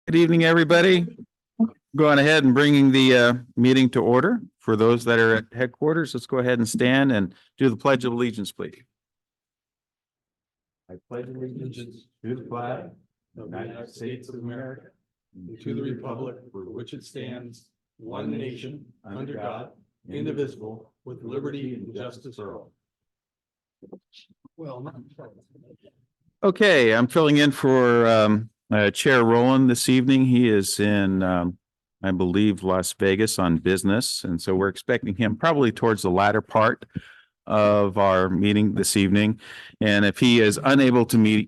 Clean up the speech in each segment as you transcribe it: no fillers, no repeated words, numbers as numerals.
Good evening, everybody. Going ahead and bringing the meeting to order. For those that are at headquarters, let's go ahead and stand and do the Pledge of Allegiance, please. I pledge allegiance to the flag of the United States of America and to the republic for which it stands, one nation, under God, indivisible, with liberty and justice for all. Okay, I'm filling in for Chair Rowland this evening. He is in, I believe, Las Vegas on business. And so we're expecting him probably towards the latter part of our meeting this evening. And if he is unable to be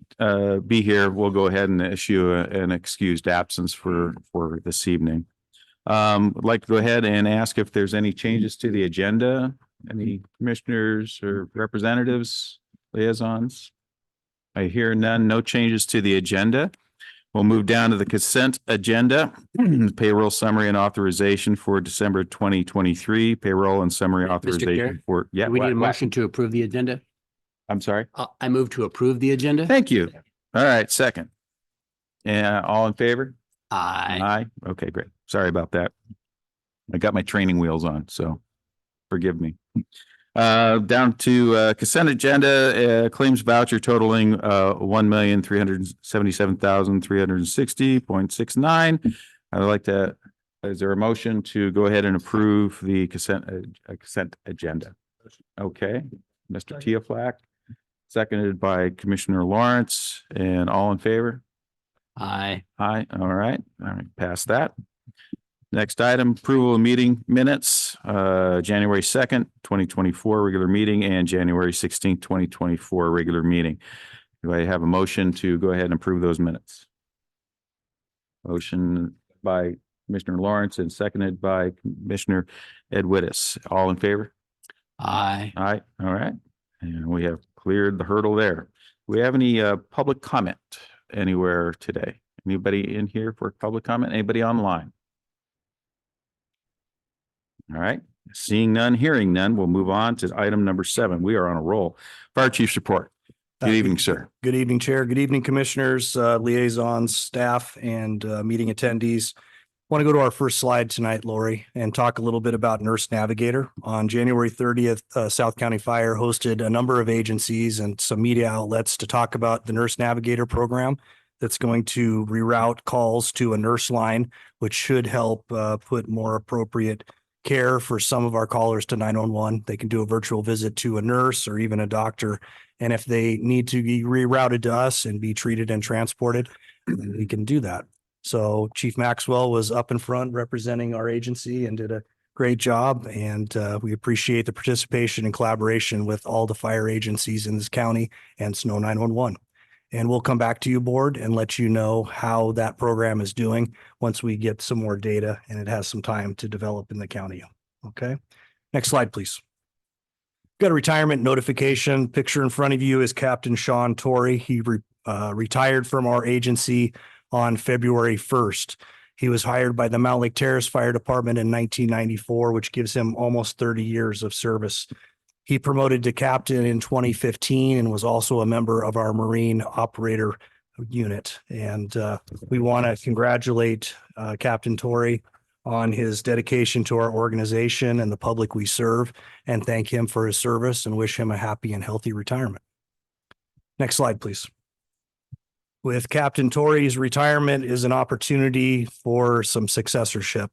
here, we'll go ahead and issue an excused absence for this evening. I'd like to go ahead and ask if there's any changes to the agenda, any commissioners or representatives, liaisons. I hear none, no changes to the agenda. We'll move down to the consent agenda, payroll summary and authorization for December 2023, payroll and summary authorization for, Do we need a motion to approve the agenda? I'm sorry. I move to approve the agenda. Thank you. All right, second. And all in favor? Aye. Aye. Okay, great. Sorry about that. I got my training wheels on, so forgive me. Down to consent agenda, claims voucher totaling $1,377,360.69. I'd like to, is there a motion to go ahead and approve the consent agenda? Okay, Mr. Teoflack, seconded by Commissioner Lawrence, and all in favor? Aye. Aye. All right, pass that. Next item, approval of meeting minutes, January 2nd, 2024 regular meeting and January 16th, 2024 regular meeting. Do I have a motion to go ahead and approve those minutes? Motion by Commissioner Lawrence and seconded by Commissioner Ed Wittes. All in favor? Aye. Aye. All right. And we have cleared the hurdle there. Do we have any public comment anywhere today? Anybody in here for public comment? Anybody online? All right, seeing none, hearing none, we'll move on to item number 7. We are on a roll. Fire Chief's report. Good evening, sir. Good evening, Chair. Good evening, Commissioners, liaisons, staff, and meeting attendees. Want to go to our first slide tonight, Lori, and talk a little bit about Nurse Navigator. On January 30th, South County Fire hosted a number of agencies and some media outlets to talk about the Nurse Navigator program that's going to reroute calls to a nurse line, which should help put more appropriate care for some of our callers to 911. They can do a virtual visit to a nurse or even a doctor. And if they need to be rerouted to us and be treated and transported, we can do that. So Chief Maxwell was up in front representing our agency and did a great job. And we appreciate the participation and collaboration with all the fire agencies in this county and Snow 911. And we'll come back to you, board, and let you know how that program is doing once we get some more data and it has some time to develop in the county. Okay. Next slide, please. Got a retirement notification. Picture in front of you is Captain Sean Torrey. He retired from our agency on February 1st. He was hired by the Mount Lake Terrace Fire Department in 1994, which gives him almost 30 years of service. He promoted to captain in 2015 and was also a member of our Marine Operator Unit. And we want to congratulate Captain Torrey on his dedication to our organization and the public we serve, and thank him for his service and wish him a happy and healthy retirement. Next slide, please. With Captain Torrey's retirement is an opportunity for some successorship.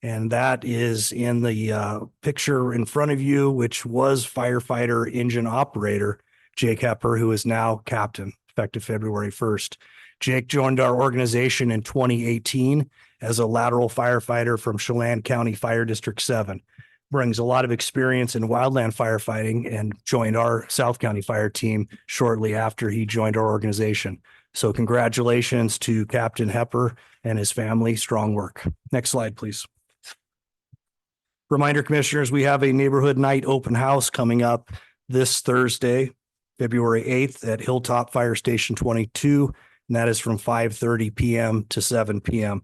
And that is in the picture in front of you, which was firefighter engine operator Jake Hepper, who is now captain, effective February 1st. Jake joined our organization in 2018 as a lateral firefighter from Chelan County Fire District 7. Brings a lot of experience in wildland firefighting and joined our South County Fire team shortly after he joined our organization. So congratulations to Captain Hepper and his family. Strong work. Next slide, please. Reminder, Commissioners, we have a neighborhood night open house coming up this Thursday, February 8th at Hilltop Fire Station 22, and that is from 5:30 p.m. to 7 p.m.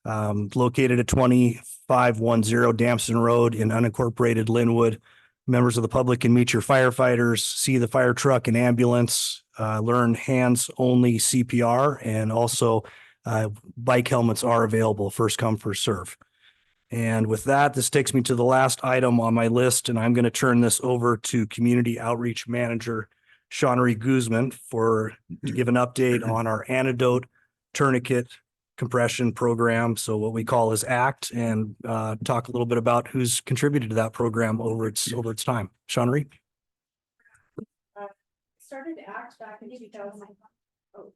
Located at 2510 Damson Road in unincorporated Linwood. Members of the public can meet your firefighters, see the fire truck and ambulance, learn hands-only CPR, and also Bike helmets are available, first come, first serve. And with that, this takes me to the last item on my list, and I'm going to turn this over to Community Outreach Manager Shawnee Guzman to give an update on our antidote tourniquet compression program. So what we call is ACT, and talk a little bit about who's contributed to that program over its time. Shawnee? Started to act back in 2000. Oh.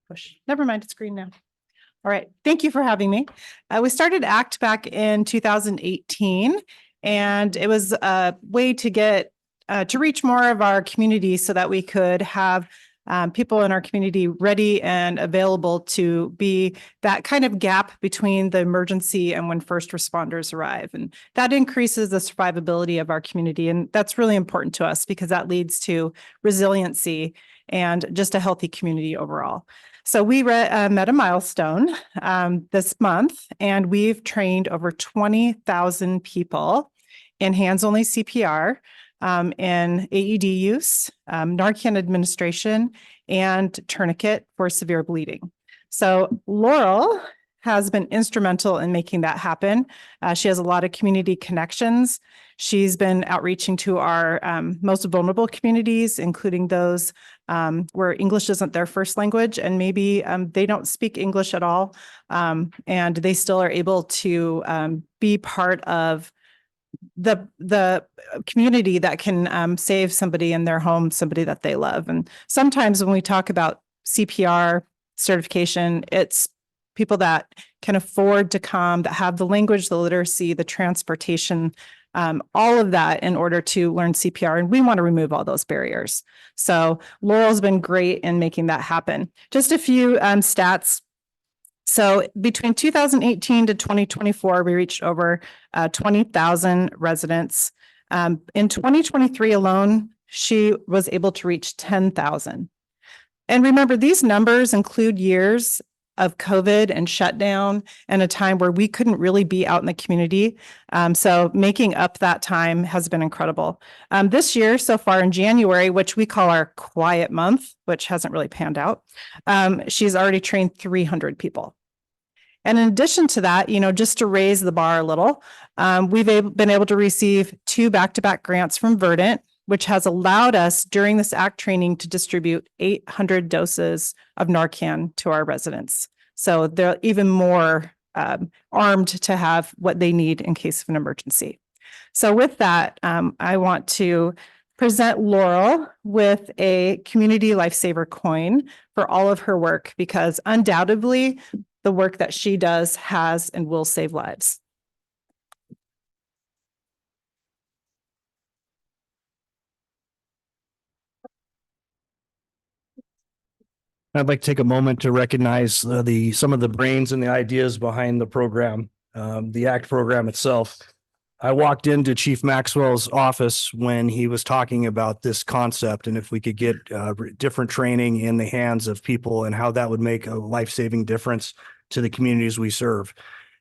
Push. Never mind, it's green now. All right, thank you for having me. We started ACT back in 2018, and it was a way to get to reach more of our community so that we could have people in our community ready and available to be that kind of gap between the emergency and when first responders arrive. And that increases the survivability of our community. And that's really important to us because that leads to resiliency and just a healthy community overall. So we met a milestone this month, and we've trained over 20,000 people in hands-only CPR, in AED use, Narcan administration, and tourniquet for severe bleeding. So Laurel has been instrumental in making that happen. She has a lot of community connections. She's been outreaching to our most vulnerable communities, including those where English isn't their first language, and maybe they don't speak English at all, and they still are able to be part of the community that can save somebody in their home, somebody that they love. And sometimes when we talk about CPR certification, it's people that can afford to come, that have the language, the literacy, the transportation, all of that in order to learn CPR. And we want to remove all those barriers. So Laurel's been great in making that happen. Just a few stats. So between 2018 to 2024, we reached over 20,000 residents. In 2023 alone, she was able to reach 10,000. And remember, these numbers include years of COVID and shutdown and a time where we couldn't really be out in the community. So making up that time has been incredible. This year, so far in January, which we call our quiet month, which hasn't really panned out, she's already trained 300 people. And in addition to that, just to raise the bar a little, we've been able to receive 2 back-to-back grants from Verdant, which has allowed us during this ACT training to distribute 800 doses of Narcan to our residents. So they're even more armed to have what they need in case of an emergency. So with that, I want to present Laurel with a Community Lifesaver coin for all of her work, because undoubtedly the work that she does has and will save lives. I'd like to take a moment to recognize some of the brains and the ideas behind the program, the ACT program itself. I walked into Chief Maxwell's office when he was talking about this concept, and if we could get different training in the hands of people and how that would make a life-saving difference to the communities we serve.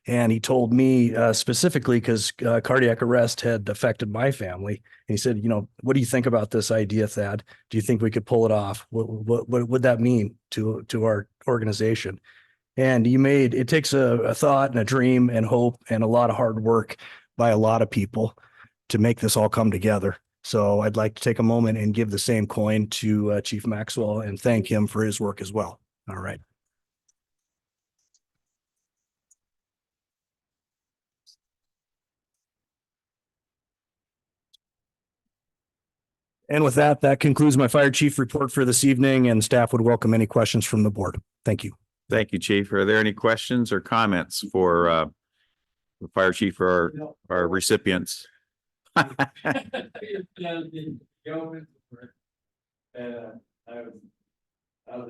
And he told me specifically, because cardiac arrest had affected my family. And he said, what do you think about this idea, Thad? Do you think we could pull it off? What would that mean to our organization? And it takes a thought and a dream and hope and a lot of hard work by a lot of people to make this all come together. So I'd like to take a moment and give the same coin to Chief Maxwell and thank him for his work as well. All right. And with that, that concludes my fire chief report for this evening, and staff would welcome any questions from the board. Thank you. Thank you, Chief. Are there any questions or comments for the fire chief or our recipients? I was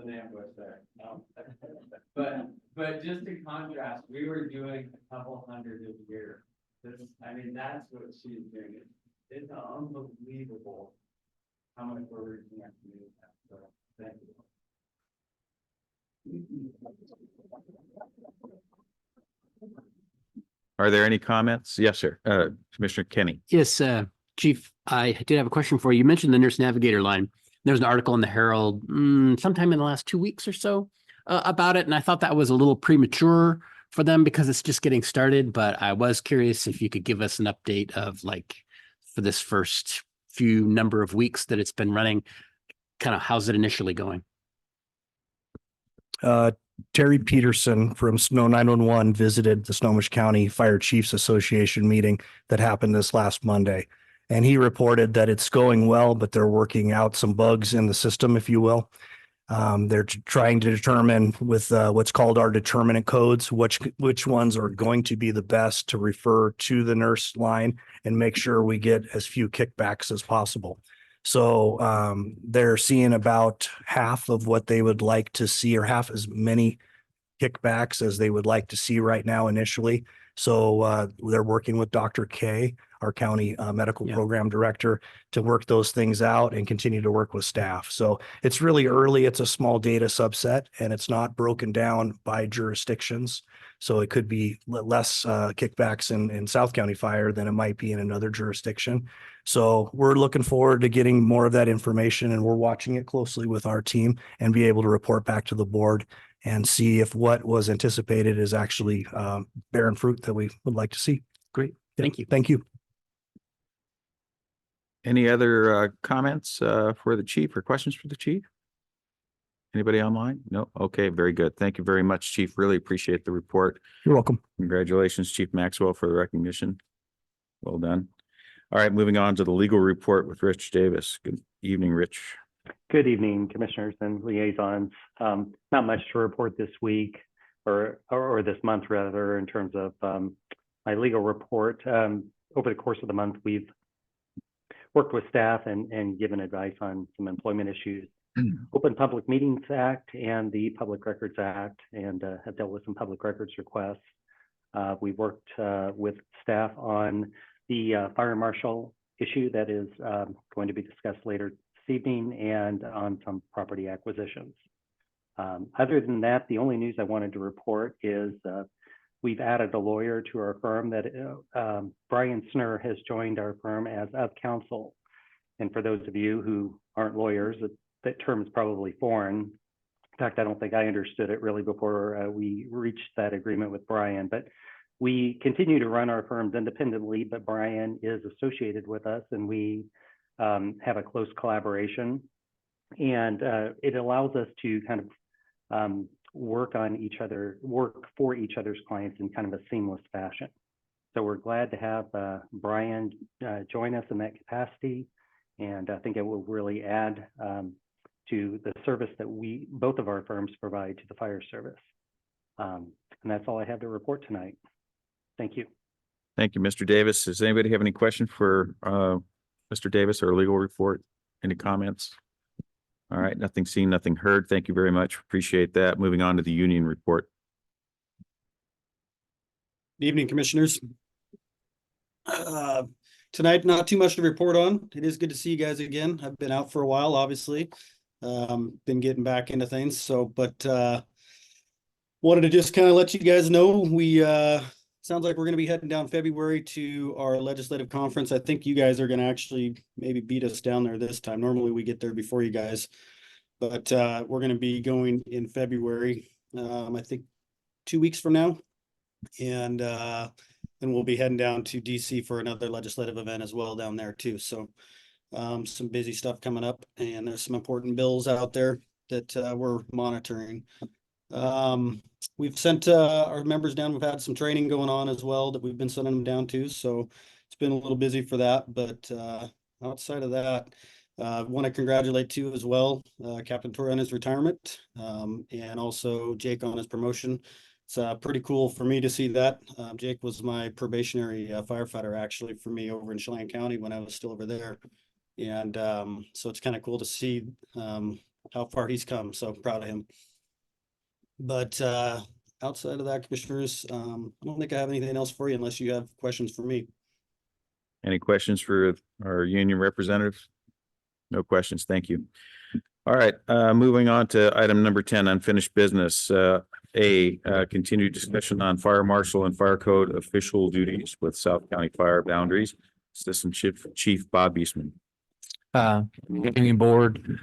an ambush there. No. But just to contrast, we were doing a couple hundred a year. That's what she's doing. It's unbelievable how much we're reaching out to you. So thank you. Are there any comments? Yes, sir. Commissioner Kenny. Yes, Chief, I did have a question for you. You mentioned the Nurse Navigator line. There's an article in the Herald sometime in the last 2 weeks or so about it, and I thought that was a little premature for them because it's just getting started. But I was curious if you could give us an update of like for this first few number of weeks that it's been running, kind of how's it initially going? Terry Peterson from Snow 911 visited the Snohomish County Fire Chiefs Association meeting that happened this last Monday. And he reported that it's going well, but they're working out some bugs in the system, if you will. They're trying to determine with what's called our determinant codes, which ones are going to be the best to refer to the nurse line and make sure we get as few kickbacks as possible. So they're seeing about half of what they would like to see, or half as many kickbacks as they would like to see right now initially. So they're working with Dr. K, our county medical program director, to work those things out and continue to work with staff. So it's really early. It's a small data subset and it's not broken down by jurisdictions. So it could be less kickbacks in South County Fire than it might be in another jurisdiction. So we're looking forward to getting more of that information, and we're watching it closely with our team and be able to report back to the board and see if what was anticipated is actually bearing fruit that we would like to see. Great. Thank you. Thank you. Any other comments for the chief or questions for the chief? Anybody online? No? Okay, very good. Thank you very much, Chief. Really appreciate the report. You're welcome. Congratulations, Chief Maxwell, for the recognition. Well done. All right, moving on to the legal report with Rich Davis. Good evening, Rich. Good evening, commissioners and liaisons. Not much to report this week or this month, rather, in terms of my legal report. Over the course of the month, we've worked with staff and given advice on some employment issues. Open Public Meetings Act and the Public Records Act, and have dealt with some public records requests. We worked with staff on the fire marshal issue that is going to be discussed later this evening, and on some property acquisitions. Other than that, the only news I wanted to report is we've added a lawyer to our firm. That Brian Snur has joined our firm as of counsel. And for those of you who aren't lawyers, that term is probably foreign. In fact, I don't think I understood it really before we reached that agreement with Brian. But we continue to run our firms independently, but Brian is associated with us, and we have a close collaboration. And it allows us to kind of work for each other's clients in kind of a seamless fashion. So we're glad to have Brian join us in that capacity. And I think it will really add to the service that both of our firms provide to the fire service. And that's all I have to report tonight. Thank you. Thank you, Mr. Davis. Does anybody have any question for Mr. Davis or legal report? Any comments? All right, nothing seen, nothing heard. Thank you very much. Appreciate that. Moving on to the union report. Good evening, commissioners. Tonight, not too much to report on. It is good to see you guys again. I've been out for a while, obviously. Been getting back into things. But wanted to just kind of let you guys know we sounds like we're going to be heading down February to our legislative conference. I think you guys are going to actually maybe beat us down there this time. Normally we get there before you guys, but we're going to be going in February. I think 2 weeks from now, and then we'll be heading down to DC for another legislative event as well down there too. So some busy stuff coming up, and there's some important bills out there that we're monitoring. We've sent our members down. We've had some training going on as well that we've been sending them down to. So it's been a little busy for that. But outside of that, I want to congratulate too as well Captain Torre on his retirement, and also Jake on his promotion. It's pretty cool for me to see that. Jake was my probationary firefighter actually for me over in Chelan County when I was still over there. And so it's kind of cool to see how far he's come. So proud of him. But outside of that, commissioners, I don't think I have anything else for you unless you have questions for me. Any questions for our union representatives? No questions. Thank you. All right, moving on to item number 10, unfinished business. Continued discussion on fire marshal and fire code official duties with South County Fire Boundaries. Assistant Chief Bob Eastman. Evening board.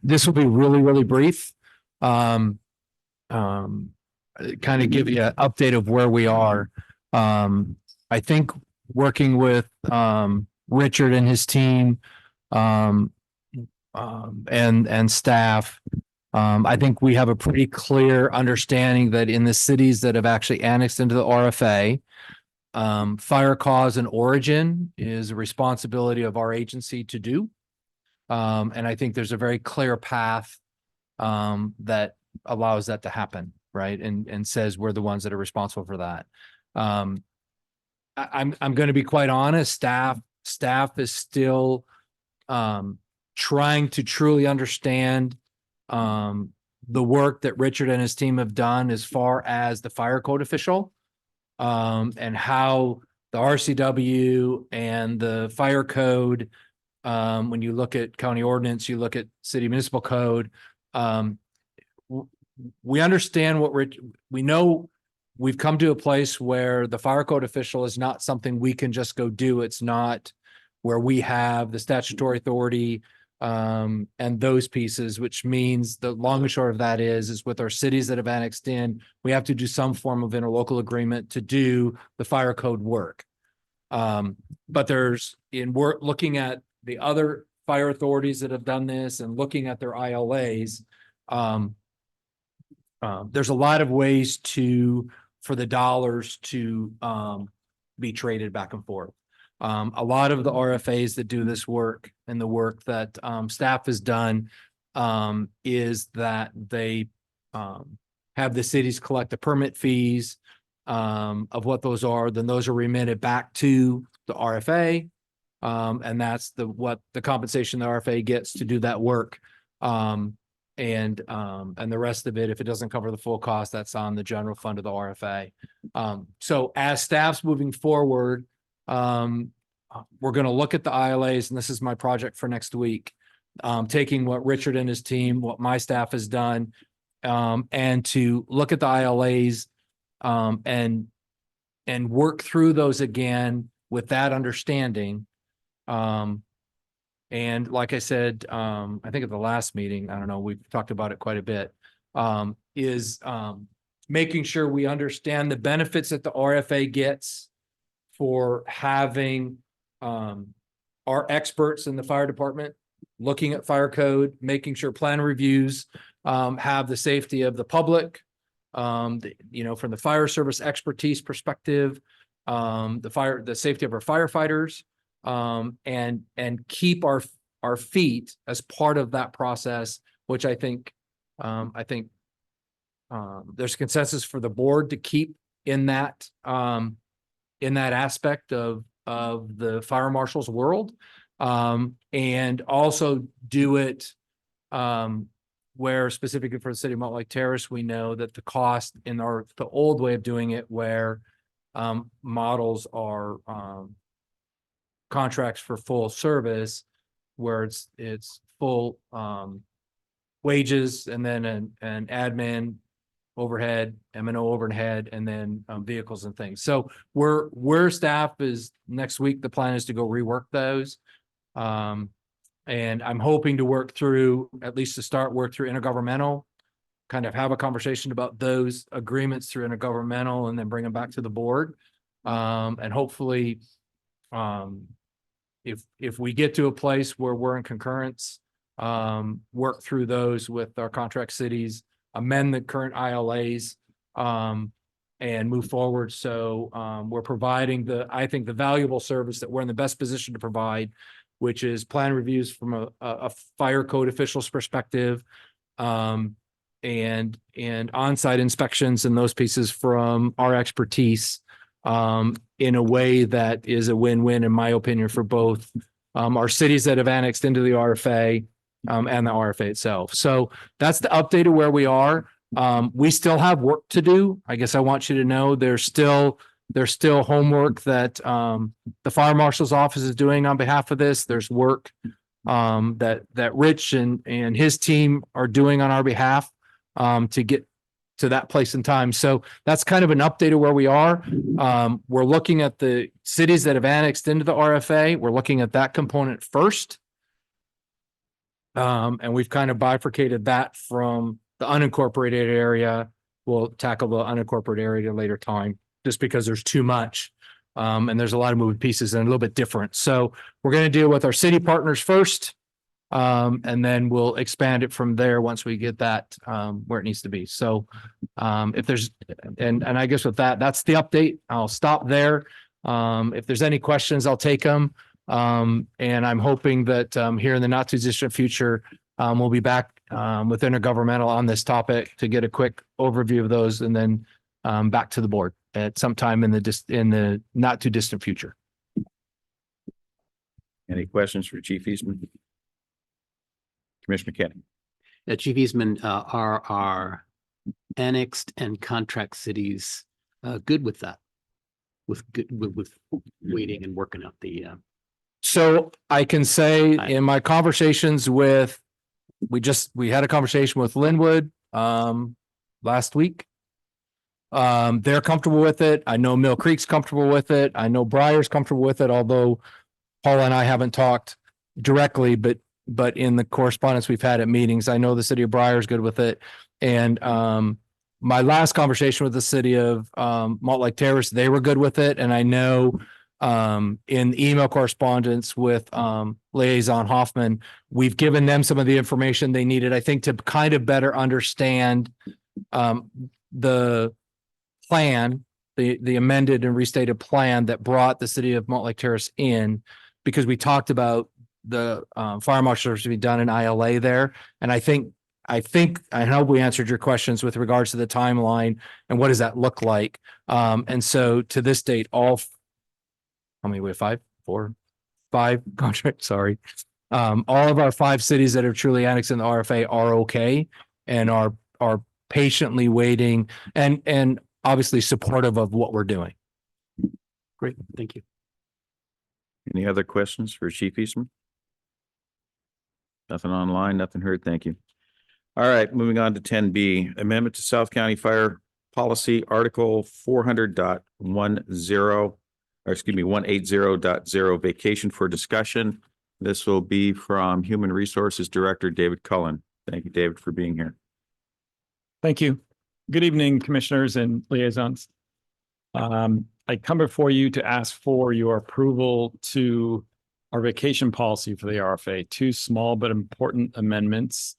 This will be really, really brief. kind of give you an update of where we are. I think working with Richard and his team and staff, I think we have a pretty clear understanding that in the cities that have actually annexed into the RFA, fire cause and origin is a responsibility of our agency to do. And I think there's a very clear path that allows that to happen, right? And says we're the ones that are responsible for that. I'm going to be quite honest. Staff is still trying to truly understand the work that Richard and his team have done as far as the fire code official and how the RCW and the fire code. When you look at county ordinance, you look at city municipal code. We understand we know we've come to a place where the fire code official is not something we can just go do. It's not where we have the statutory authority and those pieces, which means the long and short of that is with our cities that have annexed in, we have to do some form of interlocal agreement to do the fire code work. But we're looking at the other fire authorities that have done this and looking at their ILAs. There's a lot of ways for the dollars to be traded back and forth. A lot of the RFAs that do this work and the work that staff has done is that they have the cities collect the permit fees of what those are. Then those are remitted back to the RFA. And that's what the compensation the RFA gets to do that work. And the rest of it, if it doesn't cover the full cost, that's on the general fund of the RFA. So as staff's moving forward, we're going to look at the ILAs, and this is my project for next week. Taking what Richard and his team, what my staff has done, and to look at the ILAs, and work through those again with that understanding. And like I said, I think at the last meeting, I don't know, we've talked about it quite a bit, is making sure we understand the benefits that the RFA gets for having our experts in the fire department looking at fire code, making sure plan reviews have the safety of the public, from the fire service expertise perspective, the safety of our firefighters, and keep our feet as part of that process, which I think there's consensus for the board to keep in that aspect of the fire marshal's world, and also do it where specifically for the city of Montlake Terrace, we know that the cost in the old way of doing it, where models are contracts for full service, where it's full wages and then an admin overhead, M&O overhead, and then vehicles and things. So we're staff is next week. The plan is to go rework those. And I'm hoping to work through, at least to start work through intergovernmental, kind of have a conversation about those agreements through intergovernmental and then bring them back to the board. And hopefully, if we get to a place where we're in concurrence, work through those with our contract cities, amend the current ILAs, and move forward. So we're providing I think the valuable service that we're in the best position to provide, which is plan reviews from a fire code official's perspective, and on-site inspections and those pieces from our expertise, in a way that is a win-win, in my opinion, for both our cities that have annexed into the RFA and the RFA itself. So that's the update of where we are. We still have work to do. I guess I want you to know there's still homework that the fire marshal's office is doing on behalf of this. There's work that Rich and his team are doing on our behalf to get to that place in time. So that's kind of an update of where we are. We're looking at the cities that have annexed into the RFA. We're looking at that component first. And we've kind of bifurcated that from the unincorporated area we'll tackle the unincorporated area at a later time, just because there's too much. And there's a lot of moving pieces and a little bit different. So we're going to deal with our city partners first. And then we'll expand it from there once we get that where it needs to be. So if there's, and I guess with that, that's the update. I'll stop there. If there's any questions, I'll take them. And I'm hoping that here in the not too distant future, we'll be back with intergovernmental on this topic to get a quick overview of those, and then back to the board at some time in the not too distant future. Any questions for Chief Eastman? Commissioner Kenny? Chief Eastman, are our annexed and contract cities good with that? With waiting and working out the So I can say in my conversations with, we had a conversation with Linwood last week. They're comfortable with it. I know Mill Creek's comfortable with it. I know Briar's comfortable with it, although Paula and I haven't talked directly, but in the correspondence we've had at meetings, I know the city of Briar is good with it. And my last conversation with the city of Malt Lake Terrace, they were good with it. And I know in email correspondence with Liaison Hoffman, we've given them some of the information they needed, I think, to kind of better understand the plan, the amended and restated plan that brought the city of Malt Lake Terrace in, because we talked about the fire marshals to be done in ILA there. And I hope we answered your questions with regards to the timeline and what does that look like. And so to this date, how many we have? Five contracts, sorry. All of our 5 cities that are truly annexed in the RFA are okay and are patiently waiting and obviously supportive of what we're doing. great. Thank you. Any other questions for Chief Eastman? Nothing online, nothing heard. Thank you. All right, moving on to 10B, Amendment to South County Fire Policy, Article 180.0, vacation for discussion. This will be from Human Resources Director David Cullen. Thank you, David, for being here. Thank you. Good evening, commissioners and liaisons. I come before you to ask for your approval to our vacation policy for the RFA, 2 small but important amendments.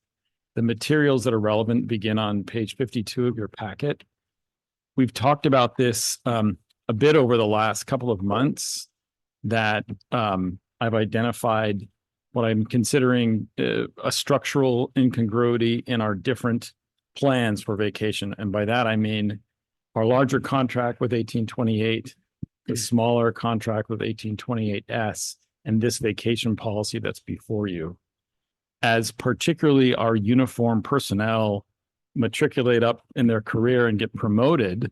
The materials that are relevant begin on page 52 of your packet. We've talked about this a bit over the last couple of months, that I've identified what I'm considering a structural incongruity in our different plans for vacation. And by that, I mean our larger contract with 1828, the smaller contract with 1828S, and this vacation policy that's before you. As particularly our uniform personnel matriculate up in their career and get promoted,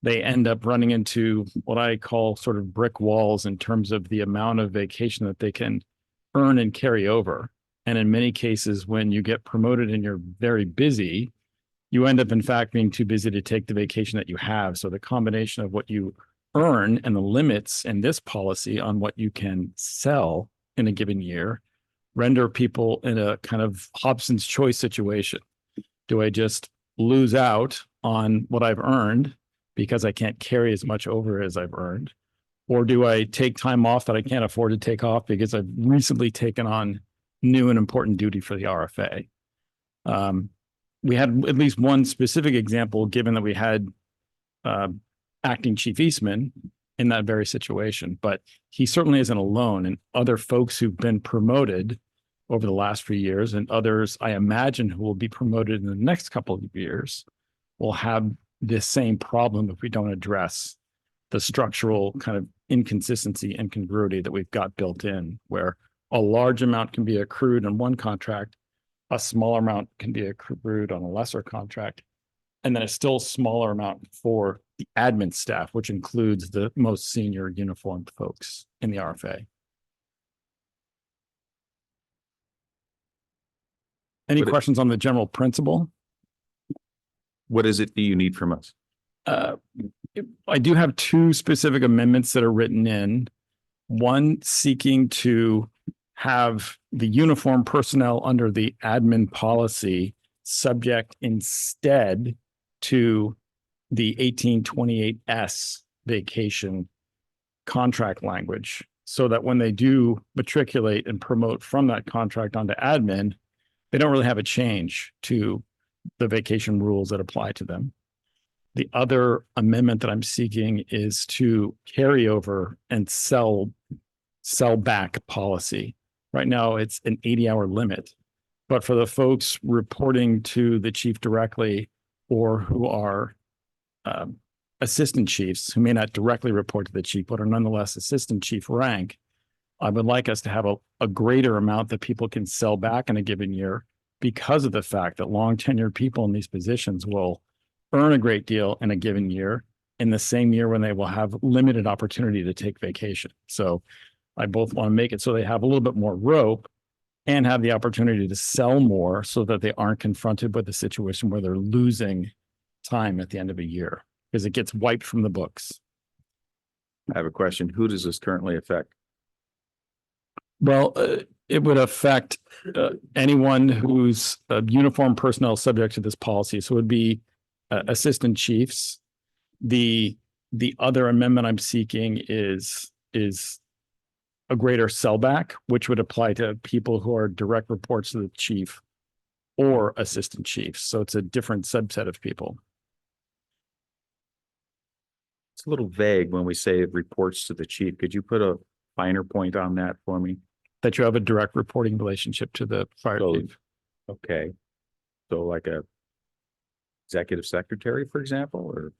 they end up running into what I call sort of brick walls in terms of the amount of vacation that they can earn and carry over. And in many cases, when you get promoted and you're very busy, you end up, in fact, being too busy to take the vacation that you have. So the combination of what you earn and the limits in this policy on what you can sell in a given year render people in a kind of Hobson's choice situation. Do I just lose out on what I've earned because I can't carry as much over as I've earned? Or do I take time off that I can't afford to take off because I've recently taken on new and important duty for the RFA? We had at least one specific example, given that we had acting Chief Eastman in that very situation, but he certainly isn't alone. And other folks who've been promoted over the last few years, and others I imagine who will be promoted in the next couple of years, will have this same problem if we don't address the structural kind of inconsistency and congruity that we've got built in, where a large amount can be accrued on one contract, a smaller amount can be accrued on a lesser contract, and then a still smaller amount for the admin staff, which includes the most senior uniformed folks in the RFA. Any questions on the general principle? What is it do you need from us? I do have 2 specific amendments that are written in. One seeking to have the uniform personnel under the admin policy subject instead to the 1828S vacation contract language so that when they do matriculate and promote from that contract onto admin, they don't really have a change to the vacation rules that apply to them. The other amendment that I'm seeking is to carry over and sell back policy. Right now, it's an 80-hour limit. But for the folks reporting to the chief directly or who are assistant chiefs who may not directly report to the chief, but are nonetheless assistant chief rank, I would like us to have a greater amount that people can sell back in a given year because of the fact that long tenured people in these positions will earn a great deal in a given year in the same year when they will have limited opportunity to take vacation. So I both want to make it so they have a little bit more rope and have the opportunity to sell more so that they aren't confronted with a situation where they're losing time at the end of a year because it gets wiped from the books. I have a question. Who does this currently affect? Well, it would affect anyone who's uniformed personnel subject to this policy. So it would be assistant chiefs. The other amendment I'm seeking is a greater sellback, which would apply to people who are direct reports to the chief or assistant chiefs. So it's a different subset of people. It's a little vague when we say it reports to the chief. Could you put a finer point on that for me? That you have a direct reporting relationship to the fire chief. Okay. So like a executive secretary, for example, or?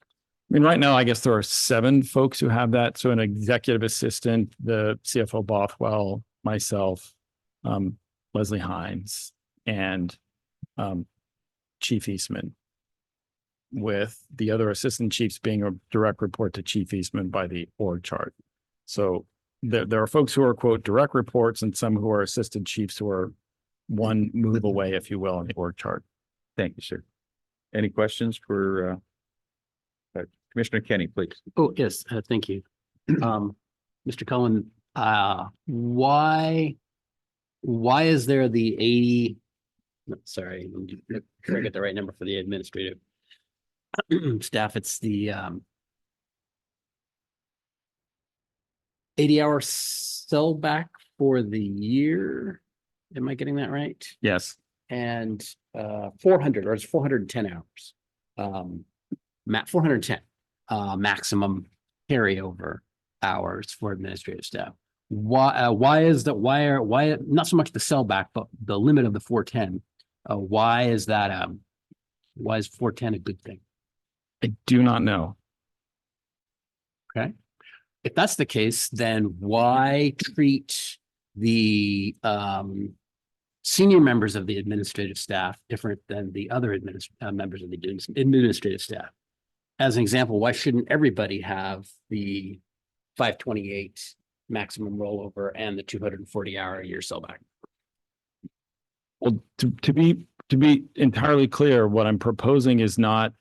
I mean, right now, I guess there are 7 folks who have that. So an executive assistant, the CFO Bothwell, myself, Leslie Hines, and Chief Eastman, with the other assistant chiefs being a direct report to Chief Eastman by the org chart. So there are folks who are, quote, direct reports and some who are assistant chiefs who are one move away, if you will, on the org chart. Thank you, sir. Any questions for Commissioner Kenny, please? Oh, yes, thank you. Mr. Cullen, why is there the 80? No, sorry, let me make sure I get the right number for the administrative staff. It's the 80-hour sellback for the year. Am I getting that right? Yes. And 400, or it's 410 hours. 410 maximum carryover hours for administrative staff. Why is that? Why not so much the sellback, but the limit of the 410? Why is that? Why is 410 a good thing? I do not know. Okay. If that's the case, then why treat the senior members of the administrative staff different than the other members of the administrative staff? As an example, why shouldn't everybody have the 528 maximum rollover and the 240-hour a year sellback? Well, to be entirely clear, what I'm proposing is not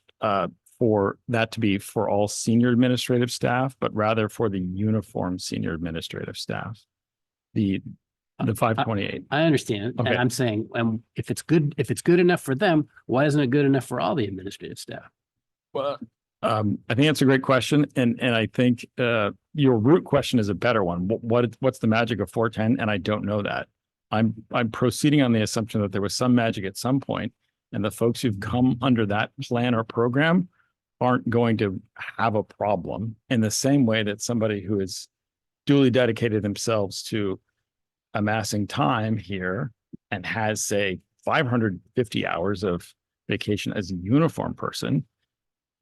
for that to be for all senior administrative staff, but rather for the uniform senior administrative staff. The 528. I understand. Okay. And I'm saying, if it's good enough for them, why isn't it good enough for all the administrative staff? Well, I think that's a great question. And I think your root question is a better one. What's the magic of 410? And I don't know that. I'm proceeding on the assumption that there was some magic at some point, and the folks who've come under that plan or program aren't going to have a problem in the same way that somebody who is duly dedicated themselves to amassing time here and has, say, 550 hours of vacation as a uniform person,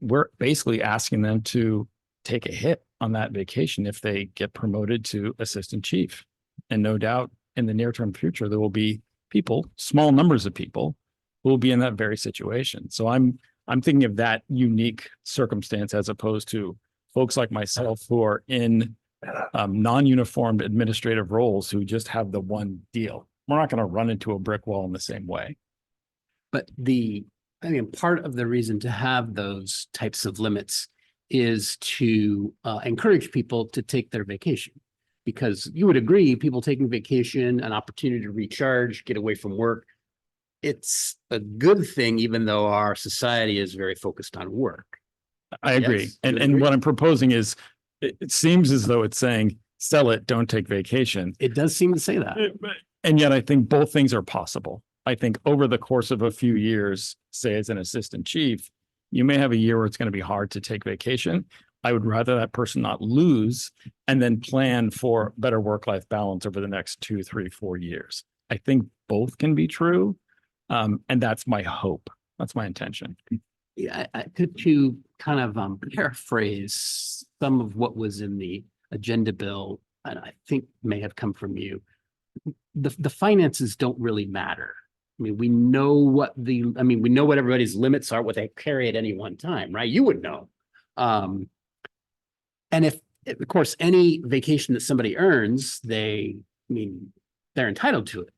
we're basically asking them to take a hit on that vacation if they get promoted to assistant chief. And no doubt in the near-term future, there will be people, small numbers of people, who will be in that very situation. So I'm thinking of that unique circumstance as opposed to folks like myself who are in non-uniformed administrative roles who just have the one deal. We're not going to run into a brick wall in the same way. But I mean, part of the reason to have those types of limits is to encourage people to take their vacation. Because you would agree, people taking vacation, an opportunity to recharge, get away from work, it's a good thing, even though our society is very focused on work. I agree. Yes, And you and agree? what I'm proposing is, it seems as though it's saying, sell it, don't take vacation. It does seem to say that. And yet I think both things are possible. I think over the course of a few years, say as an assistant chief, you may have a year where it's going to be hard to take vacation. I would rather that person not lose and then plan for better work-life balance over the next 2, 3, 4 years. I think both can be true. And that's my hope. That's my intention. Yeah, could you kind of paraphrase some of what was in the agenda bill, and I think may have come from you. The finances don't really matter. I mean, we know what everybody's limits are, what they carry at any one time, right? You would know. And if, of course, any vacation that somebody earns, they're entitled to it.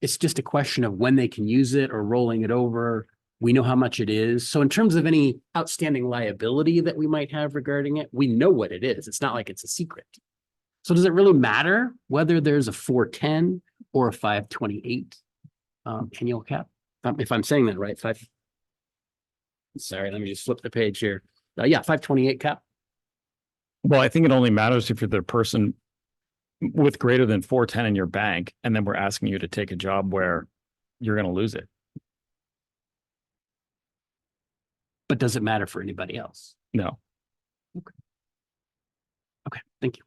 It's just a question of when they can use it or rolling it over. We know how much it is. So in terms of any outstanding liability that we might have regarding it, we know what it is. It's not like it's a secret. So does it really matter whether there's a 410 or a 528 annual cap? If I'm saying that right, sorry, let me just flip the page here. Yeah, 528 cap. Well, I think it only matters if you're the person with greater than 410 in your bank, and then we're asking you to take a job where you're going to lose it. But does it matter for anybody else? No. Okay, thank you.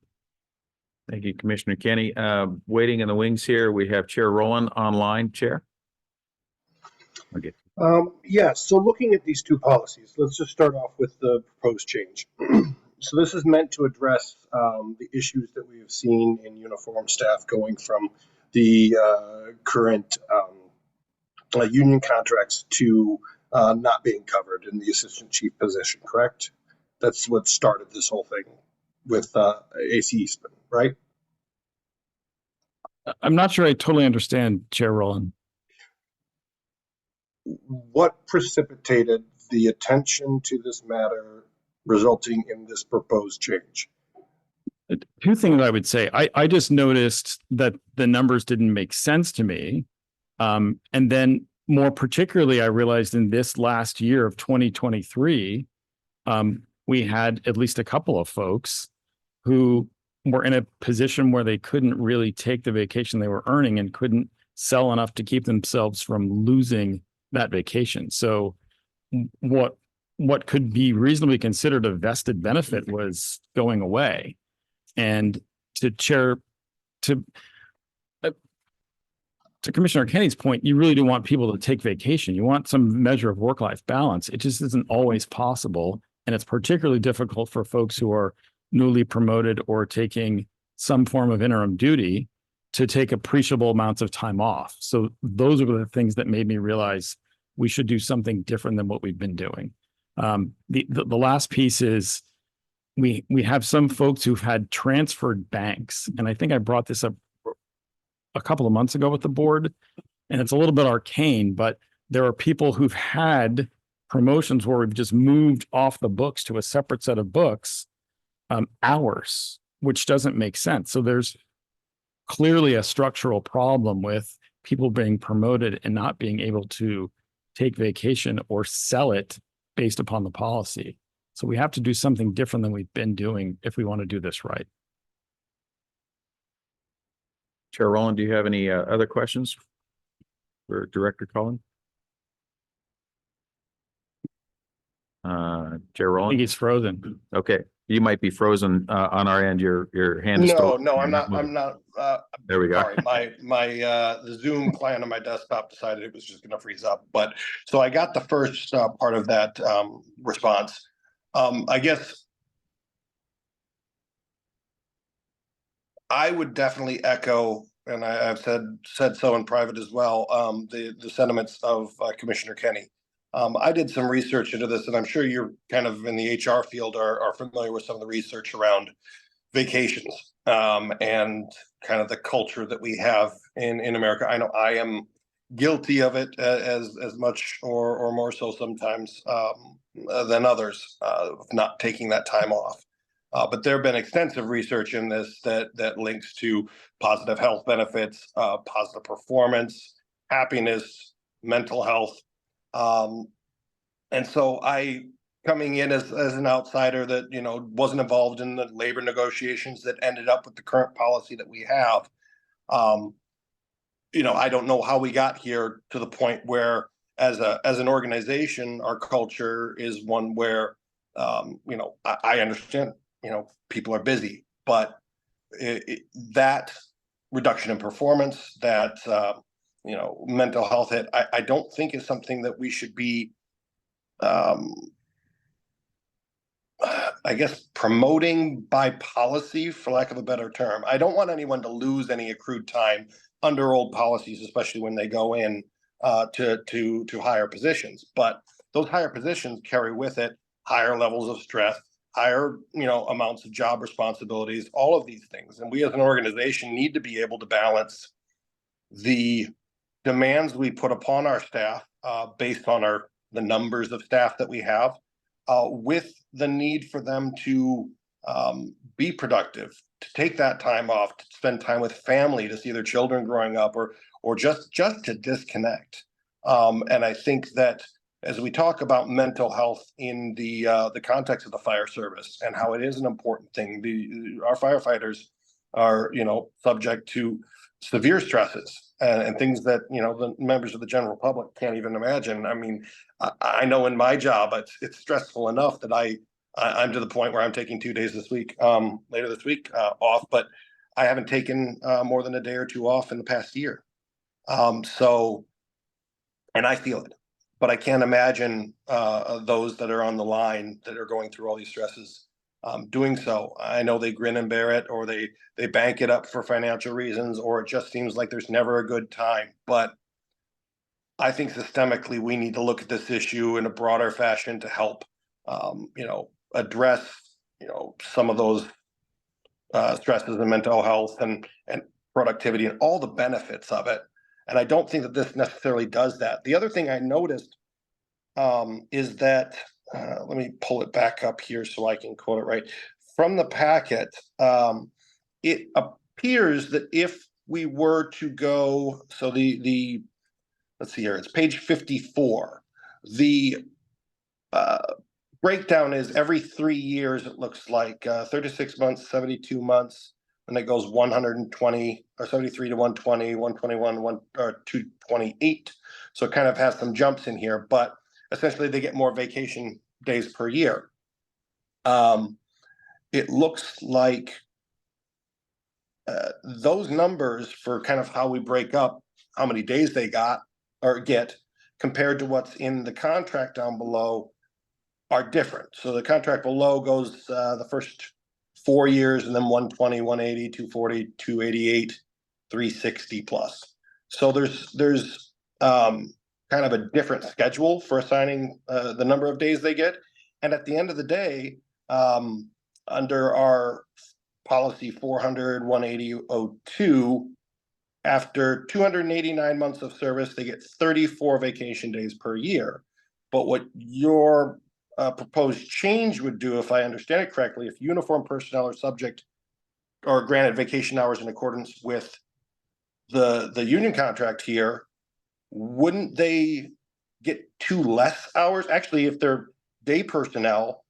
Thank you, Commissioner Kenny. Waiting in the wings here, we have Chair Rowland online. Chair? Okay. Yeah, so looking at these two policies, let's just start off with the proposed change. So this is meant to address the issues that we have seen in uniform staff going from the current union contracts to not being covered in the assistant chief position, correct? That's what started this whole thing with AC Eastman, right? I'm not sure I totally understand, Chair Rowland. What precipitated the attention to this matter resulting in this proposed change? Two things I would say. I just noticed that the numbers didn't make sense to me. And then more particularly, I realized in this last year of 2023, we had at least a couple of folks who were in a position where they couldn't really take the vacation they were earning and couldn't sell enough to keep themselves from losing that vacation. So what could be reasonably considered a vested benefit was going away. And to Commissioner Kenny's point, you really do want people to take vacation. You want some measure of work-life balance. It just isn't always possible. And it's particularly difficult for folks who are newly promoted or taking some form of interim duty to take appreciable amounts of time off. So those are the things that made me realize we should do something different than what we've been doing. The last piece is we have some folks who've had transferred banks. And I think I brought this up a couple of months ago with the board, and it's a little bit arcane, but there are people who've had promotions where we've just moved off the books to a separate set of books, hours, which doesn't make sense. So there's clearly a structural problem with people being promoted and not being able to take vacation or sell it based upon the policy. So we have to do something different than we've been doing if we want to do this right. Chair Rowland, do you have any other questions for Director Cullen? Chair I think Rowland? he's frozen. Okay, you might be frozen on our end. Your hand is still. No, I'm not. There we go. Sorry, the Zoom client on my desktop decided it was just going to freeze up. But so I got the first part of that response. I guess I would definitely echo, and I've said so in private as well, the sentiments of Commissioner Kenny. I did some research into this, and I'm sure you're kind of in the HR field are familiar with some of the research around vacations and kind of the culture that we have in America. I know I am guilty of it as much or more so sometimes than others, of not taking that time off. But there have been extensive research in this that links to positive health benefits, positive performance, happiness, mental health. And so coming in as an outsider that, wasn't involved in the labor negotiations that ended up with the current policy that we have. I don't know how we got here to the point where as an organization, our culture is one where, I understand, people are busy, but that reduction in performance, that, mental health hit, I don't think is something that we should be, I guess, promoting by policy, for lack of a better term. I don't want anyone to lose any accrued time under old policies, especially when they go in to higher positions. But those higher positions carry with it higher levels of stress, higher amounts of job responsibilities, all of these things. And we as an organization need to be able to balance the demands we put upon our staff based on the numbers of staff that we have, with the need for them to be productive, to take that time off, to spend time with family, to see their children growing up, or just to disconnect. And I think that as we talk about mental health in the context of the fire service and how it is an important thing, our firefighters are subject to severe stresses and things that the members of the general public can't even imagine. I mean, I know in my job it's stressful enough that I'm to the point where I'm taking 2 days this week, later this week, off, but I haven't taken more than a day or two off in the past year. So, and I feel it, but I can't imagine those that are on the line that are going through all these stresses doing so. I know they grin and bear it, or they bank it up for financial reasons, or it just seems like there's never a good time. But I think systemically we need to look at this issue in a broader fashion to help, address, some of those stresses and mental health and productivity and all the benefits of it. And I don't think that this necessarily does that. The other thing I noticed is that, let me pull it back up here so I can quote it right. From the packet, it appears that if we were to go, so let's see here, it's page 54. The breakdown is every 3 years, it looks like 36 months, 72 months, and it goes 120 or 73 to 120, 121, or 228. So it kind of has some jumps in here, but essentially they get more vacation days per year. It looks like those numbers for kind of how we break up how many days they got or get compared to what's in the contract down below are different. So the contract below goes the first 4 years, and then 120, 180, 240, 288, 360 plus. So there's kind of a different schedule for assigning the number of days they get. And at the end of the day, under our policy 400-180-02, after 289 months of service, they get 34 vacation days per year. But what your proposed change would do, if I understand it correctly, if uniformed personnel are subject or granted vacation hours in accordance with the union contract here, wouldn't they get 2 less hours? Actually, if they're day personnel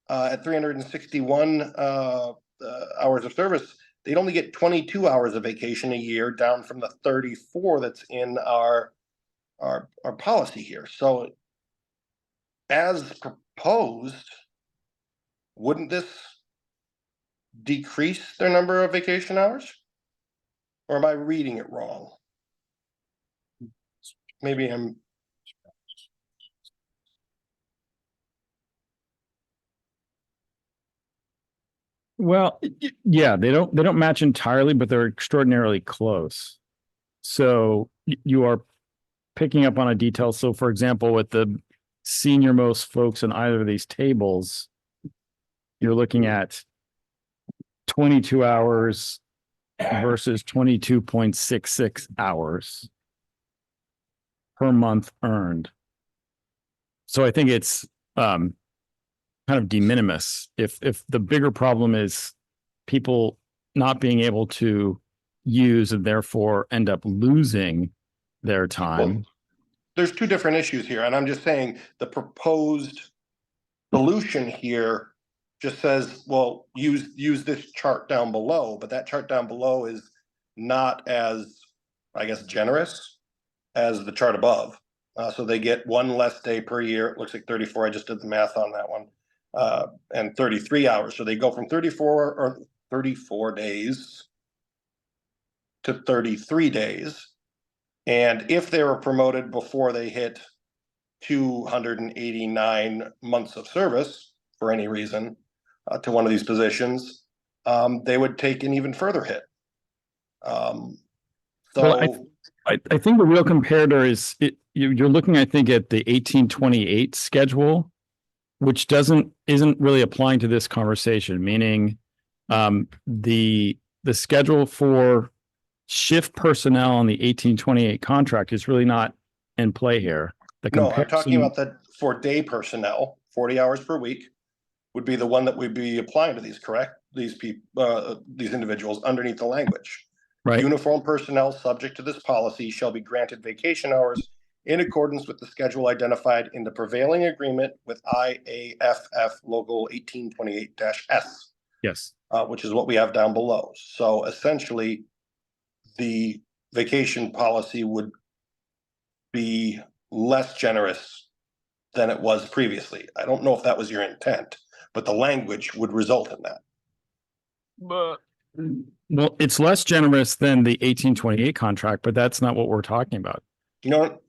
at 361 hours of service, they'd only get 22 hours of vacation a year, down from the 34 that's in our policy here. So as proposed, wouldn't this decrease their number of vacation hours? Or am I reading it wrong? Maybe I'm. Well, yeah, they don't match entirely, but they're extraordinarily close. So you are picking up on a detail. So for example, with the senior most folks in either of these tables, you're looking at 22 hours versus 22.66 hours per month earned. So I think it's kind of de minimis. If the bigger problem is people not being able to use and therefore end up losing their time, there's two different issues here, and I'm just saying the proposed solution here just says, well, use this chart down below, but that chart down below is not as, I guess, generous as the chart above. So they get one less day per year. It looks like 34. I just did the math on that one. And 33 hours. So they go from 34 days to 33 days. And if they were promoted before they hit 289 months of service for any reason to one of these positions, they would take an even further hit. Well, I think the real comparator is you're looking, I think, at the 1828 schedule, which isn't really applying to this conversation, meaning the schedule for shift personnel on the 1828 contract is really not in play here. No, I'm talking about that for day personnel, 40 hours per week would be the one that would be applying to these, correct? These people, these individuals underneath the language. Right. Uniform personnel subject to this policy shall be granted vacation hours in accordance with the schedule identified in the prevailing agreement with IAFF local 1828-S. Yes. Which is what we have down below. So essentially, the vacation policy would be less generous than it was previously. I don't know if that was your intent, but the language would result in that. Well, it's less generous than the 1828 contract, but that's not what we're talking about. No,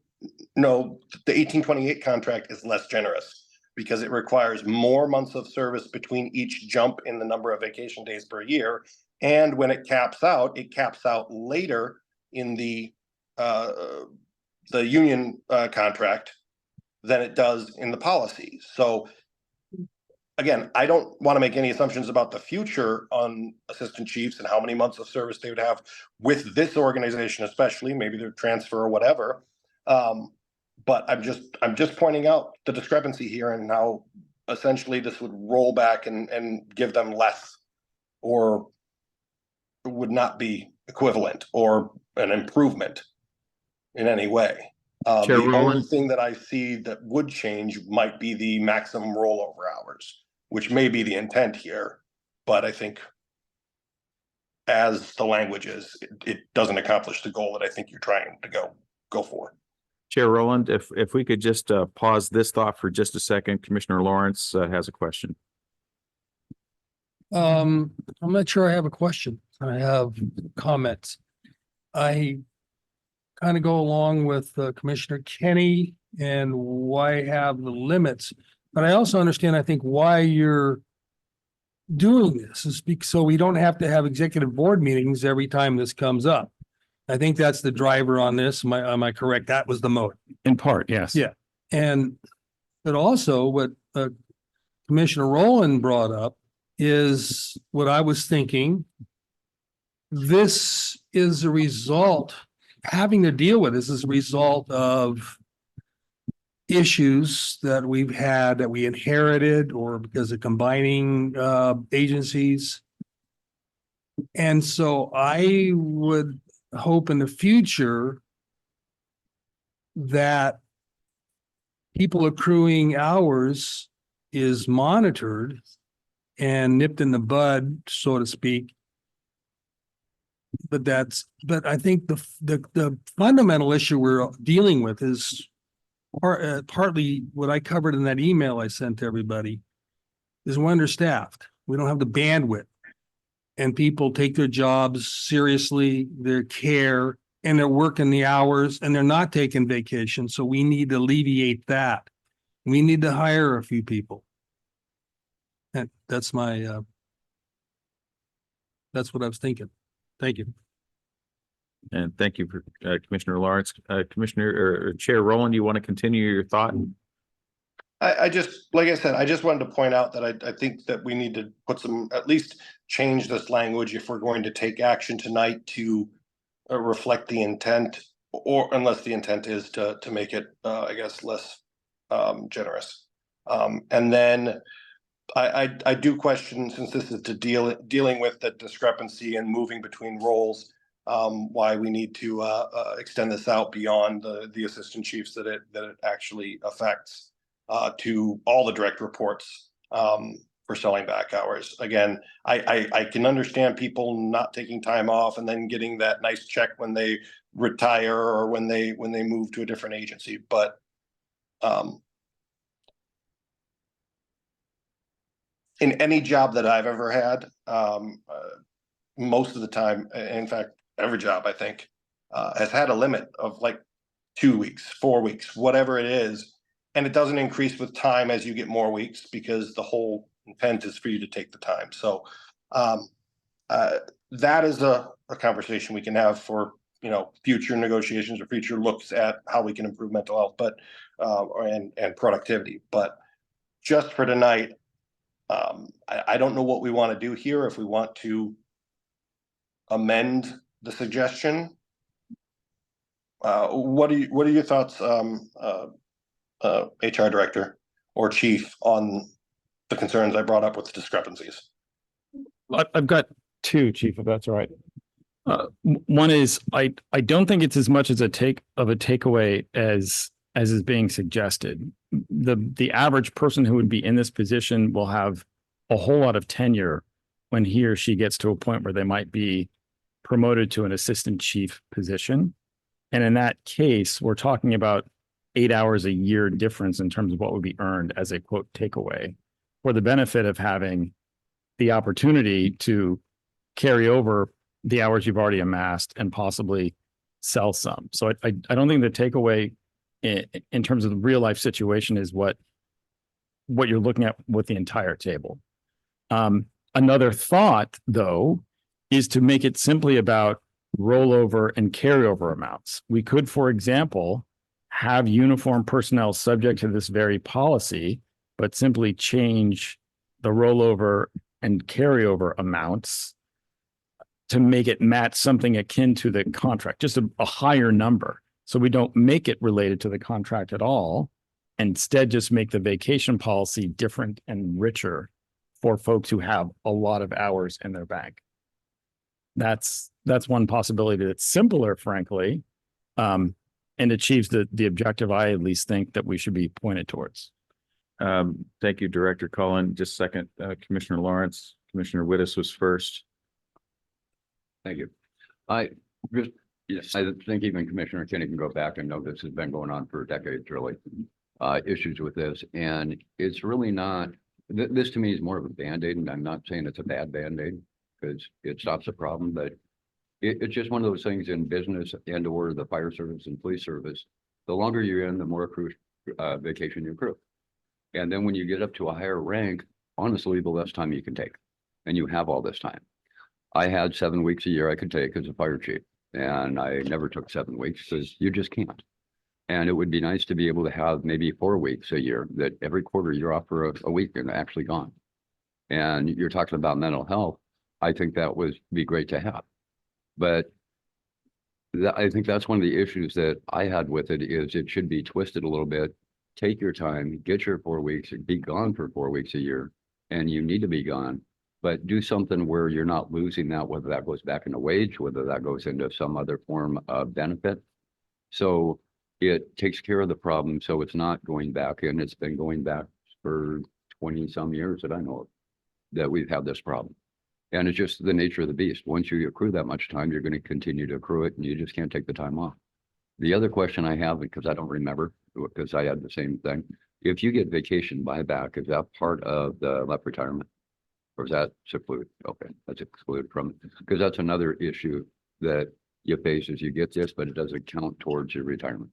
the 1828 contract is less generous because it requires more months of service between each jump in the number of vacation days per year. And when it caps out later in the union contract than it does in the policy. So again, I don't want to make any assumptions about the future on assistant chiefs and how many months of service they would have with this organization, especially maybe their transfer or whatever. But I'm just pointing out the discrepancy here and how essentially this would roll back and give them less, or would not be equivalent or an improvement in any way. Chair The only Rowland? thing that I see that would change might be the maximum rollover hours, which may be the intent here, but I think as the language is, it doesn't accomplish the goal that I think you're trying to go for. Chair Rowland, if we could just pause this thought for just a second. Commissioner Lawrence has a question. I'm not sure I have a question. I have comments. I kind of go along with Commissioner Kenny and why have the limits, but I also understand, I think, why you're doing this is so we don't have to have executive board meetings every time this comes up. I think that's the driver on this. Am I correct? That was the motive. In part, yes. Yeah. But also what Commissioner Rowland brought up is what I was thinking. This is a result, having to deal with this is a result of issues that we've had that we inherited or because of combining agencies. And so I would hope in the future that people accruing hours is monitored and nipped in the bud, so to speak. But I think the fundamental issue we're dealing with is partly what I covered in that email I sent to everybody is we're understaffed. We don't have the bandwidth, and people take their jobs seriously, their care, and they're working the hours and they're not taking vacation. So we need to alleviate that. We need to hire a few people. And that's my, that's what I was thinking. Thank you. And thank you for Commissioner Lawrence. Commissioner or Chair Rowland, you want to continue your thought? I just, like I said, I just wanted to point out that I think that we need to put some, at least change this language if we're going to take action tonight to reflect the intent, or unless the intent is to make it, I guess, less generous. And then I do question, since this is dealing with the discrepancy and moving between roles, why we need to extend this out beyond the assistant chiefs that it actually affects to all the direct reports for selling back hours. Again, I can understand people not taking time off and then getting that nice check when they retire or when they move to a different agency, but in any job that I've ever had, most of the time, in fact, every job I think has had a limit of like 2 weeks, 4 weeks, whatever it is. And it doesn't increase with time as you get more weeks because the whole intent is for you to take the time. So that is a conversation we can have for, future negotiations or future looks at how we can improve mental health, but and productivity. But just for tonight, I don't know what we want to do here. If we want to amend the suggestion, what are your thoughts, HR director or chief, on the concerns I brought up with the discrepancies? I've got two, chief, if that's all right. One is I don't think it's as much as a takeaway as is being suggested. The average person who would be in this position will have a whole lot of tenure when he or she gets to a point where they might be promoted to an assistant chief position. And in that case, we're talking about 8 hours a year difference in terms of what would be earned as a quote takeaway, for the benefit of having the opportunity to carry over the hours you've already amassed and possibly sell some. So I don't think the takeaway in terms of the real life situation is what you're looking at with the entire table. Another thought, though, is to make it simply about rollover and carryover amounts. We could, for example, have uniform personnel subject to this very policy, but simply change the rollover and carryover amounts to make it match something akin to the contract, just a higher number. So we don't make it related to the contract at all. Instead, just make the vacation policy different and richer for folks who have a lot of hours in their bank. That's one possibility that's simpler, frankly, and achieves the objective I at least think that we should be pointed towards. Thank you, Director Cullen. Just second, Commissioner Lawrence. Commissioner Wittes was first. Thank you. I think even Commissioner Kenny can go back and know this has been going on for decades, really, issues with this. And it's really not, this to me is more of a Band-Aid, and I'm not saying it's a bad Band-Aid because it stops the problem, but it's just one of those things in business and or the fire service and police service. The longer you're in, the more vacation you accrue. And then when you get up to a higher rank, honestly, the less time you can take. And you have all this time. I had 7 weeks a year I could take as a fire chief, and I never took 7 weeks because you just can't. And it would be nice to be able to have maybe 4 weeks a year that every quarter you're off for a week and actually gone. And you're talking about mental health. I think that would be great to have. But I think that's one of the issues that I had with it is it should be twisted a little bit. Take your time, get your 4 weeks, and be gone for 4 weeks a year. And you need to be gone. But do something where you're not losing that, whether that goes back into wage, whether that goes into some other form of benefit. So it takes care of the problem. So it's not going back in. It's been going back for 20 some years that I know of that we've had this problem. And it's just the nature of the beast. Once you accrue that much time, you're going to continue to accrue it and you just can't take the time off. The other question I have, because I don't remember, because I had the same thing. If you get vacation buyback, is that part of the left retirement? Or is that excluded? Okay, that's excluded from it. Because that's another issue that you face is you get this, but it doesn't count towards your retirement,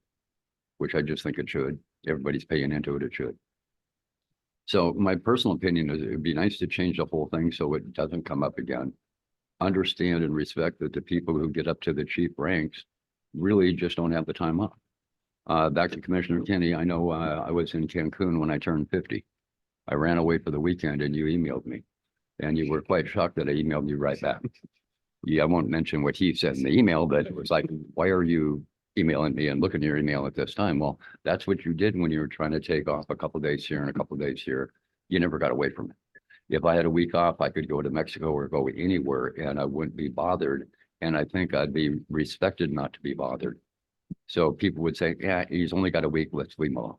which I just think it should. Everybody's paying into it, it should. So my personal opinion is it would be nice to change the whole thing so it doesn't come up again. Understand and respect that the people who get up to the chief ranks really just don't have the time off. Back to Commissioner Kenny, I know I was in Cancun when I turned 50. I ran away for the weekend and you emailed me. And you were quite shocked that I emailed you right back. Yeah, I won't mention what he said in the email, but it was like, why are you emailing me and looking at your email at this time? Well, that's what you did when you were trying to take off a couple of days here and a couple of days here. You never got away from it. If I had a week off, I could go to Mexico or go anywhere and I wouldn't be bothered And I think I'd be respected not to be bothered. So people would say, yeah, he's only got a week, let's leave him alone.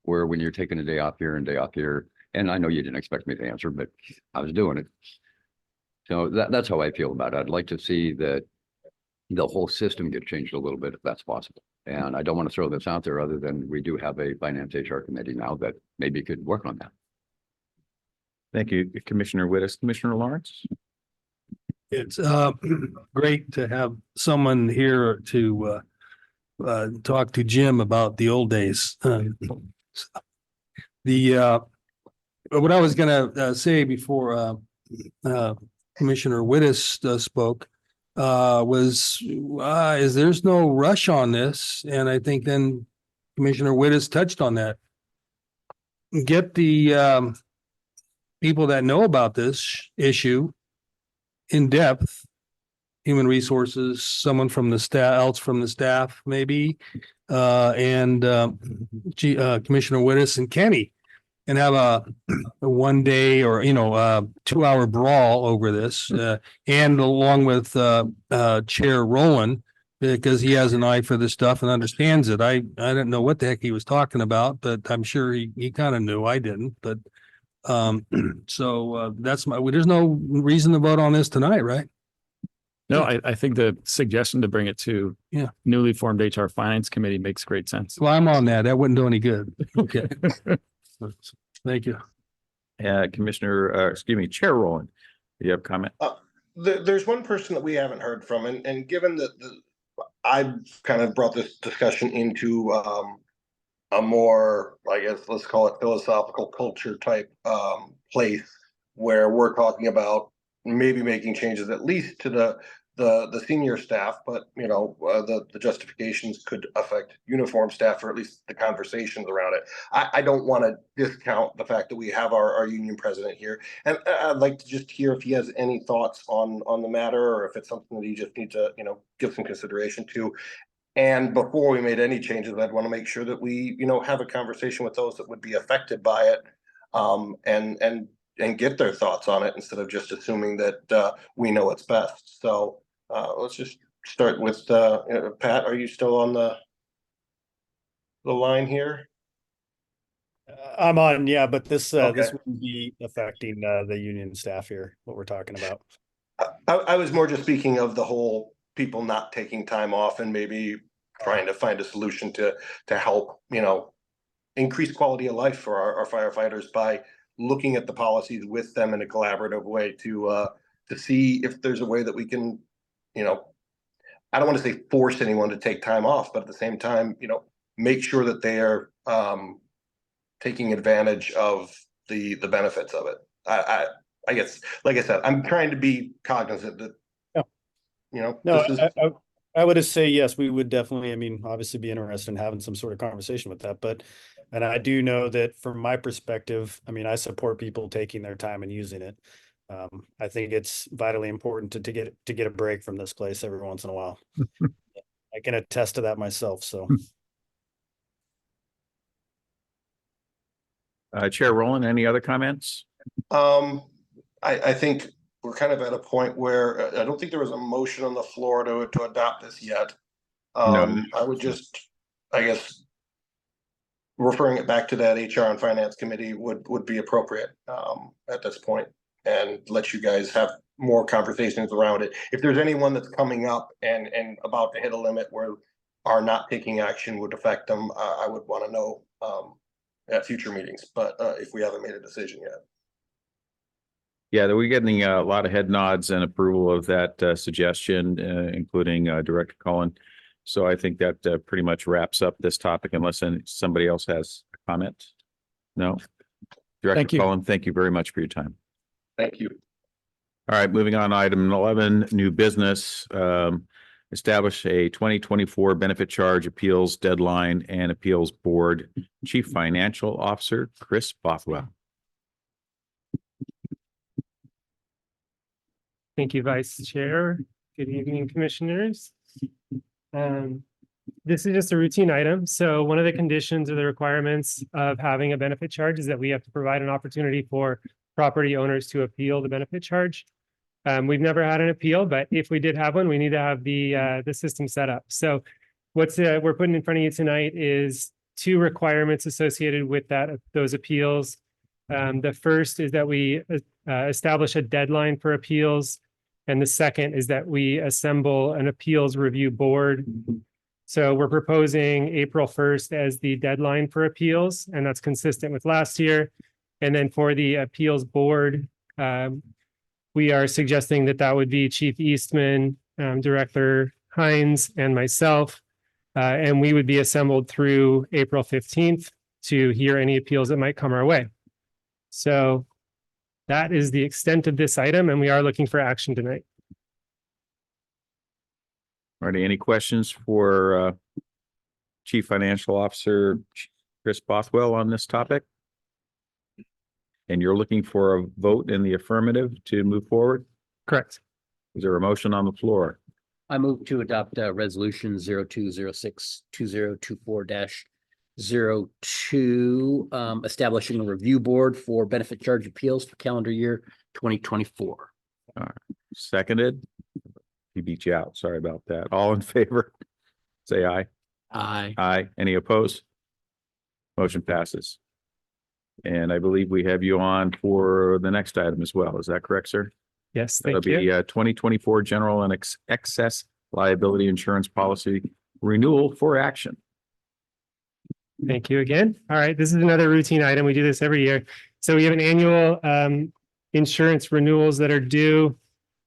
Where when you're taking a day off here and day off here, and I know you didn't expect me to answer, but I was doing it. So that's how I feel about it. I'd like to see that the whole system get changed a little bit if that's possible. And I don't want to throw this out there other than we do have a finance HR committee now that maybe could work on that. Thank you, Commissioner Wittes. Commissioner Lawrence? It's great to have someone here to talk to Jim about the old days. What I was gonna say before Commissioner Wittes spoke was there's no rush on this, and I think then Commissioner Wittes touched on that. Get the people that know about this issue in depth, human resources, someone from the staff, maybe, and Commissioner Wittes and Kenny, and have a 1 day or 2 hour brawl over this, and along with Chair Rowland, because he has an eye for this stuff and understands it. I didn't know what the heck he was talking about, but I'm sure he kind of knew. I didn't, but so that's there's no reason to vote on this tonight, right? No, I think the suggestion to bring it to newly formed HR Finance Committee makes great sense. Well, I'm on that. That wouldn't do any good. Okay. Thank you. Commissioner, Chair Rowland, do you have a comment? There's one person that we haven't heard from, and given that I've kind of brought this discussion into a more, I guess, let's call it philosophical culture type place where we're talking about maybe making changes at least to the senior staff, but the justifications could affect uniform staff, or at least the conversations around it. I don't want to discount the fact that we have our union president here, and I'd like to just hear if he has any thoughts on the matter, or if it's something that he just needs to give some consideration to. And before we made any changes, I'd want to make sure that we have a conversation with those that would be affected by it, and get their thoughts on it instead of just assuming that we know what's best. So let's just start with Pat. Are you still on the line here? I'm on, yeah, but this Okay. this wouldn't be affecting the union staff here, what we're talking about. I was more just speaking of the whole people not taking time off and maybe trying to find a solution to help increase quality of life for our firefighters by looking at the policies with them in a collaborative way to see if there's a way that we can, I don't want to say force anyone to take time off, but at the same time, make sure that they are taking advantage of the benefits of it. I guess, like I said, I'm trying to be cognizant that, I would say yes, we would definitely, obviously be interested in having some sort of conversation with that, and I do know that from my perspective, I support people taking their time and using it. I think it's vitally important to get a break from this place every once in a while. I can attest to that myself, so. Chair Rowland, any other comments? I think we're kind of at a point where I don't think there was a motion on the floor to adopt this yet. No. I would just, I guess, referring it back to that HR and Finance Committee would be appropriate at this point, and let you guys have more conversations around it. If there's anyone that's coming up and about to hit a limit where our not taking action would affect them, I would want to know at future meetings, but if we haven't made a decision yet. Yeah, we're getting a lot of head nods and approval of that suggestion, including Director Cullen. So I think that pretty much wraps up this topic, unless somebody else has a comment. No? Director Cullen, thank you very much for your time. Thank you. All right, moving on, item 11, new business. Establish a 2024 benefit charge appeals deadline and appeals board. Chief Financial Officer, Chris Bothwell. Thank you, Vice Chair. Good evening, Commissioners. This is just a routine item. So one of the conditions or the requirements of having a benefit charge is that we have to provide an opportunity for property owners to appeal the benefit charge. We've never had an appeal, but if we did have one, we need to have the system set up. So we're putting in front of you tonight is two requirements associated with those appeals. The first is that we establish a deadline for appeals. And the second is that we assemble an appeals review board. So we're proposing April 1st as the deadline for appeals, and that's consistent with last year. And then for the appeals board, we are suggesting that would be Chief Eastman, Director Hines, and myself. And we would be assembled through April 15th to hear any appeals that might come our way. So that is the extent of this item, and we are looking for action tonight. Alrighty, any questions for Chief Financial Officer Chris Bothwell on this topic? And you're looking for a vote in the affirmative to move forward? Correct. Is there a motion on the floor? I move to adopt resolution 0206-2024-02, establishing a review board for benefit charge appeals for calendar year 2024. Seconded? He beat you out. Sorry about that. All in favor? Say aye. Aye. Aye. Any opposed? Motion passes. And I believe we have you on for the next item as well. Is that correct, sir? Yes, That'll thank you. be 2024 general and excess liability insurance policy renewal for action. Thank you again. All right, this is another routine item. We do this every year. So we have an annual insurance renewals that are due.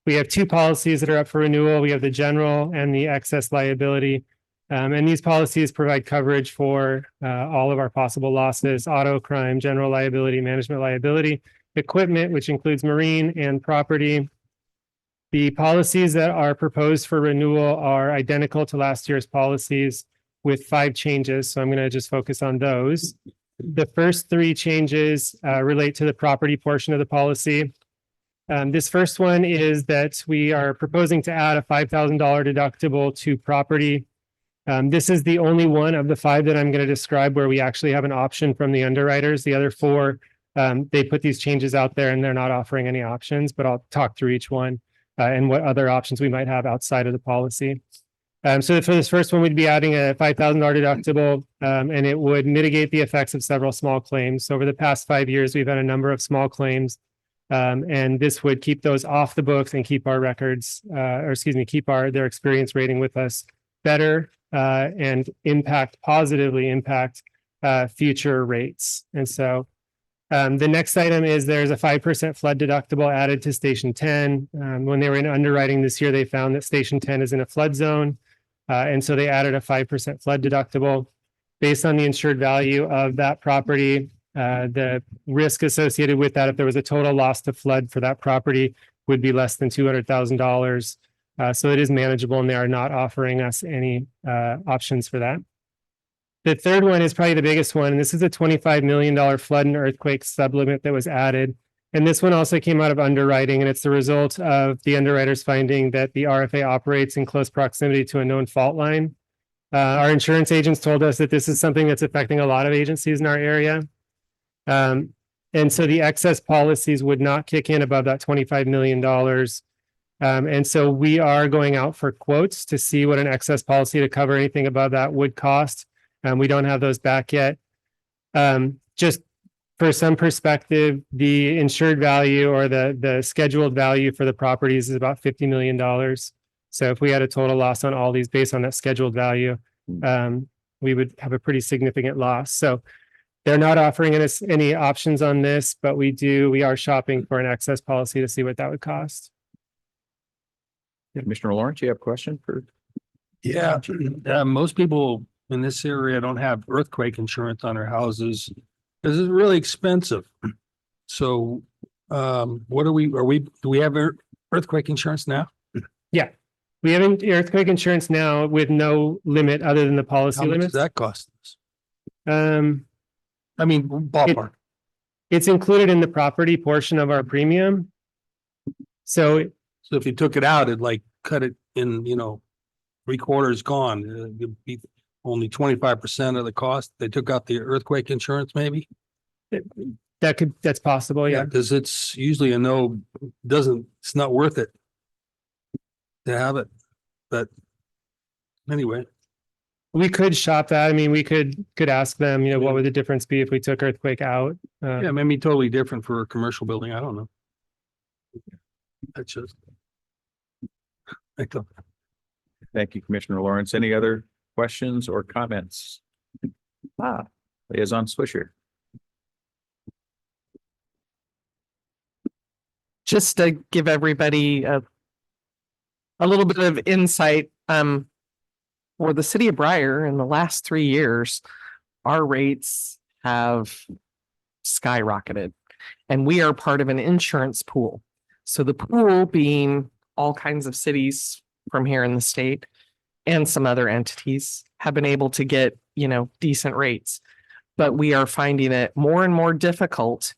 We have two policies that are up for renewal. We have the general and the excess liability. And these policies provide coverage for all of our possible losses: auto, crime, general liability, management liability, equipment, which includes marine and property. The policies that are proposed for renewal are identical to last year's policies with 5 changes. So I'm going to just focus on those. The first 3 changes relate to the property portion of the policy. This first one is that we are proposing to add a $5,000 deductible to property. This is the only one of the 5 that I'm going to describe where we actually have an option from the underwriters. The other 4, they put these changes out there and they're not offering any options, but I'll talk through each one and what other options we might have outside of the policy. So for this first one, we'd be adding a $5,000 deductible, and it would mitigate the effects of several small claims. So over the past 5 years, we've had a number of small claims, and this would keep those off the books and keep our records, keep their experience rating with us better, and positively impact future rates. And so the next item is there's a 5% flood deductible added to Station 10. When they were in underwriting this year, they found that Station 10 is in a flood zone. And so they added a 5% flood deductible. Based on the insured value of that property, the risk associated with that, if there was a total loss to flood for that property, would be less than $200,000. So it is manageable, and they are not offering us any options for that. The third one is probably the biggest one. And this is a $25 million flood and earthquake sublimit that was added. And this one also came out of underwriting, and it's the result of the underwriters finding that the RFA operates in close proximity to a known fault line. Our insurance agents told us that this is something that's affecting a lot of agencies in our area. And so the excess policies would not kick in above that $25 million. And so we are going out for quotes to see what an excess policy to cover anything above that would cost. We don't have those back yet. Just for some perspective, the insured value or the scheduled value for the properties is about $50 million. So if we had a total loss on all these based on that scheduled value, we would have a pretty significant loss. So they're not offering us any options on this, but we are shopping for an excess policy to see what that would cost. Commissioner Lawrence, you have a question for? Yeah, most people in this area don't have earthquake insurance on their houses. This is really expensive. So, do we have earthquake insurance now? Yeah, we have earthquake insurance now with no limit other than the policy How much limits. does that cost us? I mean, ballpark. It's included in the property portion of our premium. So if you took it out, it'd like cut it in, 3/4 gone. It'd be only 25% of the cost. They took out the earthquake insurance, maybe? That's possible. Yeah. Because it's usually it's not worth it to have it. But anyway, We could shop that. I mean, we could ask them, what would the difference be if we took earthquake out? yeah, it may be totally different for a commercial building. I don't know. That's just. I don't- Thank you, Commissioner Lawrence. Any other questions or comments? Liaison Swisher. Just to give everybody a little bit of insight, for the city of Briar in the last 3 years, our rates have skyrocketed, and we are part of an insurance pool. So the pool being all kinds of cities from here in the state and some other entities have been able to get, decent rates. But we are finding it more and more difficult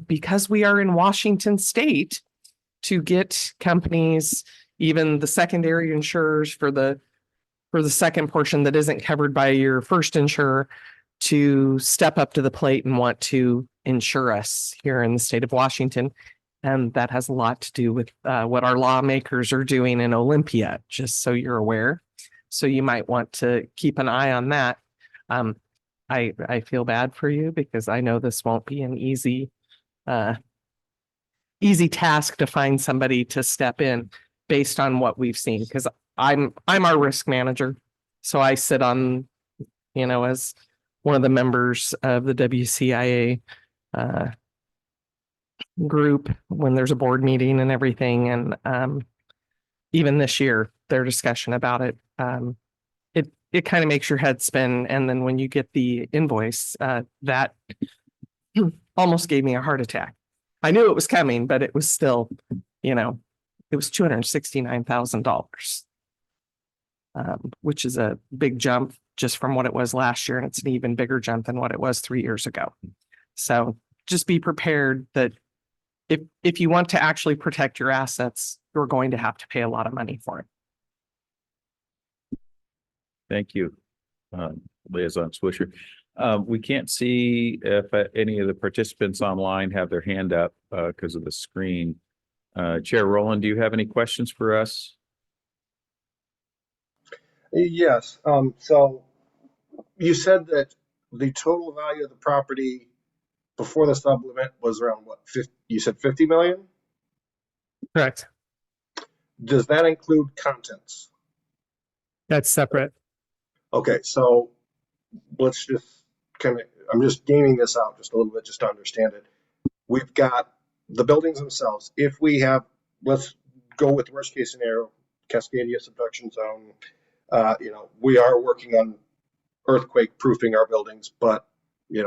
because we are in Washington state to get companies, even the secondary insurers for the second portion that isn't covered by your first insurer, to step up to the plate and want to insure us here in the state of Washington. And that has a lot to do with what our lawmakers are doing in Olympia, just so you're aware. So you might want to keep an eye on that. I feel bad for you because I know this won't be an easy task to find somebody to step in based on what we've seen, because I'm our risk manager. So I sit on, as one of the members of the WCIA group when there's a board meeting and everything. And even this year, their discussion about it, it kind of makes your head spin. And then when you get the invoice, that almost gave me a heart attack. I knew it was coming, but it was still, it was $269,000. Which is a big jump just from what it was last year. And it's an even bigger jump than what it was 3 years ago. So just be prepared that if you want to actually protect your assets, you're going to have to pay a lot of money for it. Thank you, Liaison Swisher. We can't see if any of the participants online have their hand up because of the screen. Chair Rowland, do you have any questions for us? Yes, so you said that the total value of the property before the supplement was around what, 50, you said 50 million? Correct. Does that include contents? That's separate. Okay, so let's just I'm just gaming this out just a little bit just to understand it. We've got the buildings themselves. If we have, let's go with the worst case scenario, Cascadia subduction zone. We are working on earthquake proofing our buildings, but we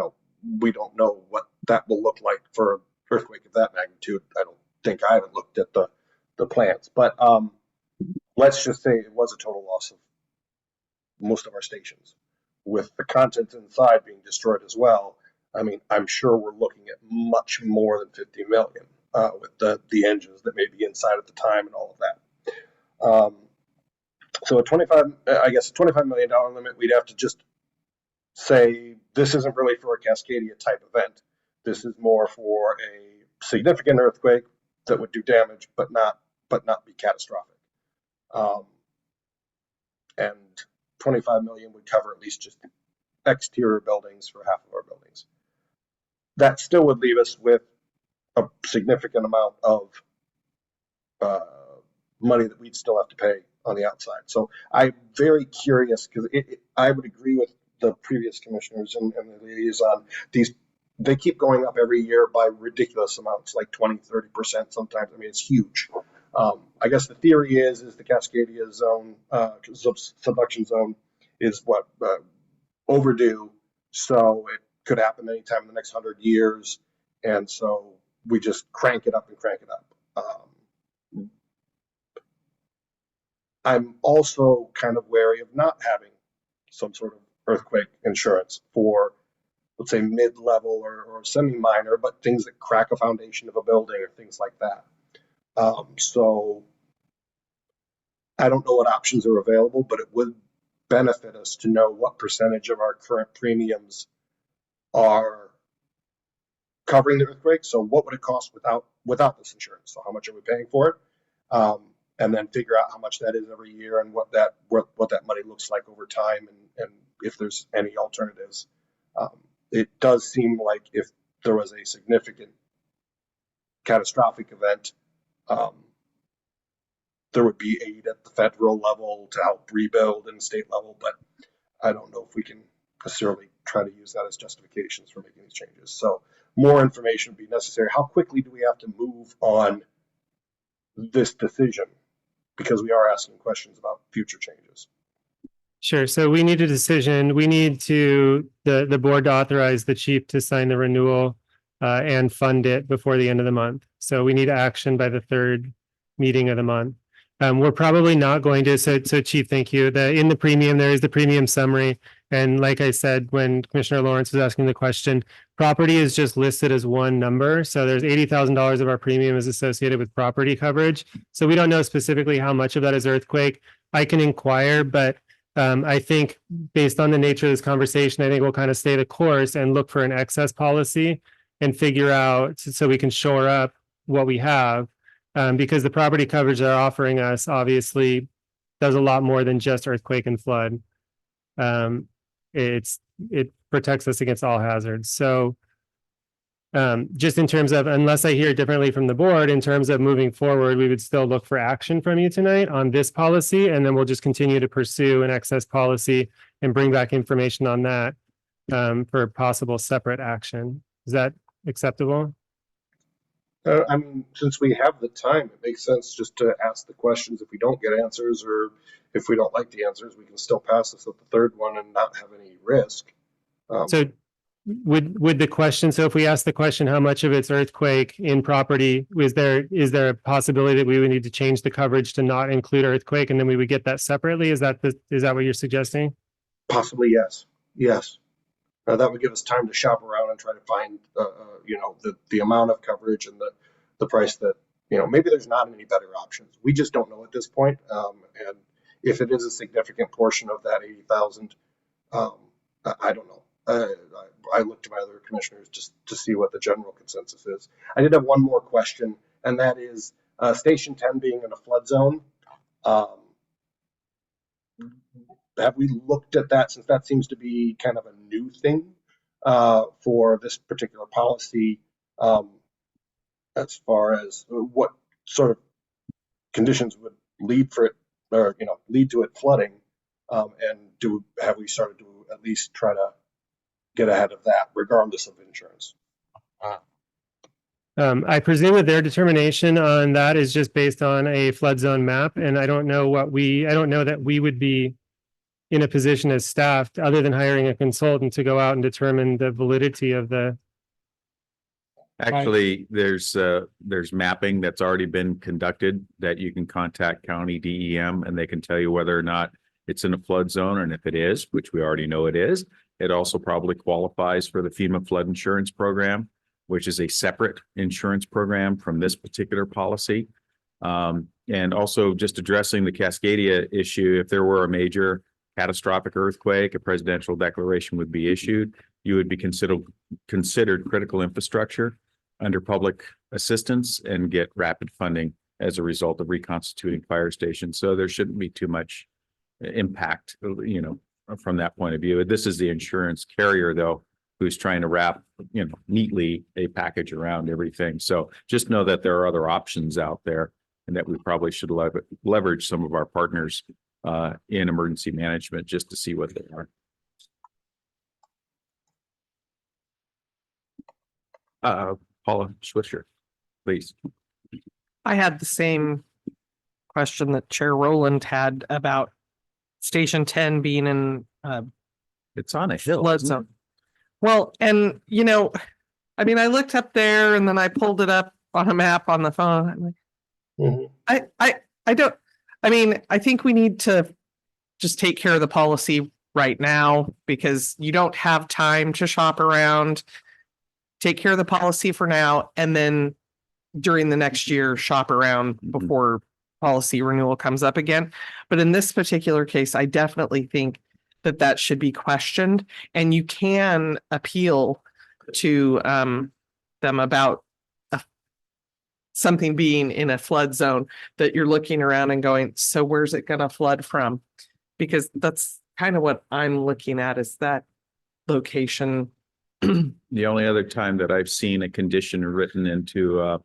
don't know what that will look like for an earthquake of that magnitude. I haven't looked at the plans, but let's just say it was a total loss of most of our stations, with the contents inside being destroyed as well. I mean, I'm sure we're looking at much more than 50 million with the engines that may be inside at the time and all of that. So a $25 million limit, we'd have to just say this isn't really for a Cascadia type event. This is more for a significant earthquake that would do damage, but not be catastrophic. And 25 million would cover at least just exterior buildings for half of our buildings. That still would leave us with a significant amount of money that we'd still have to pay on the outside. So I'm very curious because I would agree with the previous commissioners and the liaison. They keep going up every year by ridiculous amounts, like 20-30% sometimes. I mean, it's huge. I guess the theory is the Cascadia zone, subduction zone, is what overdue. So it could happen anytime in the next 100 years. And so we just crank it up and crank it up. I'm also kind of wary of not having some sort of earthquake insurance for, let's say, mid-level or semi-minor, but things that crack a foundation of a building or things like that. So I don't know what options are available, but it would benefit us to know what percentage of our current premiums are covering the earthquake. So what would it cost without this insurance? So how much are we paying for it? And then figure out how much that is every year and what that money looks like over time, and if there's any alternatives. It does seem like if there was a significant catastrophic event, there would be aid at the federal level to help rebuild and state level, but I don't know if we can necessarily try to use that as justifications for making these changes. So more information would be necessary. How quickly do we have to move on this decision? Because we are asking questions about future changes. Sure. So we need a decision. We need the board to authorize the chief to sign the renewal and fund it before the end of the month. So we need action by the third meeting of the month. We're probably not going to, so chief, thank you. In the premium, there is the premium summary. And like I said, when Commissioner Lawrence was asking the question, property is just listed as one number. So there's $80,000 of our premium is associated with property coverage. So we don't know specifically how much of that is earthquake. I can inquire, but I think based on the nature of this conversation, I think we'll kind of stay the course and look for an excess policy and figure out so we can shore up what we have. Because the property coverage they're offering us obviously does a lot more than just earthquake and flood. It protects us against all hazards. So just in terms of, unless I hear differently from the board, in terms of moving forward, we would still look for action from you tonight on this policy, and then we'll just continue to pursue an excess policy and bring back information on that for possible separate action. Is that acceptable? I mean, since we have the time, it makes sense just to ask the questions. If we don't get answers, or if we don't like the answers, we can still pass this at the third one and not have any risk. So would the question, so if we ask the question, how much of it's earthquake in property, is there a possibility that we would need to change the coverage to not include earthquake, and then we would get that separately? Is that what you're suggesting? Possibly, yes. Yes. That would give us time to shop around and try to find, the amount of coverage and the price that, maybe there's not any better options. We just don't know at this point. And if it is a significant portion of that 80,000, I don't know. I looked to my other commissioners just to see what the general consensus is. I did have one more question, and that is Station 10 being in a flood zone. Have we looked at that, since that seems to be kind of a new thing for this particular policy, as far as what sort of conditions would lead to it flooding, and have we started to at least try to get ahead of that, regardless of insurance? I presume that their determination on that is just based on a flood zone map, and I don't know that we would be in a position as staff, other than hiring a consultant to go out and determine the validity of the. Actually, there's mapping that's already been conducted that you can contact county DEM, and they can tell you whether or not it's in a flood zone. And if it is, which we already know it is, it also probably qualifies for the FEMA flood insurance program, which is a separate insurance program from this particular policy. And also just addressing the Cascadia issue, if there were a major catastrophic earthquake, a presidential declaration would be issued. You would be considered critical infrastructure under public assistance and get rapid funding as a result of reconstituting fire stations. So there shouldn't be too much impact, from that point of view. This is the insurance carrier, though, who's trying to wrap, neatly a package around everything. So just know that there are other options out there, and that we probably should leverage some of our partners in emergency management just to see what they are. Paula Swisher, please. I had the same question that Chair Rowland had about Station 10 being in It's on a hill. flood isn't it? zone. Well, and I looked up there and then I pulled it up on a map on the phone. I think we need to just take care of the policy right now, because you don't have time to shop around. Take care of the policy for now, and then during the next year, shop around before policy renewal comes up again. But in this particular case, I definitely think that should be questioned, and you can appeal to them about something being in a flood zone, that you're looking around and going, so where's it gonna flood from? Because that's kind of what I'm looking at, is that location. The only other time that I've seen a condition written into a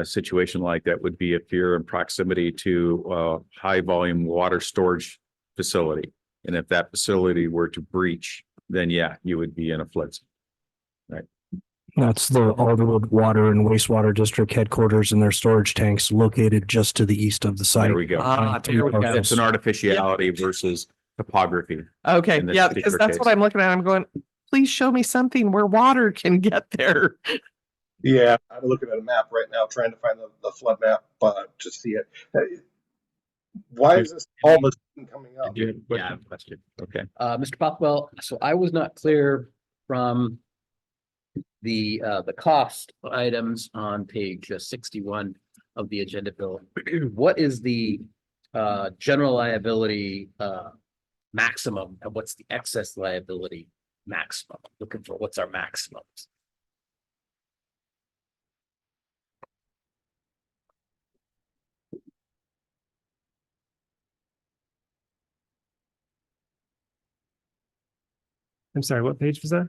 situation like that would be if you're in proximity to a high volume water storage facility. And if that facility were to breach, then yeah, you would be in a flood zone. That's the Alderwood Water and Wastewater District headquarters and their storage tanks located just to the east of the site. There we go. There we go. That's an artificiality versus topography. Okay, in this yeah, because particular that's what case. I'm looking at. I'm going, please show me something where water can get there. Yeah, I'm looking at a map right now, trying to find the flood map, to see it. Why is this all this coming up? Yeah, I have a question. Okay. Mr. Popwell, so I was not clear from the cost items on page 61 of the agenda bill. What is the general liability maximum and what's the excess liability maximum? Looking for what's our maximums. I'm sorry, what page was that?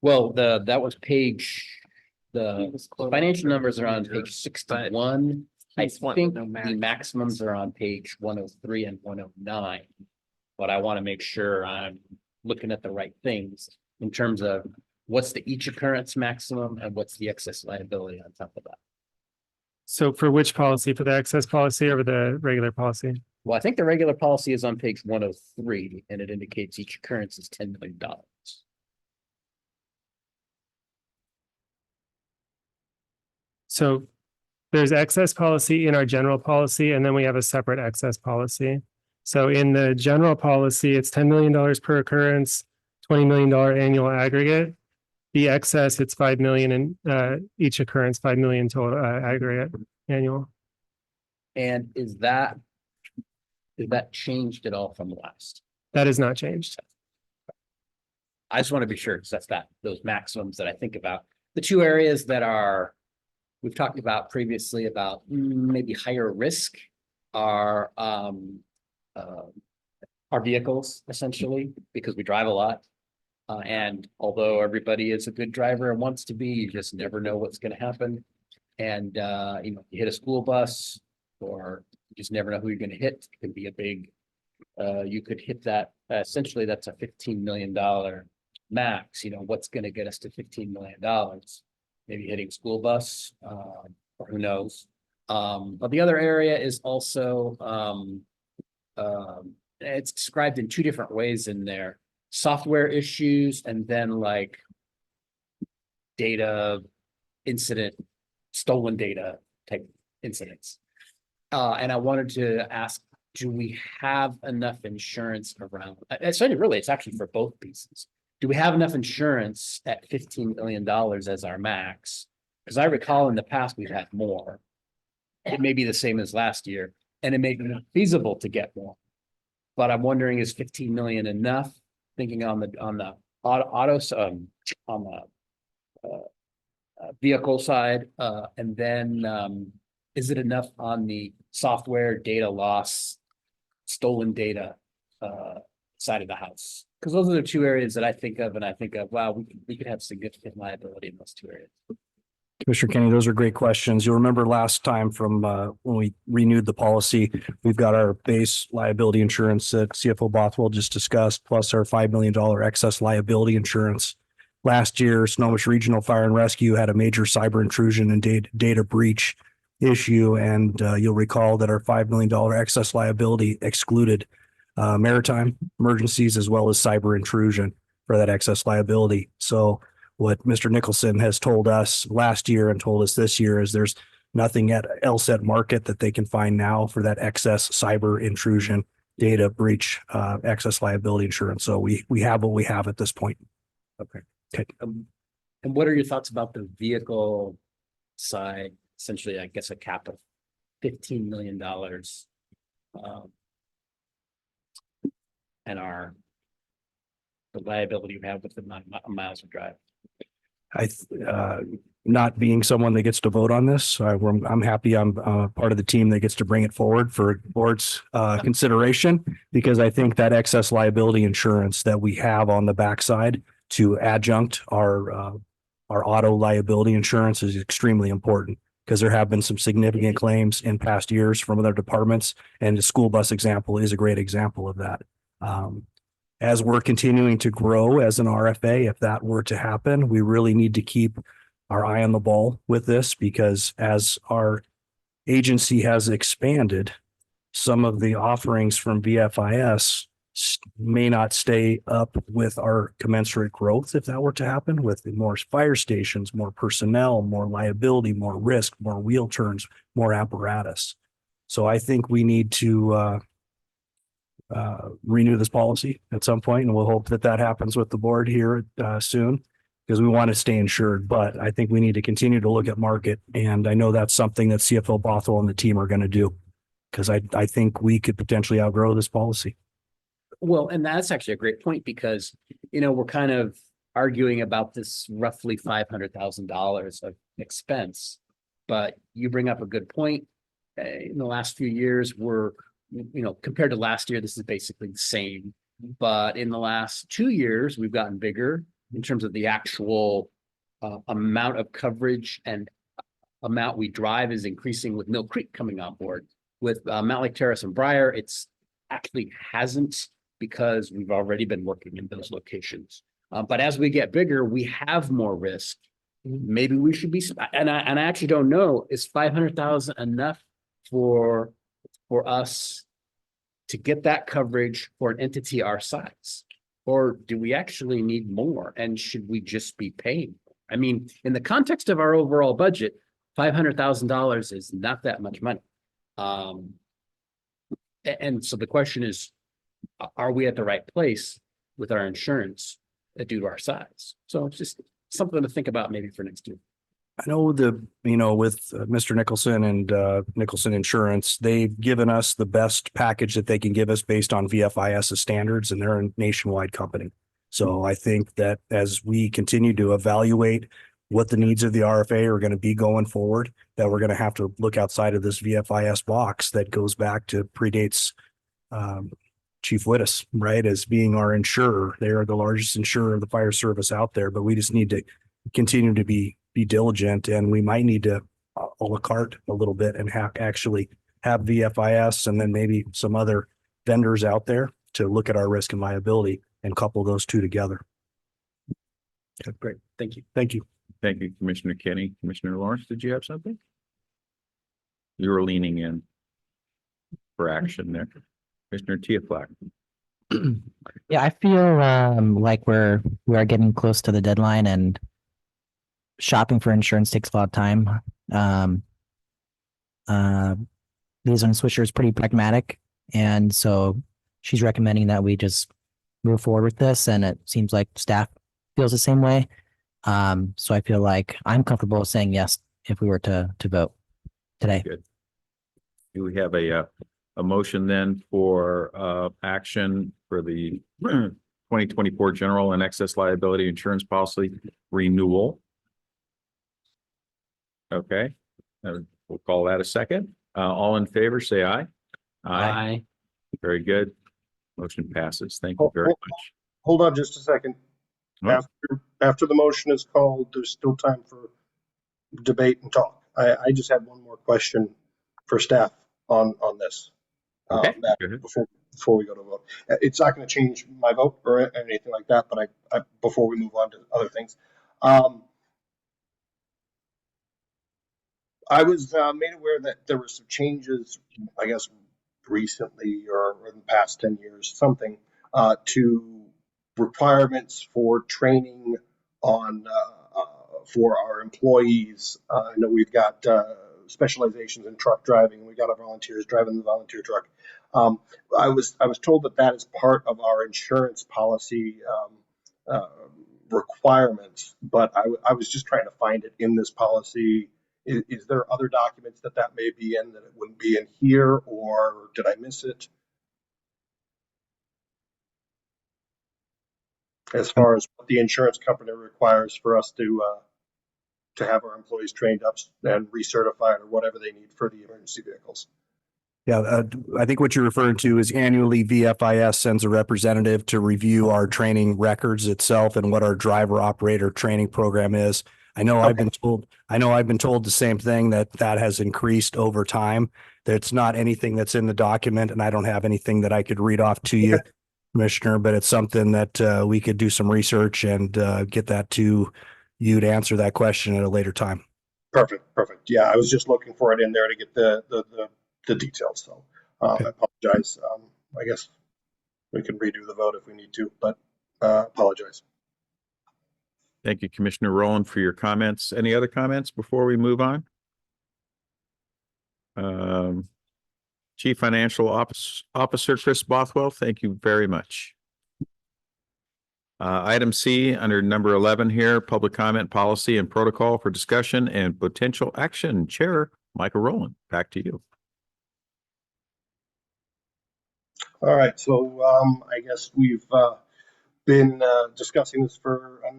Well, that was the financial numbers are on page 61. I think the maximums are on page 103 and 109. But I want to make sure I'm looking at the right things in terms of what's the each occurrence maximum and what's the excess liability on top of that. So for which policy? For the excess policy or the regular policy? Well, I think the regular policy is on page 103 and it indicates each occurrence is $10 million. So there's excess policy in our general policy, and then we have a separate excess policy. So in the general policy, it's $10 million per occurrence, $20 million annual aggregate. The excess, it's 5 million and each occurrence, 5 million total aggregate annual. And is that changed at all from last? That has not changed. I just want to be sure because that's those maximums that I think about. The two areas that we've talked about previously about maybe higher risk are our vehicles essentially, because we drive a lot. And although everybody is a good driver and wants to be, you just never know what's going to happen. And you hit a school bus, or you just never know who you're going to hit. It could be a big. You could hit that. Essentially, that's a $15 million max. What's going to get us to $15 million? Maybe hitting school bus, or who knows. But the other area is also it's described in two different ways in there. Software issues and then like data incident, stolen data type incidents. And I wanted to ask, do we have enough insurance around? It's actually for both pieces. Do we have enough insurance at $15 million as our max? Because I recall in the past, we've had more. It may be the same as last year, and it may be feasible to get more. But I'm wondering, is 15 million enough? Thinking on the vehicle side, and then is it enough on the software, data loss, stolen data side of the house? Because those are the two areas that I think of, and I think of, wow, we could have significant liability in those two areas. Commissioner Kenny, those are great questions. You'll remember last time from when we renewed the policy, we've got our base liability insurance that CFO Bothwell just discussed, plus our $5 million excess liability insurance. Last year, Snohomish Regional Fire and Rescue had a major cyber intrusion and data breach issue. And you'll recall that our $5 million excess liability excluded maritime emergencies as well as cyber intrusion for that excess liability. So what Mr. Nicholson has told us last year and told us this year is there's nothing else at market that they can find now for that excess cyber intrusion data breach excess liability insurance. So we have what we have at this point. Okay. And what are your thoughts about the vehicle side? Essentially, I guess a cap of $15 million. And the liability you have with the miles of drive. not being someone that gets to vote on this, I'm happy I'm part of the team that gets to bring it forward for board's consideration, because I think that excess liability insurance that we have on the backside to adjunct our auto liability insurance is extremely important, because there have been some significant claims in past years from other departments, and the school bus example is a great example of that. As we're continuing to grow as an RFA, if that were to happen, we really need to keep our eye on the ball with this, because as our agency has expanded, some of the offerings from VFIS may not stay up with our commensurate growth if that were to happen, with more fire stations, more personnel, more liability, more risk, more wheel turns, more apparatus. So I think we need to renew this policy at some point, and we'll hope that that happens with the board here soon, because we want to stay insured. But I think we need to continue to look at market, and I know that's something that CFO Bothell and the team are going to do, because I think we could potentially outgrow this policy. Well, and that's actually a great point, because, you know, we're kind of arguing about this roughly $500,000 of expense. But you bring up a good point. In the last few years, we're, you know, compared to last year, this is basically the same. But in the last 2 years, we've gotten bigger in terms of the actual amount of coverage, and amount we drive is increasing with Mill Creek coming on board. With Mount Lake Terrace and Briar, it's actually hasn't, because we've already been working in those locations. But as we get bigger, we have more risk. Maybe we should be, and I actually don't know, is 500,000 enough for us to get that coverage for an entity our size? Or do we actually need more? And should we just be paying? I mean, in the context of our overall budget, $500,000 is not that much money. And so the question is, are we at the right place with our insurance due to our size? So it's just something to think about maybe for next year. I know with Mr. Nicholson and Nicholson Insurance, they've given us the best package that they can give us based on VFIS standards, and they're a nationwide company. So I think that as we continue to evaluate what the needs of the RFA are going to be going forward, that we're going to have to look outside of this VFIS box that goes back to predates Chief Wittes, right, as being our insurer. They are the largest insurer of the fire service out there, but we just need to continue to be diligent, and we might need to a la carte a little bit and actually have VFIS and then maybe some other vendors out there to look at our risk and liability and couple those two together. Okay, great. Thank you. Thank you. Thank you, Commissioner Kenny. Commissioner Lawrence, did you have something? You were leaning in for action there. Commissioner Tiaflak. Yeah, I feel like we are getting close to the deadline, and shopping for insurance takes a lot of time. Liaison Swisher is pretty pragmatic, and so she's recommending that we just move forward with this, and it seems like staff feels the same way. So I feel like I'm comfortable saying yes if we were to vote today. Good. Do we have a motion then for action for the 2024 general and excess liability insurance policy renewal? Okay, we'll call that a second. All in favor, say aye. Aye. Very good. Motion passes. Thank you very much. Hold on just a second. What? After the motion is called, there's still time for debate and talk. I just had one more question for staff on this. Okay. Before we go to vote. It's not going to change my vote or anything like that, but I before we move on to other things. I was made aware that there were some changes, I guess, recently or in the past 10 years, something to requirements for training on for our employees. I know we've got specializations in truck driving. We got our volunteers driving the volunteer truck. I was told that is part of our insurance policy requirements, but I was just trying to find it in this policy. Is there other documents that may be in that it wouldn't be in here, or did I miss it? as far as what the insurance company requires for us to have our employees trained up and recertified or whatever they need for the emergency vehicles. Yeah, I think what you're referring to is annually VFIS sends a representative to review our training records itself and what our driver operator training program is. I know I've been told the same thing, that has increased over time. That's not anything that's in the document, and I don't have anything that I could read off to you, Commissioner, but it's something that we could do some research and get that to you to answer that question at a later time. Perfect. Yeah, I was just looking for it in there to get the details. So Okay. I apologize. I guess we can redo the vote if we need to, but apologize. Thank you, Commissioner Rowland, for your comments. Any other comments before we move on? Chief Financial Officer Chris Bothwell, thank you very much. Item C, under number 11 here, public comment policy and protocol for discussion and potential action. Chair Michael Rowland, back to you. All right, so I guess we've been discussing this for a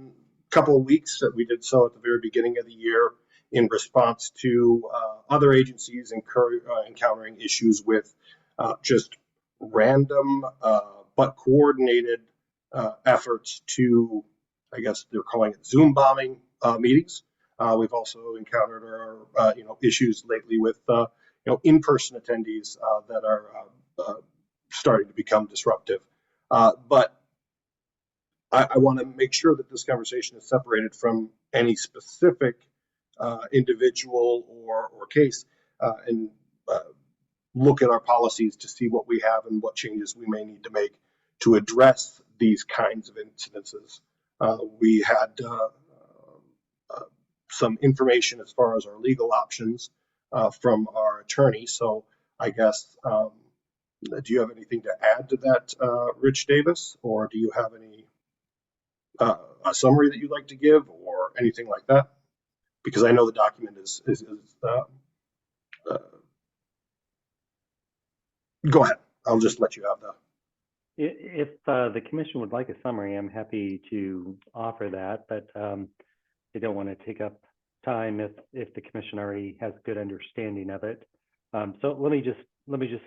couple of weeks. That we did so at the very beginning of the year in response to other agencies encountering issues with just random but coordinated efforts to, I guess they're calling it Zoom bombing meetings. We've also encountered our issues lately with in-person attendees that are starting to become disruptive. But I want to make sure that this conversation is separated from any specific individual or case, and look at our policies to see what we have and what changes we may need to make to address these kinds of incidences. We had some information as far as our legal options from our attorney. So I guess, do you have anything to add to that, Rich Davis, or do you have any a summary that you'd like to give or anything like that? Because I know the document is go ahead. I'll just let you have that. If the commission would like a summary, I'm happy to offer that, but I don't want to take up time if the commission already has good understanding of it. So let me just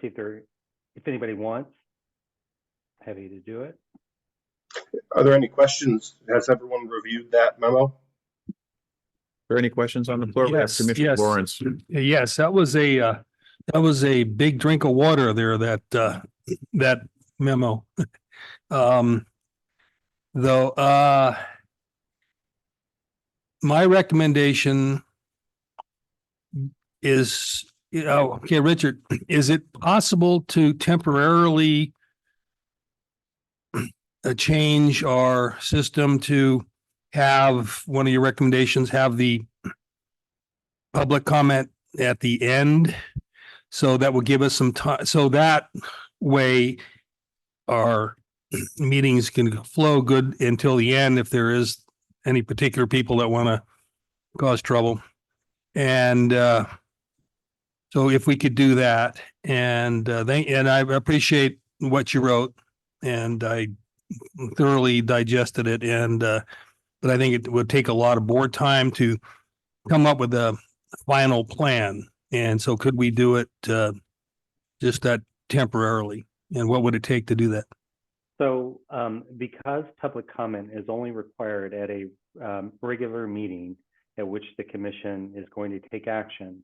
see if anybody wants. Happy to do it. Are there any questions? Has everyone reviewed that memo? Are there any questions on the floor? Yes, Commissioner yes. Lawrence. Yes, that was a big drink of water there, that memo. Though my recommendation is, okay, Richard, is it possible to temporarily change our system to have one of your recommendations, have the public comment at the end? So that will give us some time, so that way our meetings can flow good until the end if there is any particular people that want to cause trouble. And so if we could do that, and I appreciate what you wrote, and I thoroughly digested it, and but I think it would take a lot of board time to come up with a final plan. And so could we do it just that temporarily? And what would it take to do that? So because public comment is only required at a regular meeting at which the commission is going to take action,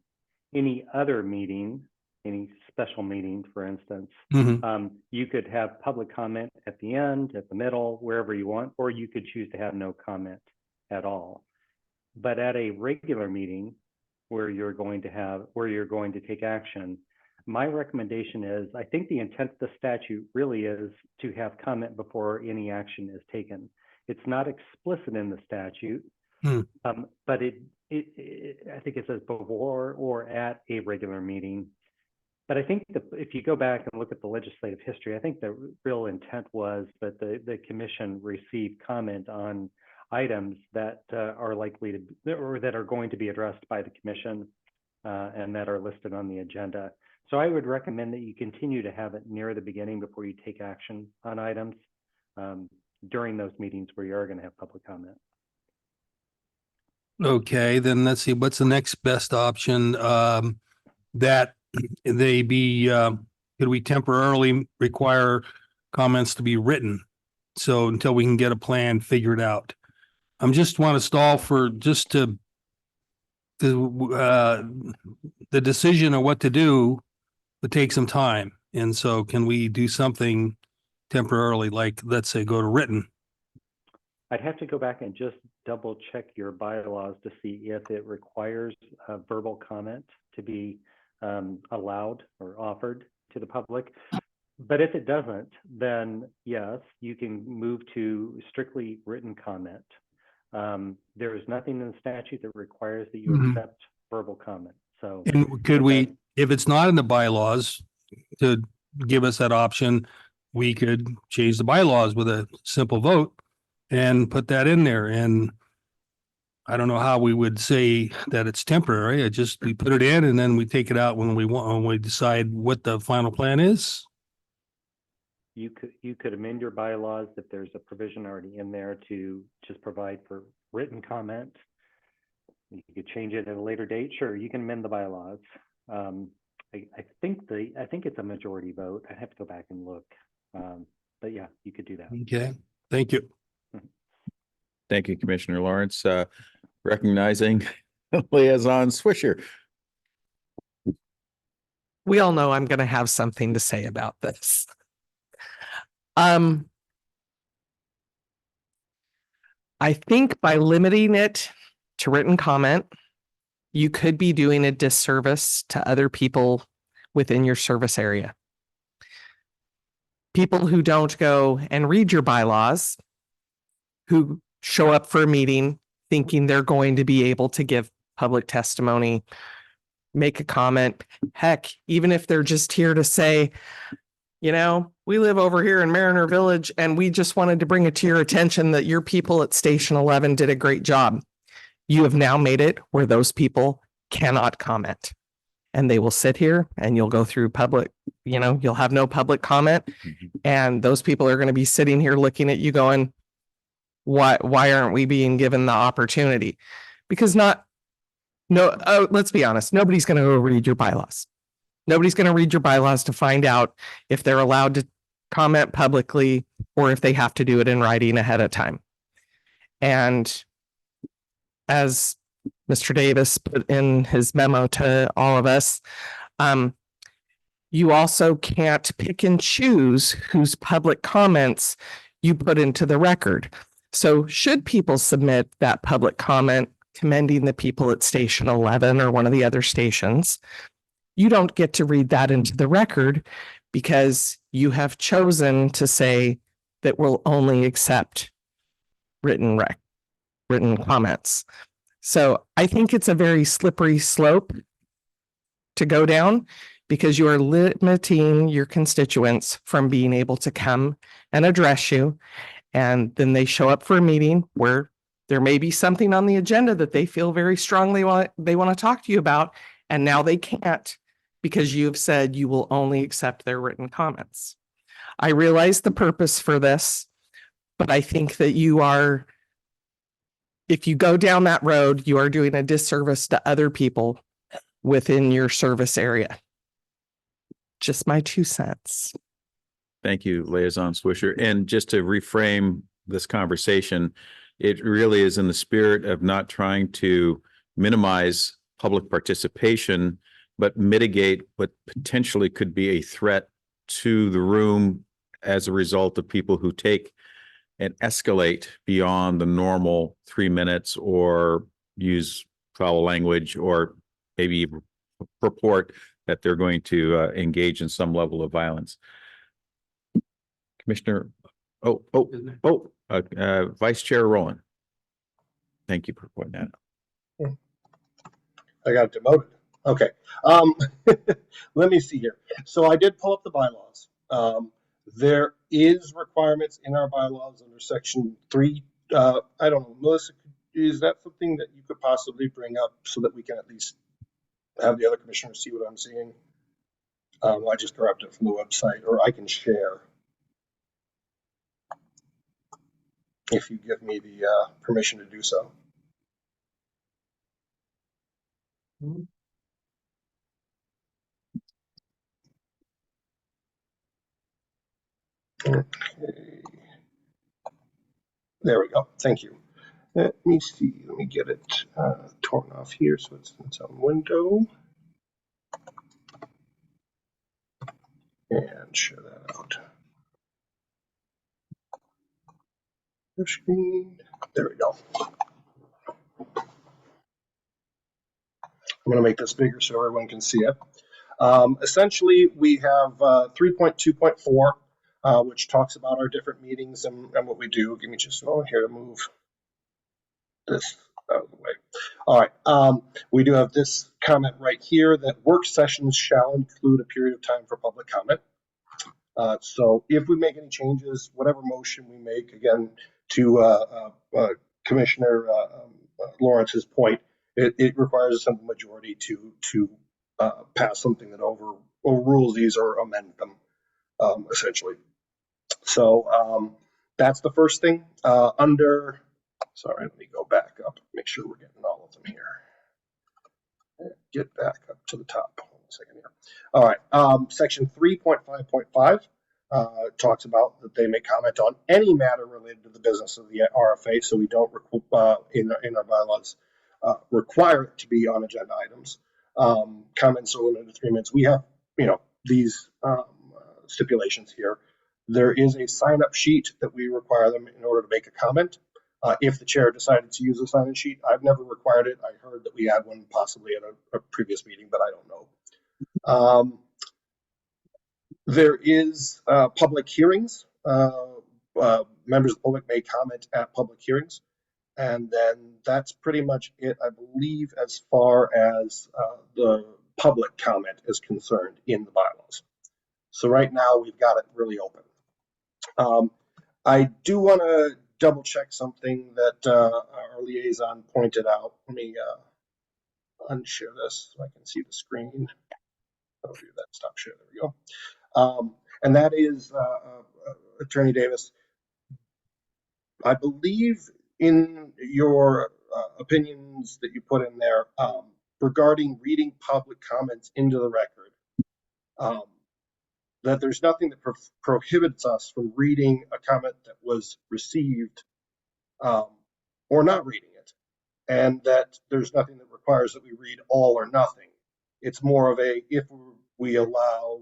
any other meeting, any special meeting, for instance, you could have public comment at the end, at the middle, wherever you want, or you could choose to have no comment at all. But at a regular meeting where you're going to take action, my recommendation is, I think the intent of the statute really is to have comment before any action is taken. It's not explicit in the statute, but I think it says before or at a regular meeting. But I think if you go back and look at the legislative history, I think the real intent was that the commission receive comment on items that are likely to, or that are going to be addressed by the commission and that are listed on the agenda. So I would recommend that you continue to have it near the beginning before you take action on items. during those meetings where you are going to have public comment. Okay, then let's see, what's the next best option? That they be, could we temporarily require comments to be written? So until we can get a plan figured out. I'm just want to stall for just to the decision of what to do would take some time. And so can we do something temporarily, like, let's say, go to written? I'd have to go back and just double check your bylaws to see if it requires a verbal comment to be allowed or offered to the public. But if it doesn't, then yes, you can move to strictly written comment. There is nothing in the statute that requires that you Mhm. accept verbal comment. So And could we, if it's not in the bylaws, to give us that option, we could change the bylaws with a simple vote and put that in there. And I don't know how we would say that it's temporary. It just, we put it in and then we take it out when we want, when we decide what the final plan is. you could amend your bylaws if there's a provision already in there to just provide for written comment. You could change it at a later date. Sure, you can amend the bylaws. I think it's a majority vote. I'd have to go back and look. But yeah, you could do that. Okay, thank you. Thank you, Commissioner Lawrence. Recognizing Liaison Swisher. We all know I'm going to have something to say about this. I think by limiting it to written comment, you could be doing a disservice to other people within your service area. People who don't go and read your bylaws, who show up for a meeting thinking they're going to be able to give public testimony, make a comment. Heck, even if they're just here to say, you know, we live over here in Mariner Village and we just wanted to bring it to your attention that your people at Station 11 did a great job. You have now made it where those people cannot comment. And they will sit here and you'll go through public, you know, you'll have no public comment. And those people are going to be sitting here looking at you going, why aren't we being given the opportunity? Because let's be honest, nobody's going to go read your bylaws. Nobody's going to read your bylaws to find out if they're allowed to comment publicly or if they have to do it in writing ahead of time. And as Mr. Davis put in his memo to all of us, you also can't pick and choose whose public comments you put into the record. So should people submit that public comment commending the people at Station 11 or one of the other stations, you don't get to read that into the record because you have chosen to say that we'll only accept written comments. So I think it's a very slippery slope to go down because you are limiting your constituents from being able to come and address you. And then they show up for a meeting where there may be something on the agenda that they feel very strongly they want to talk to you about. And now they can't because you've said you will only accept their written comments. I realize the purpose for this, but I think that if you go down that road, you are doing a disservice to other people within your service area. Just my 2 cents. Thank you, Liaison Swisher. And just to reframe this conversation, it really is in the spirit of not trying to minimize public participation, but mitigate what potentially could be a threat to the room as a result of people who take and escalate beyond the normal 3 minutes or use foul language or maybe purport that they're going to engage in some level of violence. Commissioner, Vice Chair Rowland. Thank you for pointing that out. I got demoted. Okay. Let me see here. So I did pull up the bylaws. There is requirements in our bylaws under section 3. I don't know, Melissa, is that something that you could possibly bring up so that we can at least have the other commissioners see what I'm seeing? I just grabbed it from the website, or I can share. if you give me the permission to do so. Okay. There we go. Thank you. Let me see. Let me get it torn off here so it's in its own window. And share that out. Your screen. There we go. I'm going to make this bigger so everyone can see it. Essentially, we have 3.2.4, which talks about our different meetings and what we do. Give me just a moment here to move this out of the way. All right. We do have this comment right here that work sessions shall include a period of time for public comment. So if we make any changes, whatever motion we make, again, to Commissioner Lawrence's point, it requires a simple majority to pass something that overrules these or amend them, essentially. So that's the first thing. Sorry, let me go back up, make sure we're getting all of them here. Get back up to the top. Hold on a second here. All right. Section 3.5.5 talks about that they may comment on any matter related to the business of the RFA. So we don't in our bylaws require it to be on agenda items. Comments are limited to 3 minutes. We have these stipulations here. There is a sign-up sheet that we require them in order to make a comment. If the chair decided to use a sign-in sheet, I've never required it. I heard that we had one possibly at a previous meeting, but I don't know. There is public hearings. Members of the public may comment at public hearings. And then that's pretty much it, I believe, as far as the public comment is concerned in the bylaws. So right now we've got it really open. I do want to double check something that our liaison pointed out. Let me unshare this so I can see the screen. I'll do that. Stop share. There we go. And that is Attorney Davis. I believe in your opinions that you put in there regarding reading public comments into the record, that there's nothing that prohibits us from reading a comment that was received or not reading it, and that there's nothing that requires that we read all or nothing. It's more of a, if we allow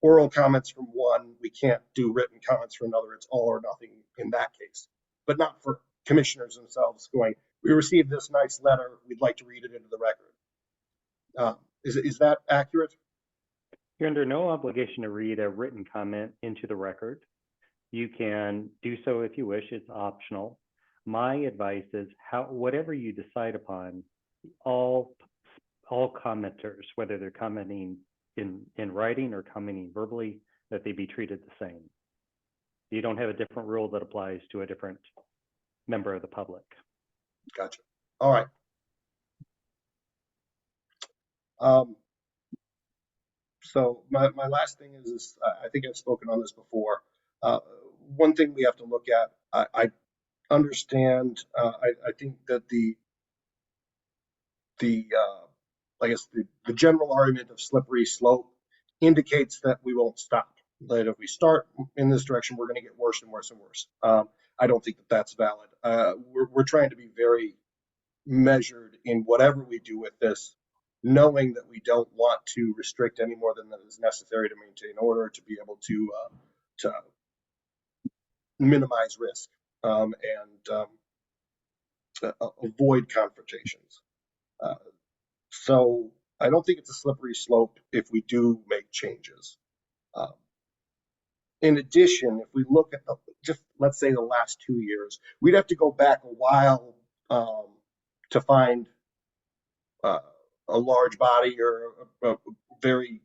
oral comments from one, we can't do written comments from another. It's all or nothing in that case, but not for commissioners themselves going, we received this nice letter, we'd like to read it into the record. Is that accurate? You're under no obligation to read a written comment into the record. You can do so if you wish. It's optional. My advice is whatever you decide upon, all commenters, whether they're commenting in writing or commenting verbally, that they be treated the same. You don't have a different rule that applies to a different member of the public. Gotcha. All right. So my last thing is I think I've spoken on this before. One thing we have to look at, I understand, I think that I guess the general argument of slippery slope indicates that we won't stop. That if we start in this direction, we're going to get worse and worse and worse. I don't think that that's valid. We're trying to be very measured in whatever we do with this, knowing that we don't want to restrict any more than that is necessary to maintain order, to be able to minimize risk and avoid confrontations. So I don't think it's a slippery slope if we do make changes. In addition, if we look at just let's say the last 2 years, we'd have to go back a while to find a large body or a very,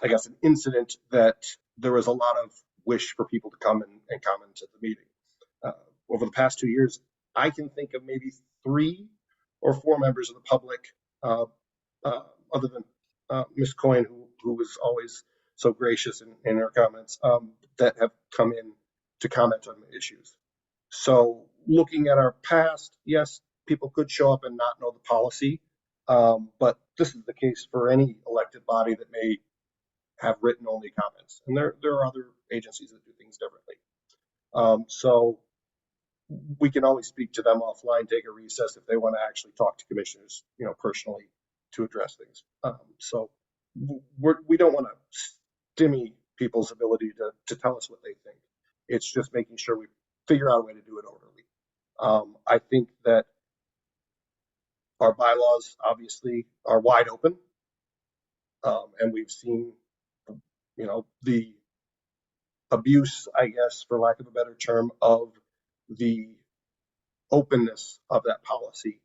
I guess, an incident that there was a lot of wish for people to come and comment at the meeting. Over the past 2 years, I can think of maybe 3 or 4 members of the public, other than Ms. Coyne, who was always so gracious in her comments, that have come in to comment on the issues. So looking at our past, yes, people could show up and not know the policy. But this is the case for any elected body that may have written only comments. And there are other agencies that do things differently. So we can always speak to them offline, take a recess if they want to actually talk to commissioners, personally to address things. So we don't want to stymie people's ability to tell us what they think. It's just making sure we figure out a way to do it orderly. I think that our bylaws obviously are wide open. And we've seen, the abuse, I guess, for lack of a better term, of the openness of that policy.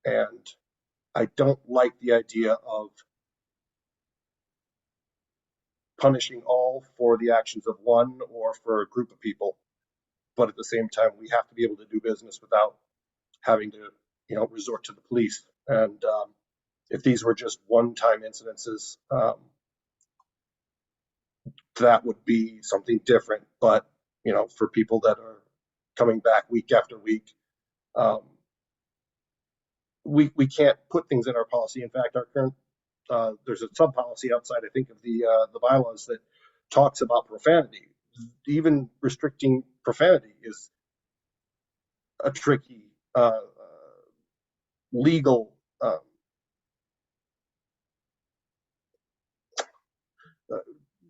And I don't like the idea of punishing all for the actions of one or for a group of people. But at the same time, we have to be able to do business without having to, resort to the police. And if these were just one-time incidences, that would be something different. But, for people that are coming back week after week, we can't put things in our policy. In fact, our current there's a sub policy outside, I think, of the bylaws that talks about profanity. Even restricting profanity is a tricky legal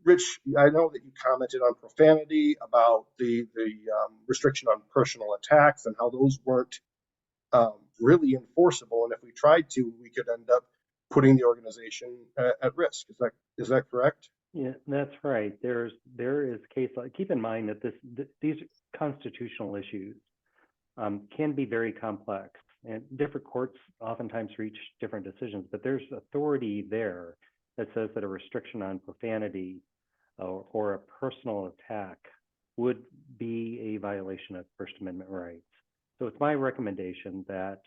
Rich, I know that you commented on profanity, about the restriction on personal attacks and how those weren't really enforceable. And if we tried to, we could end up putting the organization at risk. Is that correct? Yeah, that's right. There is case law. Keep in mind that these constitutional issues can be very complex, and different courts oftentimes reach different decisions. But there's authority there that says that a restriction on profanity or a personal attack would be a violation of First Amendment rights. So it's my recommendation that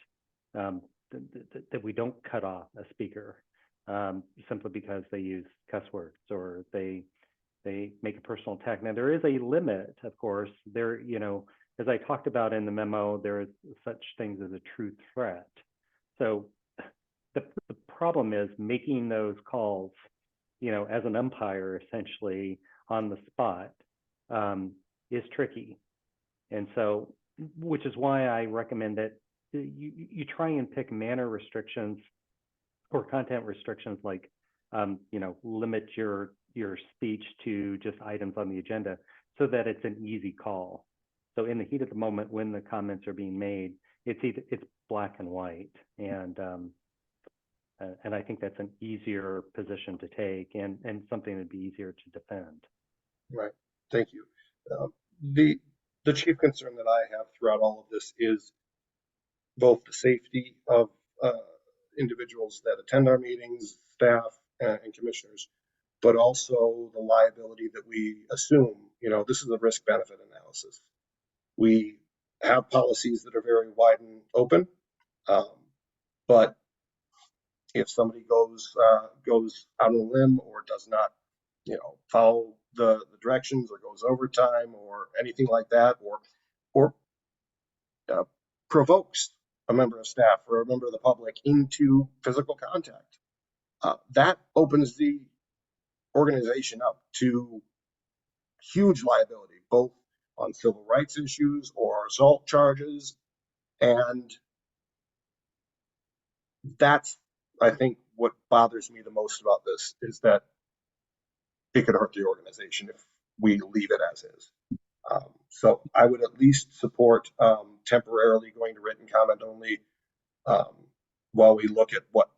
that we don't cut off a speaker simply because they use cuss words or they make a personal attack. Now there is a limit, of course. There, as I talked about in the memo, there is such things as a true threat. So the problem is making those calls, as an umpire, essentially on the spot, is tricky. And so, which is why I recommend that you try and pick manner restrictions or content restrictions, like, limit your speech to just items on the agenda so that it's an easy call. So in the heat of the moment, when the comments are being made, it's black and white. And I think that's an easier position to take and something that'd be easier to defend. Right. Thank you. The chief concern that I have throughout all of this is both the safety of individuals that attend our meetings, staff, and commissioners, but also the liability that we assume. This is a risk-benefit analysis. We have policies that are very wide and open, but if somebody goes out on a limb or does not, follow the directions or goes overtime or anything like that, or provokes a member of staff or a member of the public into physical contact, that opens the organization up to huge liability, both on civil rights issues or assault charges. And that's, I think, what bothers me the most about this is that it could hurt the organization if we leave it as is. So I would at least support temporarily going to written comment only while we look at what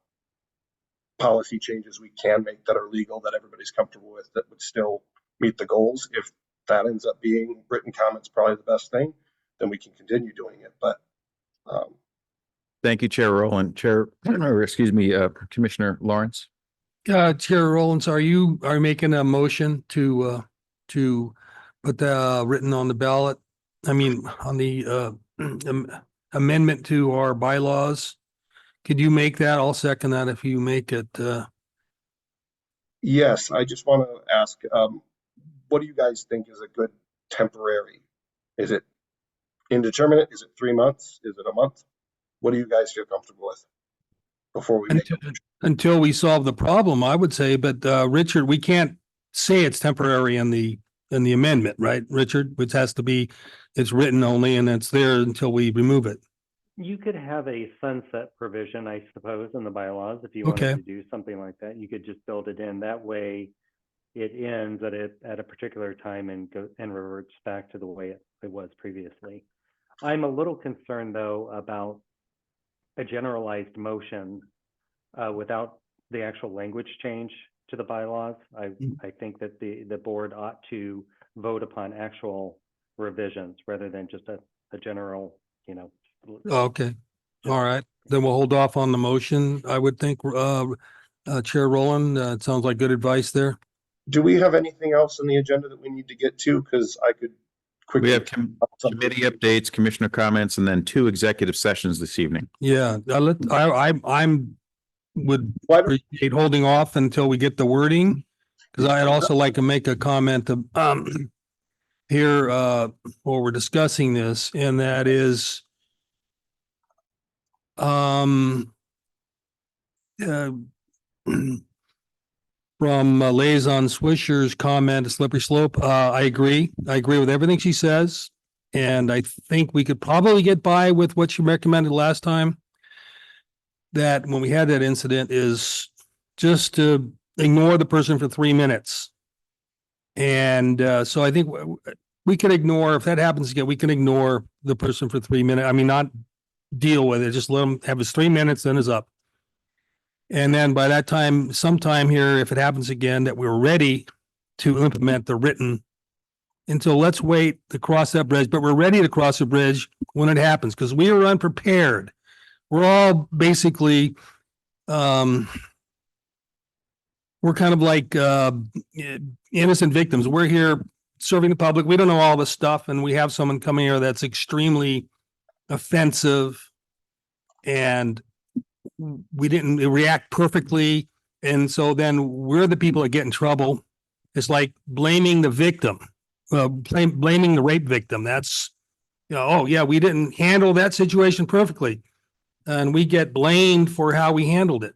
policy changes we can make that are legal, that everybody's comfortable with, that would still meet the goals. If that ends up being written comments, probably the best thing, then we can continue doing it. But Thank you, Chair Rowland. Commissioner Lawrence. Chair Rollins, are you making a motion to put the written on the ballot? I mean, on the amendment to our bylaws? Could you make that? I'll second that if you make it. yes, I just want to ask, what do you guys think is a good temporary? Is it indeterminate? Is it 3 months? Is it a month? What do you guys feel comfortable with before we make Until we solve the problem, I would say, but Richard, we can't say it's temporary in the amendment, right, Richard? Which has to be, it's written only and it's there until we remove it. You could have a sunset provision, I suppose, in the bylaws if you Okay. wanted to do something like that. You could just build it in. That way it ends at a particular time and reverts back to the way it was previously. I'm a little concerned though about a generalized motion without the actual language change to the bylaws. I think that the board ought to vote upon actual revisions rather than just a general, Okay, all right. Then we'll hold off on the motion, I would think. Chair Rowland, it sounds like good advice there. Do we have anything else on the agenda that we need to get to? Because I could quickly. We have committee updates, commissioner comments, and then 2 executive sessions this evening. Yeah, I'm would Why- appreciate holding off until we get the wording. Because I'd also like to make a comment here while we're discussing this, and that is from Liaison Swisher's comment, a slippery slope. I agree. I agree with everything she says. And I think we could probably get by with what she recommended last time. That when we had that incident is just to ignore the person for 3 minutes. And so I think we can ignore, if that happens again, we can ignore the person for 3 minutes. I mean, not deal with it, just let him have his 3 minutes, then is up. And then by that time, sometime here, if it happens again, that we're ready to implement the written. Until let's wait to cross that bridge, but we're ready to cross the bridge when it happens, because we are unprepared. We're all basically, we're kind of like innocent victims. We're here serving the public. We don't know all this stuff, and we have someone coming here that's extremely offensive, and we didn't react perfectly. And so then we're the people that get in trouble. It's like blaming the victim, blaming the rape victim. That's, oh yeah, we didn't handle that situation perfectly. And we get blamed for how we handled it.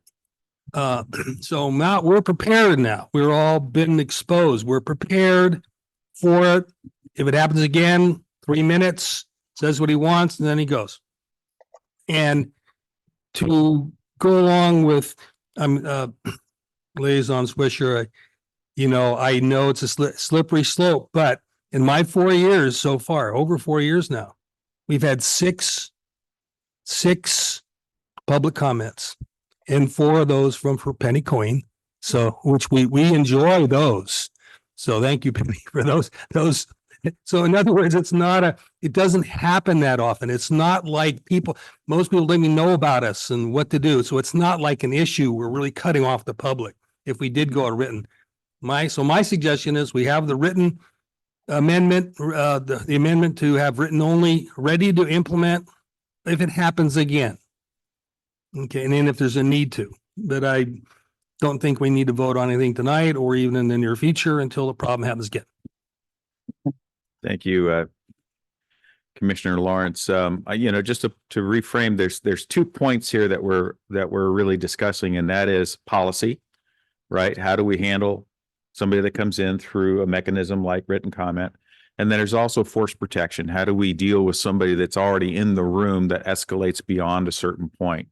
So now we're prepared now. We're all been exposed. We're prepared for it. If it happens again, 3 minutes, says what he wants, and then he goes. And to go along with Liaison Swisher, I know it's a slippery slope, but in my 4 years so far, over 4 years now, we've had six public comments, and 4 of those from for Penny Coin. So, which we enjoy those. So thank you, Penny, for those. So in other words, it doesn't happen that often. It's not like most people don't even know about us and what to do. So it's not like an issue we're really cutting off the public if we did go a written. My suggestion is we have the written amendment, the amendment to have written only ready to implement if it happens again. Okay, and then if there's a need to, but I don't think we need to vote on anything tonight or even in the near future until the problem happens again. Thank you, Commissioner Lawrence. Just to reframe, there's 2 points here that we're really discussing, and that is policy, right? How do we handle somebody that comes in through a mechanism like written comment? And then there's also force protection. How do we deal with somebody that's already in the room that escalates beyond a certain point?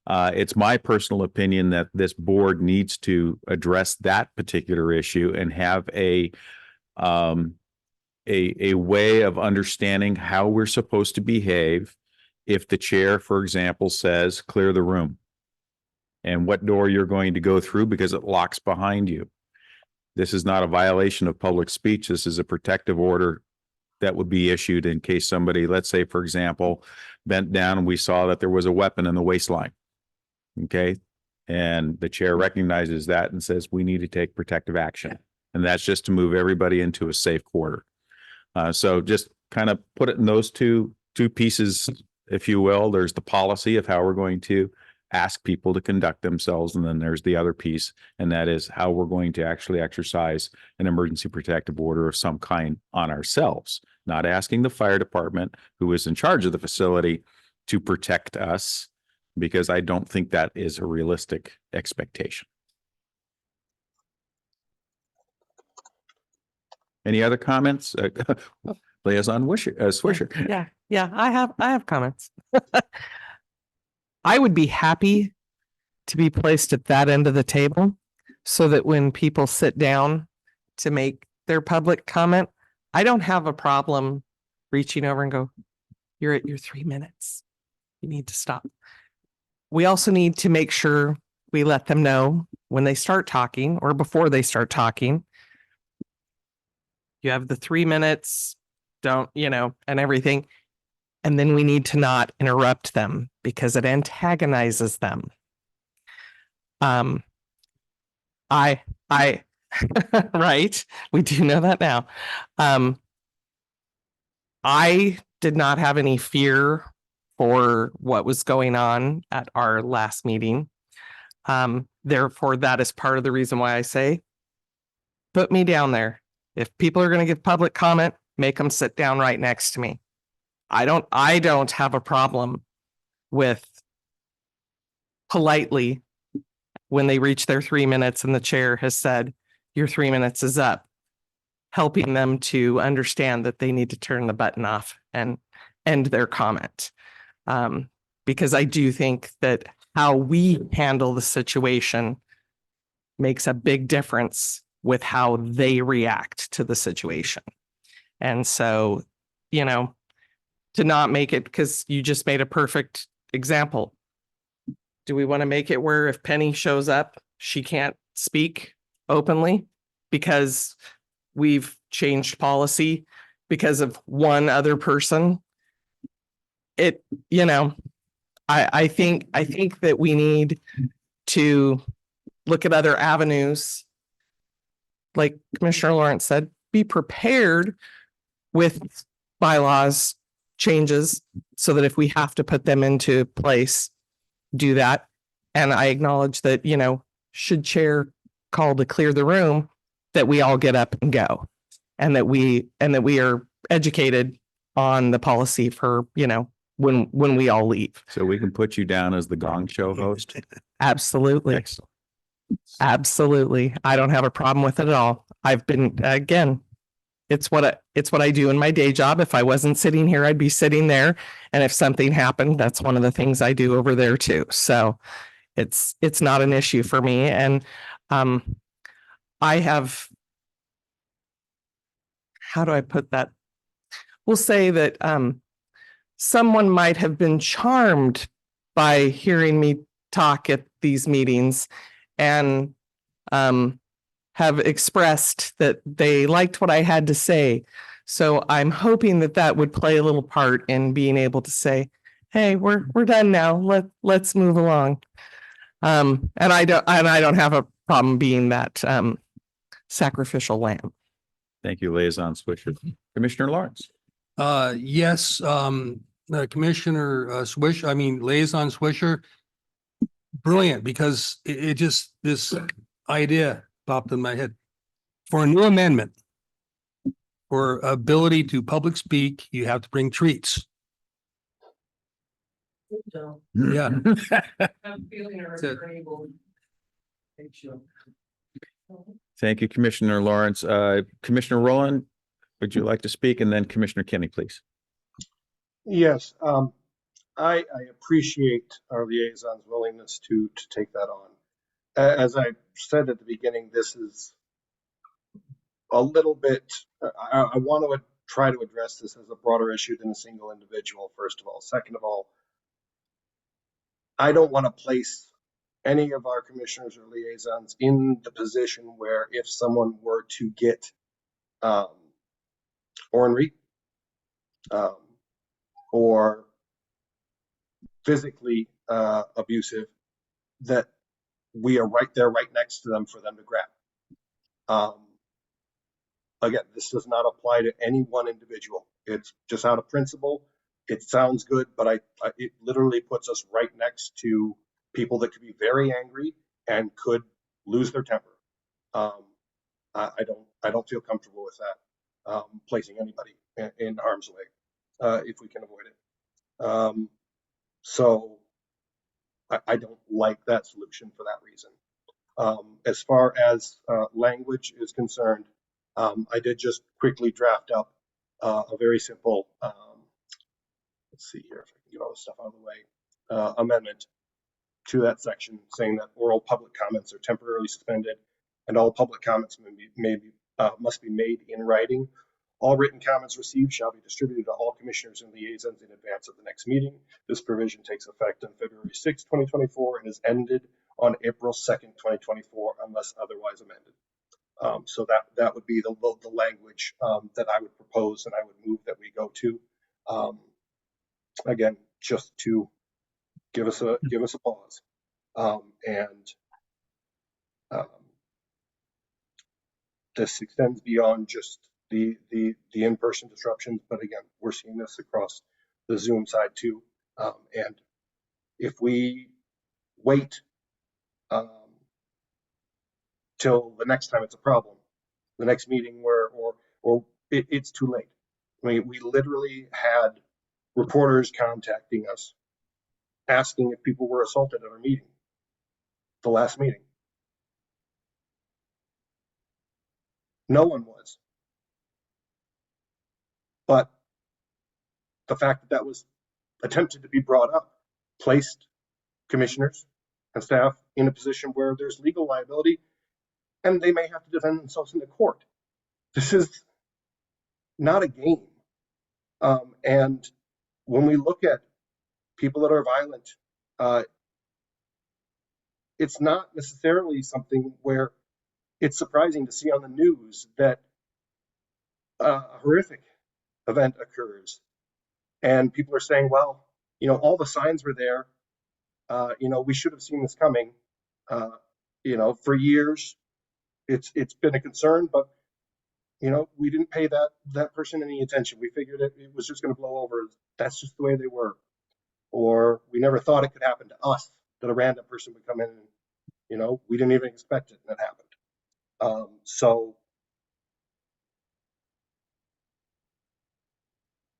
It's my personal opinion that this board needs to address that particular issue and have a way of understanding how we're supposed to behave if the chair, for example, says clear the room, and what door you're going to go through because it locks behind you. This is not a violation of public speech. This is a protective order that would be issued in case somebody, let's say, for example, bent down and we saw that there was a weapon in the waistline. Okay. And the chair recognizes that and says, we need to take protective action. And that's just to move everybody into a safe quarter. So just kind of put it in those two pieces, if you will. There's the policy of how we're going to ask people to conduct themselves. And then there's the other piece, and that is how we're going to actually exercise an emergency protective order of some kind on ourselves. not asking the fire department, who is in charge of the facility, to protect us, because I don't think that is a realistic expectation. Any other comments? Liaison Swisher. Yeah, I have comments. I would be happy to be placed at that end of the table so that when people sit down to make their public comment, I don't have a problem reaching over and go, you're at your 3 minutes. You need to stop. We also need to make sure we let them know when they start talking or before they start talking. You have the 3 minutes, don't, and everything. And then we need to not interrupt them because it antagonizes them. I, right. We do know that now. I did not have any fear for what was going on at our last meeting. Therefore, that is part of the reason why I say, put me down there. If people are going to give public comment, make them sit down right next to me. I don't have a problem with politely when they reach their 3 minutes and the chair has said, your 3 minutes is up, helping them to understand that they need to turn the button off and end their comment. Because I do think that how we handle the situation makes a big difference with how they react to the situation. And so, to not make it, because you just made a perfect example. Do we want to make it where if Penny shows up, she can't speak openly because we've changed policy because of one other person? I think that we need to look at other avenues. Like Commissioner Lawrence said, be prepared with bylaws changes so that if we have to put them into place, do that. And I acknowledge that, should chair call to clear the room, that we all get up and go, and that we are educated on the policy for, when we all leave. So we can put you down as the Gong Show host. Absolutely. Excellent. Absolutely. I don't have a problem with it at all. I've been, again, it's what I do in my day job. If I wasn't sitting here, I'd be sitting there. And if something happened, that's one of the things I do over there too. So it's not an issue for me. And I have, how do I put that? We'll say that someone might have been charmed by hearing me talk at these meetings and have expressed that they liked what I had to say. So I'm hoping that that would play a little part in being able to say, hey, we're done now. Let's move along. And I don't have a problem being that sacrificial lamb. Thank you, Liaison Swisher. Commissioner Lawrence. Yes, Commissioner Liaison Swisher, brilliant, because it just, this idea popped in my head. For a new amendment, for ability to public speak, you have to bring treats. Yeah. Thank you, Commissioner Lawrence. Commissioner Rowland, would you like to speak? And then Commissioner Kenny, please. Yes, I appreciate our liaison's willingness to take that on. As I said at the beginning, this is a little bit, I want to try to address this as a broader issue than a single individual, first of all. Second of all, I don't want to place any of our commissioners or liaisons in the position where if someone were to get ornery or physically abusive, that we are right there, right next to them for them to grab. Again, this does not apply to any one individual. It's just out of principle. It sounds good, but it literally puts us right next to people that could be very angry and could lose their temper. I don't feel comfortable with that, placing anybody in harm's way, if we can avoid it. So I don't like that solution for that reason. As far as language is concerned, I did just quickly draft up a very simple, let's see here if I can get all this stuff out of the way, amendment to that section saying that oral public comments are temporarily suspended and all public comments must be made in writing. All written comments received shall be distributed to all commissioners and liaisons in advance of the next meeting. This provision takes effect on February 6, 2024 and is ended on April 2nd, 2024, unless otherwise amended. So that would be the language that I would propose and I would move that we go to. Again, just to give us a pause. This extends beyond just the in-person disruptions, but again, we're seeing this across the Zoom side too. And if we wait till the next time it's a problem, the next meeting it's too late. I mean, we literally had reporters contacting us asking if people were assaulted at our meeting, the last meeting. No one was. But the fact that that was attempted to be brought up placed commissioners and staff in a position where there's legal liability and they may have to defend themselves in the court. This is not a game. And when we look at people that are violent, it's not necessarily something where it's surprising to see on the news that a horrific event occurs and people are saying, well, all the signs were there. We should have seen this coming. For years, it's been a concern, but we didn't pay that person any attention. We figured it was just going to blow over. That's just the way they were. Or we never thought it could happen to us, that a random person would come in and, we didn't even expect it and it happened. So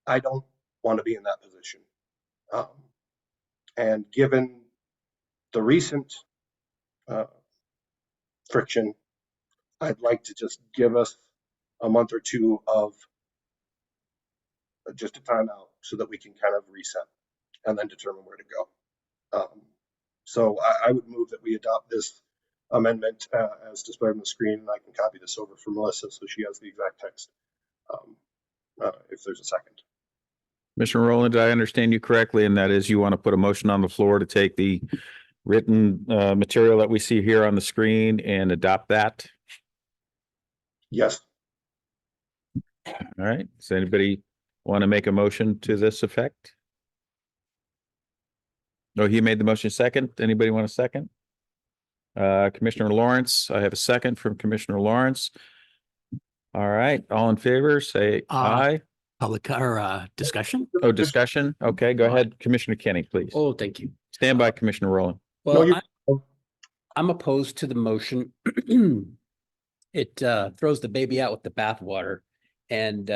I don't want to be in that position. And given the recent friction, I'd like to just give us a month or two of just a timeout so that we can kind of reset and then determine where to go. So I would move that we adopt this amendment as displayed on the screen, and I can copy this over for Melissa so she has the exact text if there's a second. Commissioner Rowland, did I understand you correctly? And that is you want to put a motion on the floor to take the written material that we see here on the screen and adopt that? Yes. All right. Does anybody want to make a motion to this effect? No, he made the motion second. Anybody want a second? Commissioner Lawrence, I have a second from Commissioner Lawrence. All right. All in favor, say aye. Public or discussion? Oh, discussion. Okay, go ahead. Commissioner Kenny, please. Oh, thank you. Stand by, Commissioner Rowland. Well, I'm opposed to the motion. It throws the baby out with the bathwater. And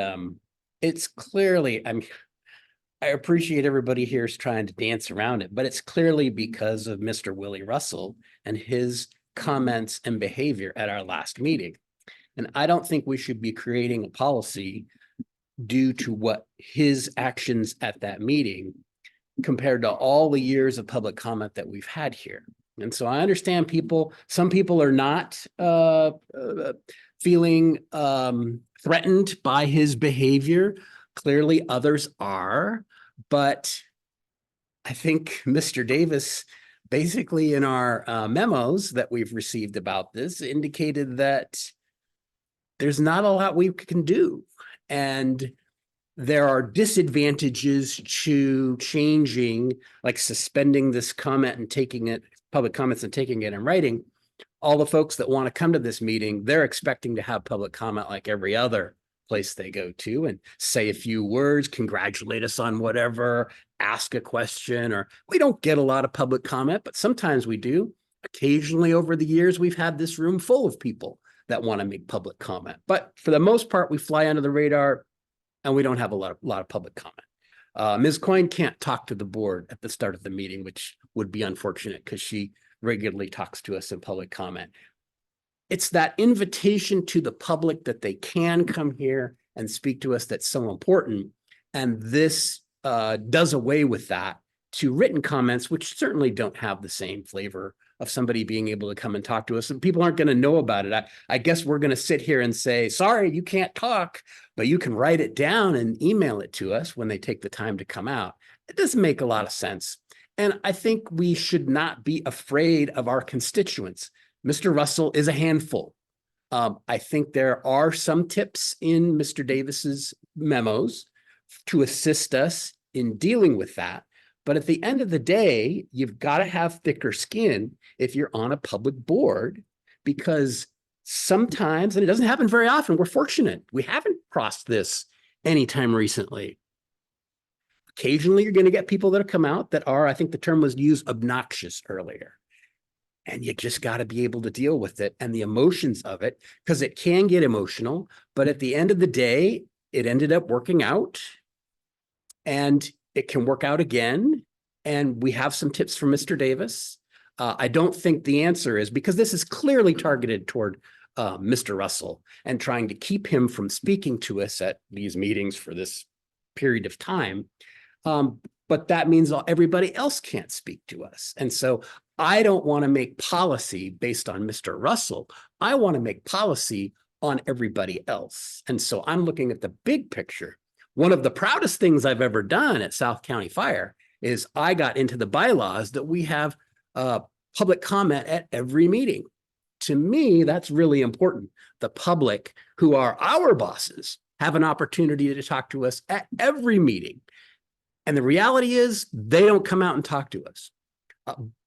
it's clearly, I appreciate everybody here is trying to dance around it, but it's clearly because of Mr. Willie Russell and his comments and behavior at our last meeting. And I don't think we should be creating a policy due to what his actions at that meeting compared to all the years of public comment that we've had here. And so I understand some people are not feeling threatened by his behavior. Clearly others are, but I think Mr. Davis, basically in our memos that we've received about this, indicated that there's not a lot we can do. And there are disadvantages to changing, like suspending this comment and taking it, public comments and taking it in writing. All the folks that want to come to this meeting, they're expecting to have public comment like every other place they go to and say a few words, congratulate us on whatever, ask a question, or we don't get a lot of public comment, but sometimes we do. Occasionally over the years, we've had this room full of people that want to make public comment. But for the most part, we fly under the radar. and we don't have a lot of public comment. Ms. Coyne can't talk to the board at the start of the meeting, which would be unfortunate because she regularly talks to us in public comment. It's that invitation to the public that they can come here and speak to us that's so important. And this does away with that to written comments, which certainly don't have the same flavor of somebody being able to come and talk to us. And people aren't going to know about it. I guess we're going to sit here and say, sorry, you can't talk, but you can write it down and email it to us when they take the time to come out. It doesn't make a lot of sense. And I think we should not be afraid of our constituents. Mr. Russell is a handful. I think there are some tips in Mr. Davis's memos to assist us in dealing with that. But at the end of the day, you've got to have thicker skin if you're on a public board, because sometimes, and it doesn't happen very often, we're fortunate. We haven't crossed this anytime recently. Occasionally, you're going to get people that come out that are, I think the term was used, obnoxious earlier. And you just got to be able to deal with it and the emotions of it, because it can get emotional. But at the end of the day, it ended up working out, and it can work out again. And we have some tips from Mr. Davis. I don't think the answer is, because this is clearly targeted toward Mr. Russell and trying to keep him from speaking to us at these meetings for this period of time. But that means everybody else can't speak to us. And so I don't want to make policy based on Mr. Russell. I want to make policy on everybody else. And so I'm looking at the big picture. One of the proudest things I've ever done at South County Fire is I got into the bylaws that we have public comment at every meeting. To me, that's really important. The public, who are our bosses, have an opportunity to talk to us at every meeting. And the reality is they don't come out and talk to us,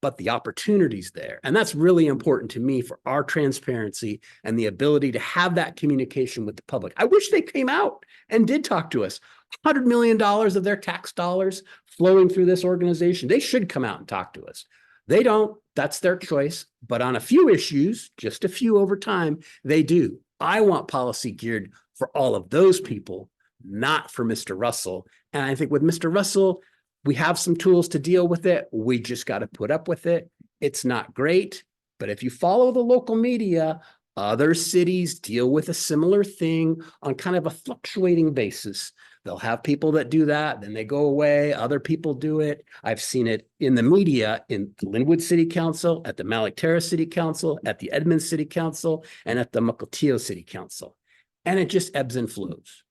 but the opportunity's there. And that's really important to me for our transparency and the ability to have that communication with the public. I wish they came out and did talk to us. $100 million of their tax dollars flowing through this organization. They should come out and talk to us. They don't. That's their choice. But on a few issues, just a few over time, they do. I want policy geared for all of those people, not for Mr. Russell. And I think with Mr. Russell, we have some tools to deal with it. We just got to put up with it. It's not great, but if you follow the local media, other cities deal with a similar thing on kind of a fluctuating basis. They'll have people that do that, then they go away. Other people do it. I've seen it in the media, in the Linwood City Council, at the Malik Terrace City Council, at the Edmonds City Council, and at the Mukilteo City Council. And it just ebbs and flows.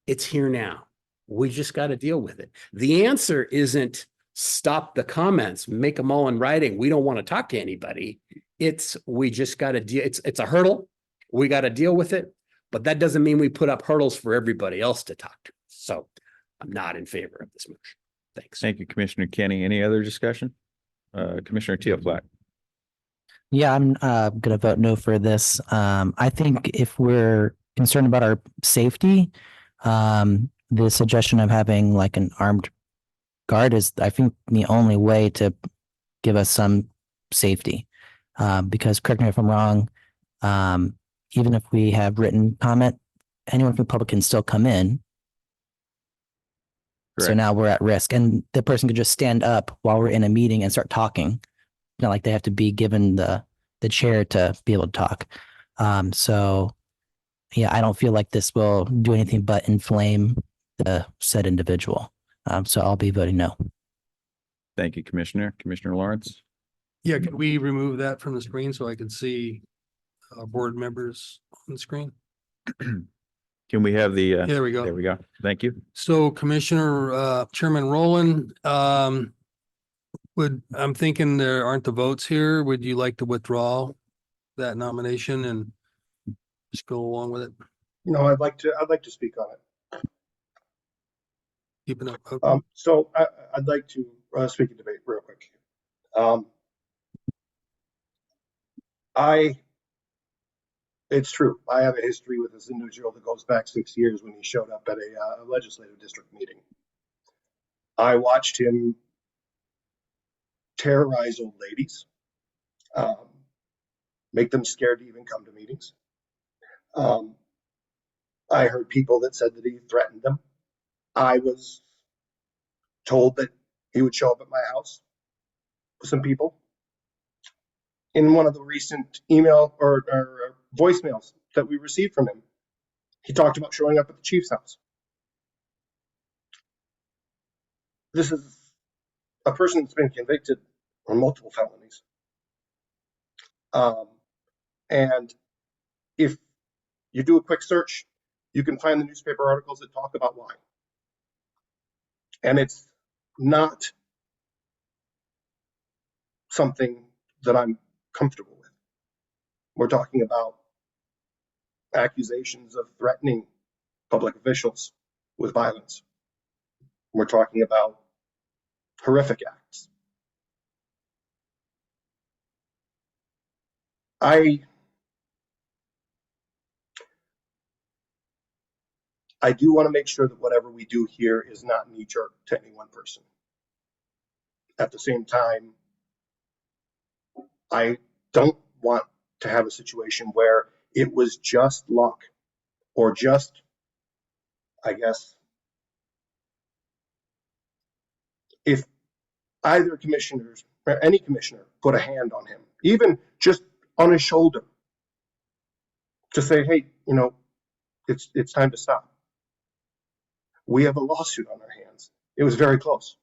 It's here now. We just got to deal with it. The answer isn't stop the comments, make them all in writing. We don't want to talk to anybody. We just got to deal. It's a hurdle. We got to deal with it. But that doesn't mean we put up hurdles for everybody else to talk to. So I'm not in favor of this motion. Thanks. Thank you, Commissioner Kenny. Any other discussion? Commissioner Teoflat. Yeah, I'm gonna vote no for this. I think if we're concerned about our safety, the suggestion of having like an armed guard is, I think, the only way to give us some safety. Because correct me if I'm wrong, even if we have written comment, anyone from the public can still come in. So Correct. now we're at risk, and the person could just stand up while we're in a meeting and start talking. Not like they have to be given the chair to be able to talk. So yeah, I don't feel like this will do anything but inflame the said individual. So I'll be voting no. Thank you, Commissioner. Commissioner Lawrence. Yeah, could we remove that from the screen so I can see board members on the screen? Can we have the, Yeah, there we go. there we go. Thank you. So Commissioner, Chairman Rowland, I'm thinking there aren't the votes here. Would you like to withdraw that nomination and just go along with it? No, I'd like to speak on it. Keeping up. Okay. So I'd like to speak in debate real quick. It's true. I have a history with this individual that goes back 6 years when he showed up at a legislative district meeting. I watched him terrorize old ladies, make them scared to even come to meetings. I heard people that said that he threatened them. I was told that he would show up at my house with some people. In one of the recent email or voicemails that we received from him, he talked about showing up at the chief's house. This is a person that's been convicted on multiple felonies. And if you do a quick search, you can find the newspaper articles that talk about why. And it's not something that I'm comfortable with. We're talking about accusations of threatening public officials with violence. We're talking about horrific acts. I do want to make sure that whatever we do here is not knee-jerk to any one person. At the same time, I don't want to have a situation where it was just luck or just, I guess, if either commissioners or any commissioner put a hand on him, even just on his shoulder, to say, hey, you know, it's time to stop. We have a lawsuit on our hands. It was very close.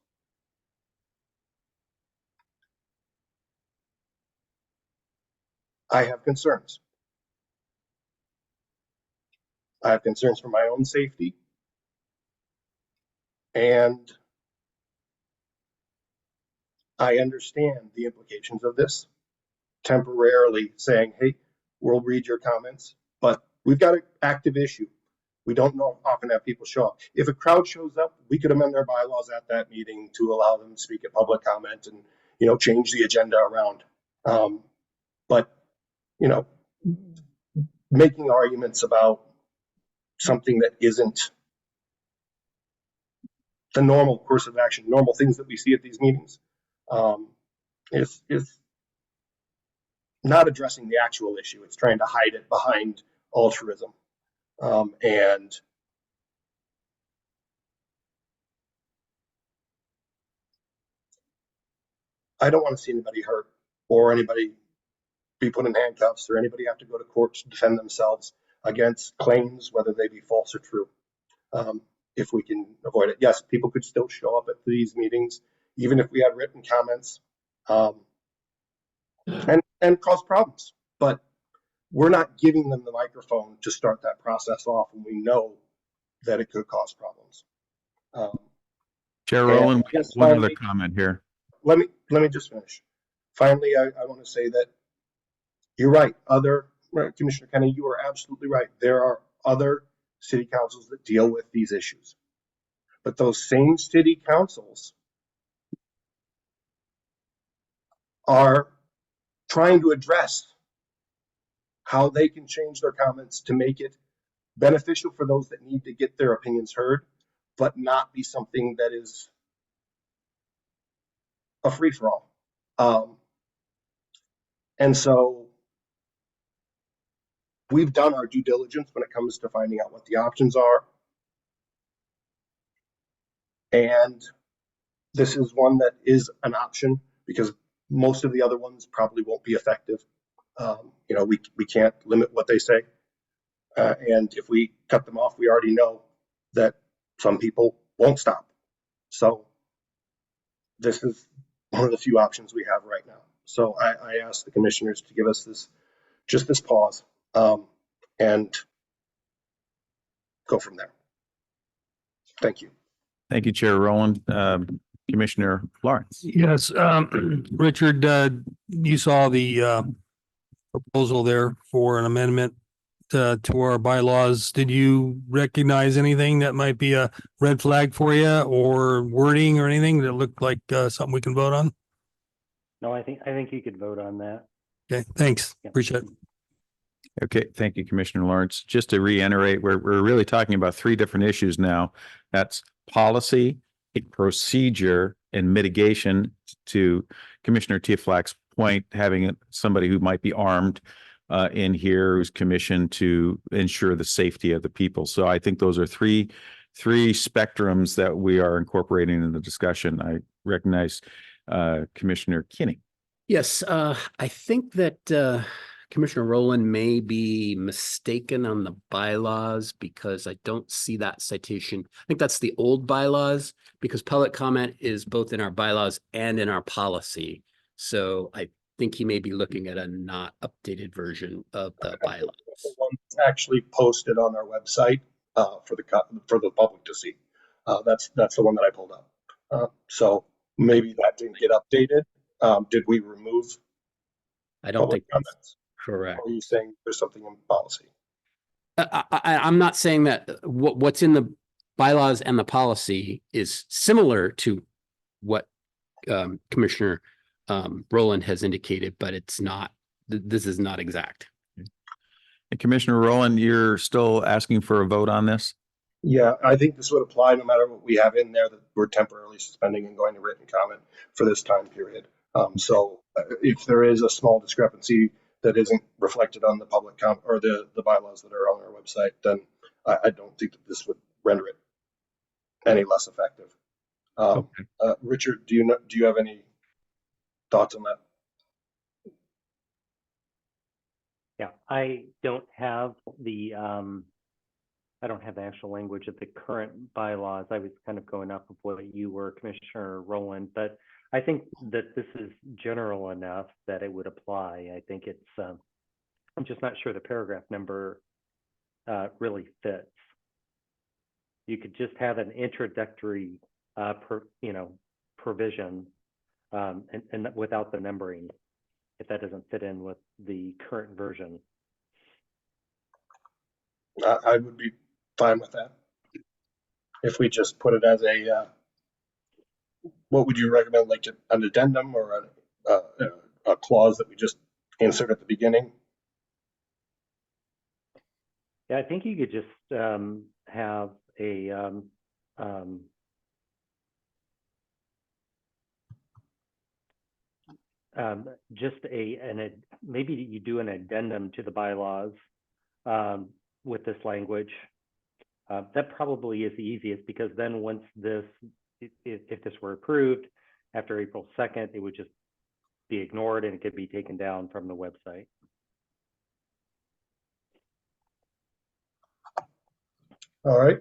I have concerns. I have concerns for my own safety. And I understand the implications of this, temporarily saying, hey, we'll read your comments, but we've got an active issue. We don't know often have people show up. If a crowd shows up, we could amend our bylaws at that meeting to allow them to speak at public comment and, you know, change the agenda around. But, you know, making arguments about something that isn't the normal course of action, normal things that we see at these meetings, is not addressing the actual issue. It's trying to hide it behind altruism. And I don't want to see anybody hurt or anybody be put in handcuffs or anybody have to go to court to defend themselves against claims, whether they be false or true. If we can avoid it. Yes, people could still show up at these meetings, even if we had written comments, and cause problems. But we're not giving them the microphone to start that process off when we know that it could cause problems. Chair Rowland, yes, one finally, other comment here. Let me just finish. Finally, I want to say that you're right. Commissioner Kenny, you are absolutely right. There are other city councils that deal with these issues. But those same city councils are trying to address how they can change their comments to make it beneficial for those that need to get their opinions heard, but not be something that is a free-for-all. And so we've done our due diligence when it comes to finding out what the options are. And this is one that is an option because most of the other ones probably won't be effective. You know, we can't limit what they say. And if we cut them off, we already know that some people won't stop. So this is one of the few options we have right now. So I ask the commissioners to give us this pause, and go from there. Thank you. Thank you, Chair Rowland. Commissioner Lawrence. Yes, Richard, you saw the proposal there for an amendment to our bylaws. Did you recognize anything that might be a red flag for you, or wording or anything that looked like something we can vote on? No, I think you could vote on that. Okay, thanks. Yeah. Appreciate it. Okay, thank you, Commissioner Lawrence. Just to reiterate, we're really talking about three different issues now. That's policy, procedure, and mitigation. To Commissioner Tieflack's point, having somebody who might be armed in here who's commissioned to ensure the safety of the people. So I think those are three spectrums that we are incorporating in the discussion. I recognize Commissioner Kinney. Yes, I think that Commissioner Rowland may be mistaken on the bylaws because I don't see that citation. I think that's the old bylaws because public comment is both in our bylaws and in our policy. So I think he may be looking at a not updated version of the bylaws. The one that's actually posted on our website for the public to see. That's the one that I pulled up. So maybe that didn't get updated. Did we remove I don't public think that's comments? correct. Or are you saying there's something in policy? I'm not saying that what's in the bylaws and the policy is similar to what Commissioner Rowland has indicated, but it's not, this is not exact. And Commissioner Rowland, you're still asking for a vote on this? Yeah, I think this would apply no matter what we have in there, that we're temporarily suspending and going to written comment for this time period. So if there is a small discrepancy that isn't reflected on the public comment or the bylaws that are on our website, then I don't think that this would render it any less effective. Richard, do you have any thoughts on that? Yeah, I don't have the actual language of the current bylaws. I was kind of going off of what you were, Commissioner Rowland, but I think that this is general enough that it would apply. I think it's, I'm just not sure the paragraph number really fits. You could just have an introductory, provision and without the numbering, if that doesn't fit in with the current version. I would be fine with that. If we just put it as a, what would you recommend, like an addendum or a clause that we just insert at the beginning? Yeah, I think you could just have a maybe you do an addendum to the bylaws with this language. That probably is the easiest, because then once this, if this were approved after April 2nd, it would just be ignored and it could be taken down from the website. All right.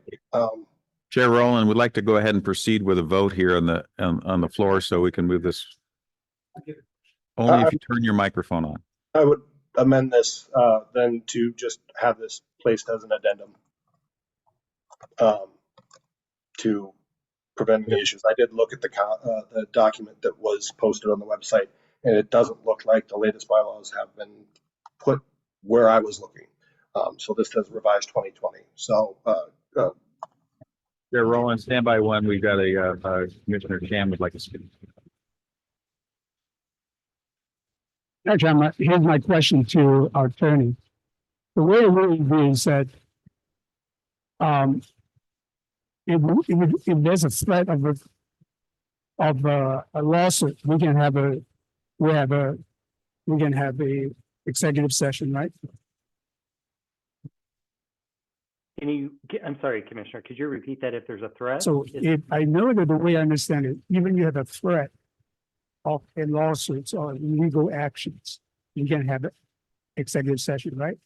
Chair Rowland would like to go ahead and proceed with a vote here on the floor so we can move this. Only if you turn your microphone on. I would amend this then to just have this placed as an addendum to prevent any issues. I did look at the document that was posted on the website, and it doesn't look like the latest bylaws have been put where I was looking. So this says revised 2020. So Chair Rowland, stand by one. We've got a Commissioner Chan would like to speak. John, here's my question to our attorney. The way it really is that if there's a threat of a lawsuit, we can have a executive session, right? Can you, I'm sorry, Commissioner, could you repeat that? If there's a threat? So if I know that the way I understand it, even you have a threat of a lawsuits or legal actions, you can have an executive session, right?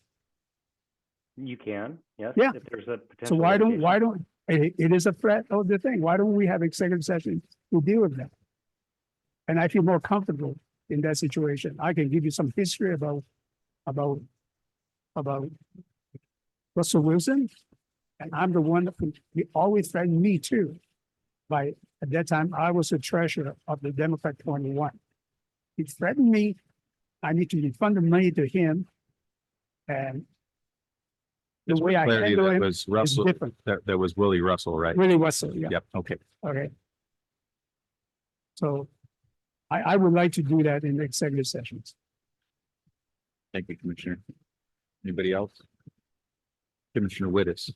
You can, yes. Yeah. If there's a potential. So why don't, it is a threat of the thing. Why don't we have executive session to deal with that? And I feel more comfortable in that situation. I can give you some history about Russell Wilson. And I'm the one that he always threatened me too. At that time, I was the treasurer of the Democrat 21. He threatened me. I need to refund the money to him. And the way I handle it was Russell, is different. that was Willie Russell, right? Willie Russell, yeah. Yep. Okay. Okay. So I would like to do that in executive sessions. Thank you, Commissioner. Anybody else? Commissioner Wittes.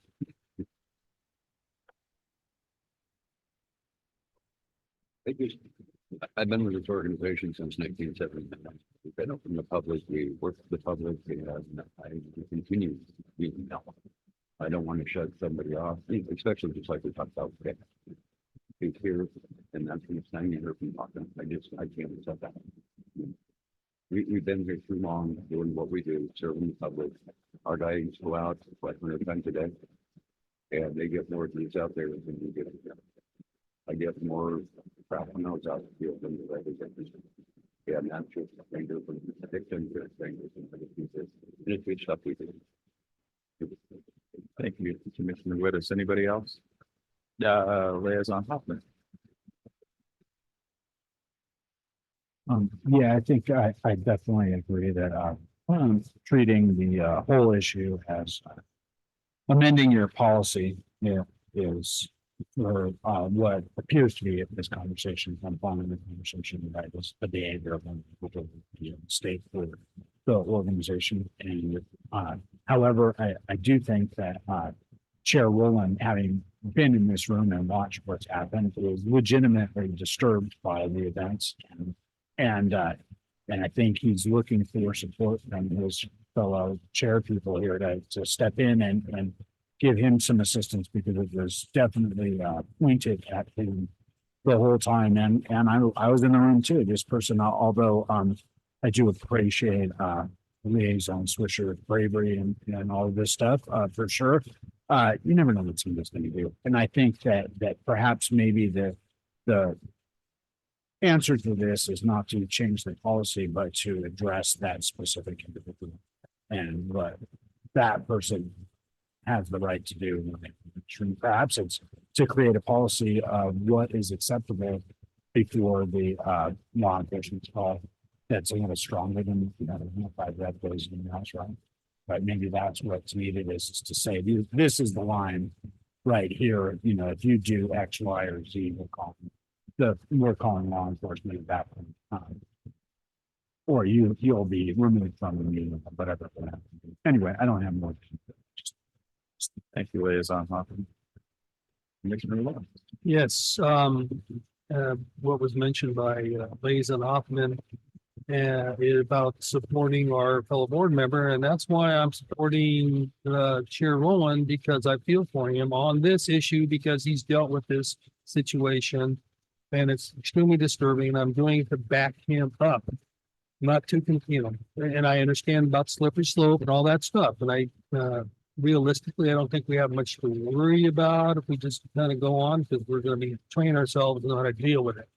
I've been with this organization since 1979. We've been open to the public, we work with the public, and I will continue being that. I don't want to shut somebody off, especially just like we talked about today. He's here, and that's when it's time to hear from talking. I can't accept that. We've been here too long doing what we do, serving the public. Our guys go out like 100 times a day, and they get more views out there than we get. I get more crap when I was out in the field than the representatives. Yeah, and that's just a thing from addiction to things and other pieces. And it's good stuff we do. Thank you, Commissioner Wittes. Anybody else? Liaison Hoffman. Yeah, I think I definitely agree that treating the whole issue as amending your policy is for what appears to be in this conversation. I'm following the conversation that is the behavior of the state for the organization. And however, I do think that Chair Rowland, having been in this room and watched what's happened, is legitimately disturbed by the events. And I think he's looking for support from his fellow chair people here to step in and give him some assistance, because it was definitely pointed at him the whole time. And I was in the room too. This person, although I do appreciate Liaison Swisher's bravery and all of this stuff for sure. You never know what somebody's going to do. And I think that perhaps maybe the answer to this is not to change the policy, but to address that specific individual and what that person has the right to do. Perhaps it's to create a policy of what is acceptable before the law enforcement call that's a little stronger than if I read those in the house, right? But maybe that's what's needed is to say this is the line right here. If you do X, Y, or Z, we're calling law enforcement at that point. Or you'll be removed from the meeting, whatever. Anyway, I don't have more. Thank you, Liaison Hoffman. Commissioner Law. Yes, what was mentioned by Liaison Hoffman is about supporting our fellow board member, and that's why I'm supporting Chair Rowland, because I feel for him on this issue, because he's dealt with this situation, and it's extremely disturbing. I'm doing it to back him up, not to, and I understand about slippery slope and all that stuff, and I realistically, I don't think we have much to worry about if we just kind of go on, because we're going to be training ourselves on how to deal with it.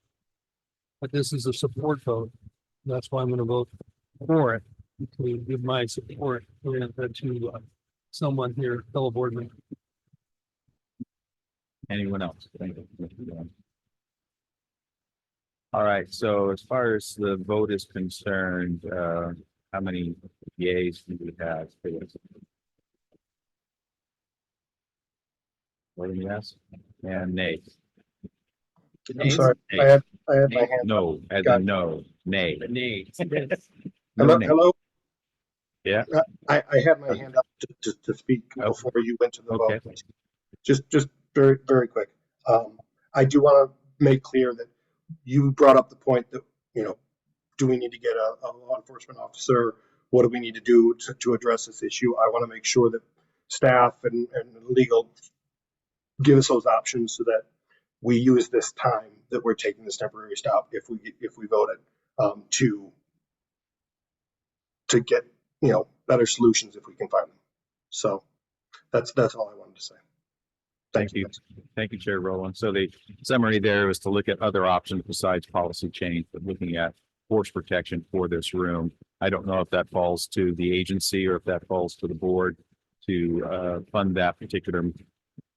But this is a support vote. That's why I'm going to vote for it, to give my support to someone here, fellow board member. Anyone else? Thank you. All right, so as far as the vote is concerned, how many yays do we have? Voting yes and nay. I'm sorry, Nay. I had my hand. No, as Got in no, nay. Nay. Hello, nay. hello. Yeah. I had my hand up to speak before you went to the Okay. vote. Just very, very quick. I do want to make clear that you brought up the point that, do we need to get a law enforcement officer? What do we need to do to address this issue? I want to make sure that staff and legal give us those options so that we use this time that we're taking this temporary stop, if we voted, to get better solutions if we can find them. So that's all I wanted to say. Thank you. Thank you, Chair Rowland. So the summary there was to look at other options besides policy change, but looking at force protection for this room. I don't know if that falls to the agency or if that falls to the board to fund that particular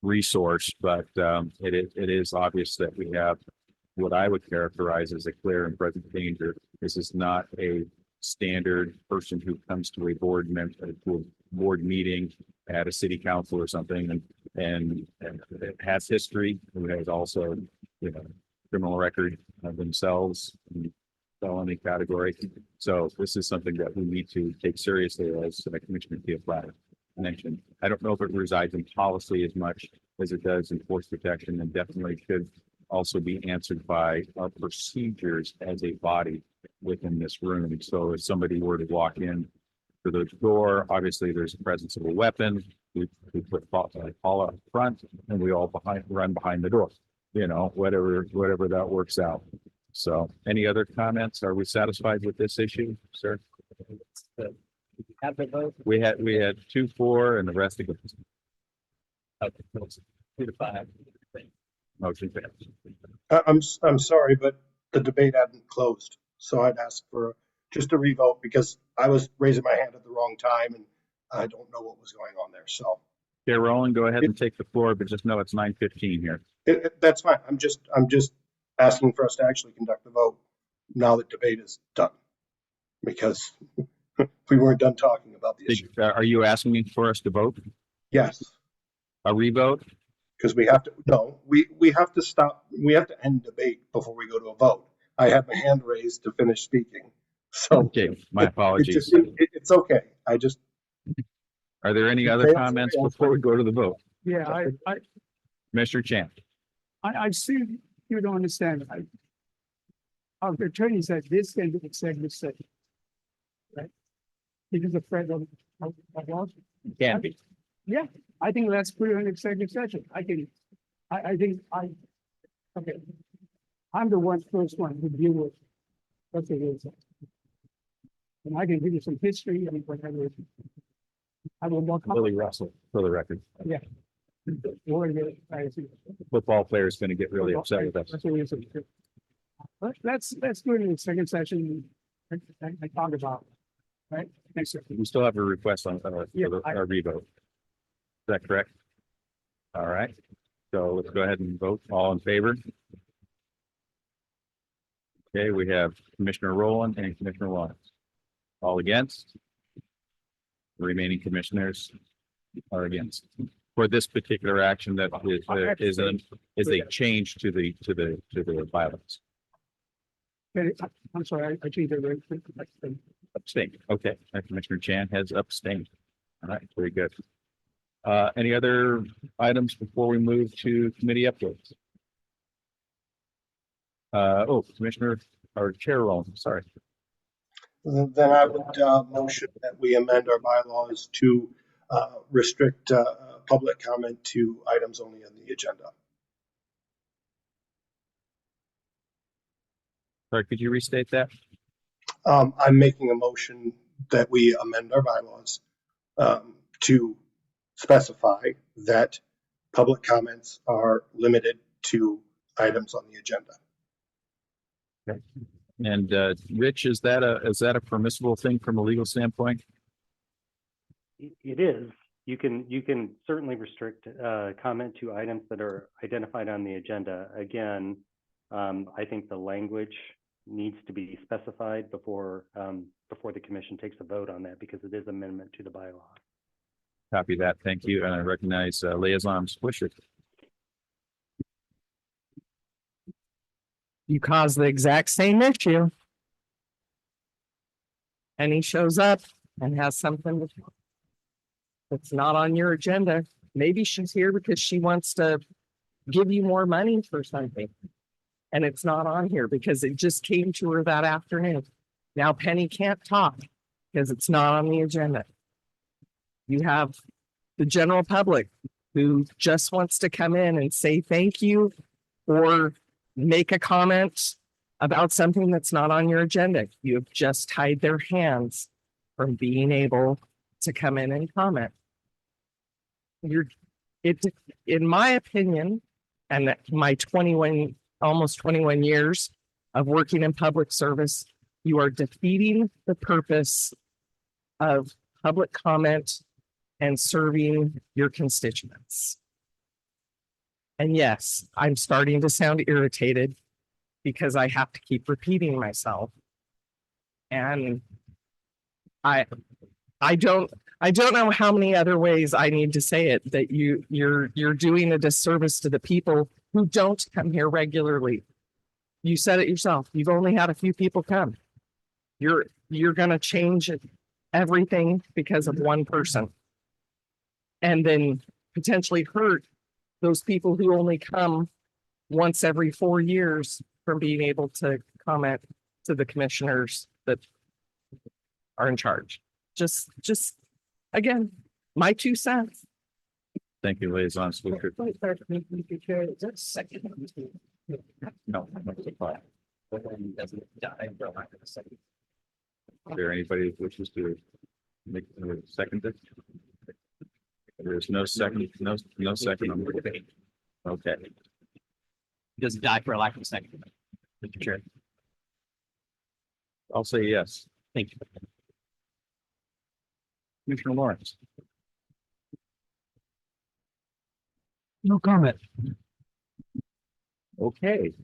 resource, but it is obvious that we have what I would characterize as a clear and present danger. This is not a standard person who comes to a board meeting at a city council or something and has history, who has also criminal record themselves in felony category. So this is something that we need to take seriously, as Commissioner Theoflatt mentioned. I don't know if it resides in policy as much as it does in force protection, and definitely should also be answered by our procedures as a body within this room. So if somebody were to walk in to the door, obviously there's a presence of a weapon. We put Paul up front and we all run behind the door, you know, whatever that works out. So any other comments? Are we satisfied with this issue, sir? Have the vote. We had 2-4 and the rest of it. 2 to 5. Motion fails. I'm sorry, but the debate hadn't closed. So I'd ask for just a revote because I was raising my hand at the wrong time and I don't know what was going on there. So Chair Rowland, go ahead and take the floor, but just know it's 9:15 here. that's fine. I'm just asking for us to actually conduct the vote now that debate is done because we weren't done talking about the issue. Are you asking for us to vote? Yes, A revote? because we have to, no, we have to stop. We have to end debate before we go to a vote. I had my hand raised to finish speaking. So Okay, my apologies. It's okay. Are there any other comments before we go to the vote? Yeah, Mr. Chan? I see you don't understand. Our attorney said this can be executive session. Right? Because of threat of law. Can be. Yeah, I think let's put it in executive session. I think, okay. I'm the first one to deal with what it is. And I can give you some history and whatever. I will walk up. Billy Russell, for the record. Yeah. Football player is going to get really upset with us. Let's do it in the second session. I talk about, right? Next year. We still have a request on our revote. Is that correct? All right. So let's go ahead and vote. All in favor? Okay, we have Commissioner Rowland and Commissioner Lawrence. All against? The remaining commissioners are against. For this particular action that is a change to the bylaws. I'm sorry, I changed it. Abstain. Okay, Commissioner Chan has abstained. All right, very good. Any other items before we move to committee updates? Commissioner or Chair Rowland, sorry. Then I would motion that we amend our bylaws to restrict public comment to items only on the agenda. Sorry, could you restate that? I'm making a motion that we amend our bylaws to specify that public comments are limited to items on the agenda. Okay. And Rich, is that a permissible thing from a legal standpoint? It is. You can certainly restrict comment to items that are identified on the agenda. Again, I think the language needs to be specified before the commission takes a vote on that because it is amendment to the bylaw. Copy that. Thank you. And I recognize Liaison Swisher. You caused the exact same issue. And he shows up and has something that's not on your agenda. Maybe she's here because she wants to give you more money for something. And it's not on here because it just came to her that afternoon. Now Penny can't talk because it's not on the agenda. You have the general public who just wants to come in and say thank you or make a comment about something that's not on your agenda. You have just tied their hands from being able to come in and comment. In my opinion, and my almost 21 years of working in public service, you are defeating the purpose of public comment and serving your constituents. And yes, I'm starting to sound irritated because I have to keep repeating myself. And I don't know how many other ways I need to say it that you're doing a disservice to the people who don't come here regularly. You said it yourself. You've only had a few people come. You're going to change everything because of one person. And then potentially hurt those people who only come once every 4 years from being able to comment to the commissioners that are in charge. Just again, my 2 cents. Thank you, Liaison Swisher. No. Is there anybody who wishes to make a second this? There's no second, no second. On the okay. Does die for a lack of a second. Mr. Chair. I'll say yes. Thank you. Commissioner Lawrence. No comment. Okay.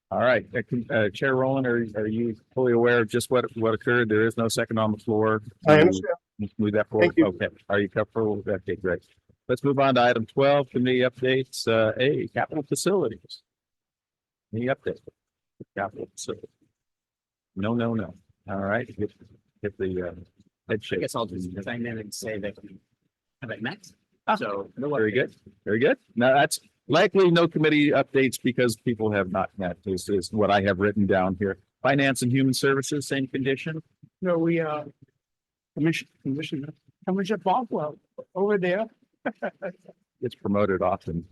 All right, Chair Rowland, are you fully aware of just what occurred? There is no second on the floor. I understand. Let's move that forward. Thank you. Okay, are you comfortable with that? Okay, great. Let's move on to item 12, committee updates. A, capital facilities. Any updates? Capital facilities. No. All right, get the head I shake. guess I'll just chime in and say that we haven't met. So Very good. Very good. Now that's likely no committee updates because people have not met. This is what I have written down here. Finance and Human Services, same condition. No, we, Commissioner Boswell over there. It's promoted often.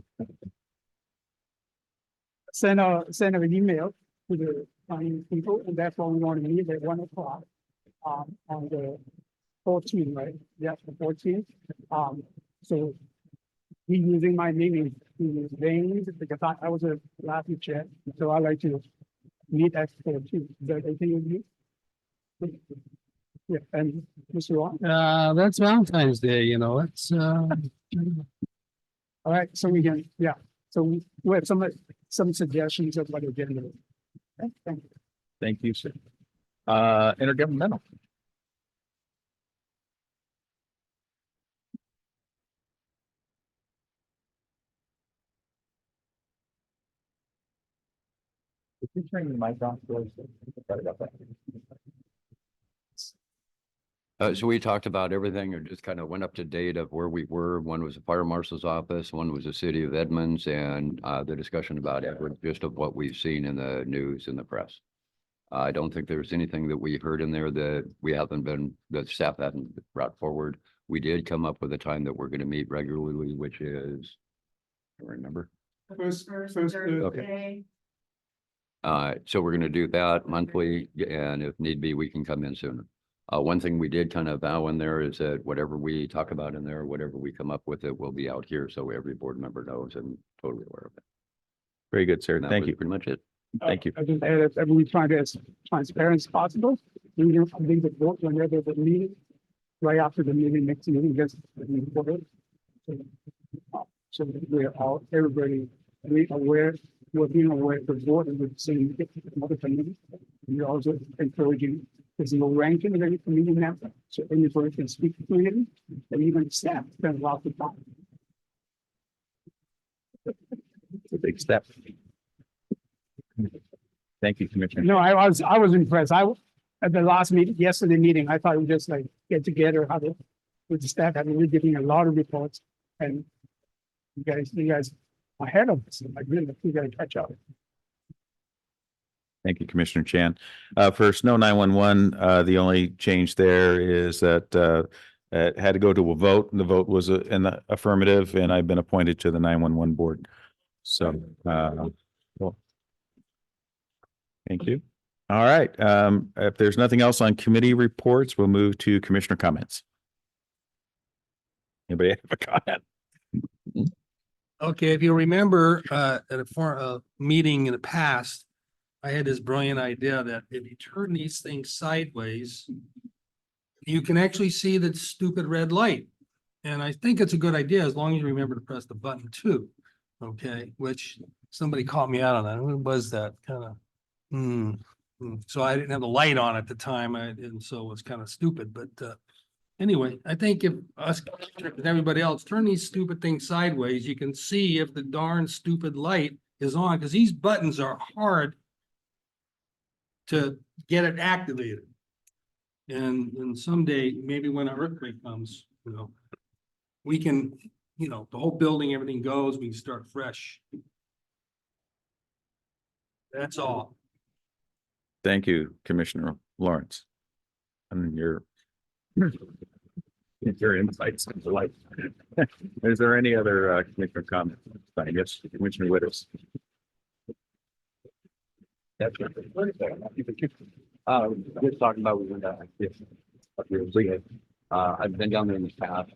Send an email to the finance people, and that's what we want to meet at 1 o'clock. On the 14th, right? Yes, the 14th. So he's using my name in vain because I was a last chair, so I like to meet at 14th. Is that okay with you? Yeah, and Mr. Ron? That's Valentine's Day, you know, it's, All right, so we can, yeah, so we have some suggestions of what we're getting. Okay, thank you. Thank you, sir. Intergovernmental. If you turn your mic on, please. Sorry about that. So we talked about everything or just kind of went up to date of where we were. One was the fire marshal's office, one was the city of Edmonds, and the discussion about Edward, just of what we've seen in the news and the press. I don't think there's anything that we heard in there that that staff hadn't brought forward. We did come up with a time that we're going to meet regularly, which is, I don't remember. First Okay. So we're going to do that monthly, and if need be, we can come in sooner. One thing we did kind of vow in there is that whatever we talk about in there, whatever we come up with, it will be out here, so every board member knows and totally aware of it. Very good, sir. And that Thank was you. pretty much it. Thank you. I just added that we try to as transparent as possible. We don't leave the vote whenever the meeting, right after the meeting, next meeting, just reported. So we're all, everybody, we aware, we're being aware of the board and we're saying another committee. We're also encouraging, there's no ranking of any committee member, so anybody can speak freely, and even staff spend a lot of time. It's a big step. Thank you, Commissioner. No, I was impressed. At the last meeting, yesterday meeting, I thought we just like get together, with the staff, and we're getting a lot of reports, and you guys ahead of us. I really think you gotta catch up. Thank you, Commissioner Chan. For Snow 911, the only change there is that it had to go to a vote, and the vote was in the affirmative, and I've been appointed to the 911 board. So, well, thank you. All right. If there's nothing else on committee reports, we'll move to commissioner comments. Anybody have a comment? okay, if you remember, at a meeting in the past, I had this brilliant idea that if you turn these things sideways, you can actually see the stupid red light. And I think it's a good idea as long as you remember to press the button too. Okay, which somebody caught me out on that. Who was that? Kind of. So I didn't have the light on at the time. And so it was kind of stupid. But anyway, I think if us and everybody else turn these stupid things sideways, you can see if the darn stupid light is on, because these buttons are hard to get it activated. And someday, maybe when an earthquake comes, we can, the whole building, everything goes, we can start fresh. That's all. Thank you, Commissioner Lawrence. And your insights into life. Is there any other commissioner comments? I guess Commissioner Witters. Just talking about, I've been down there in the past,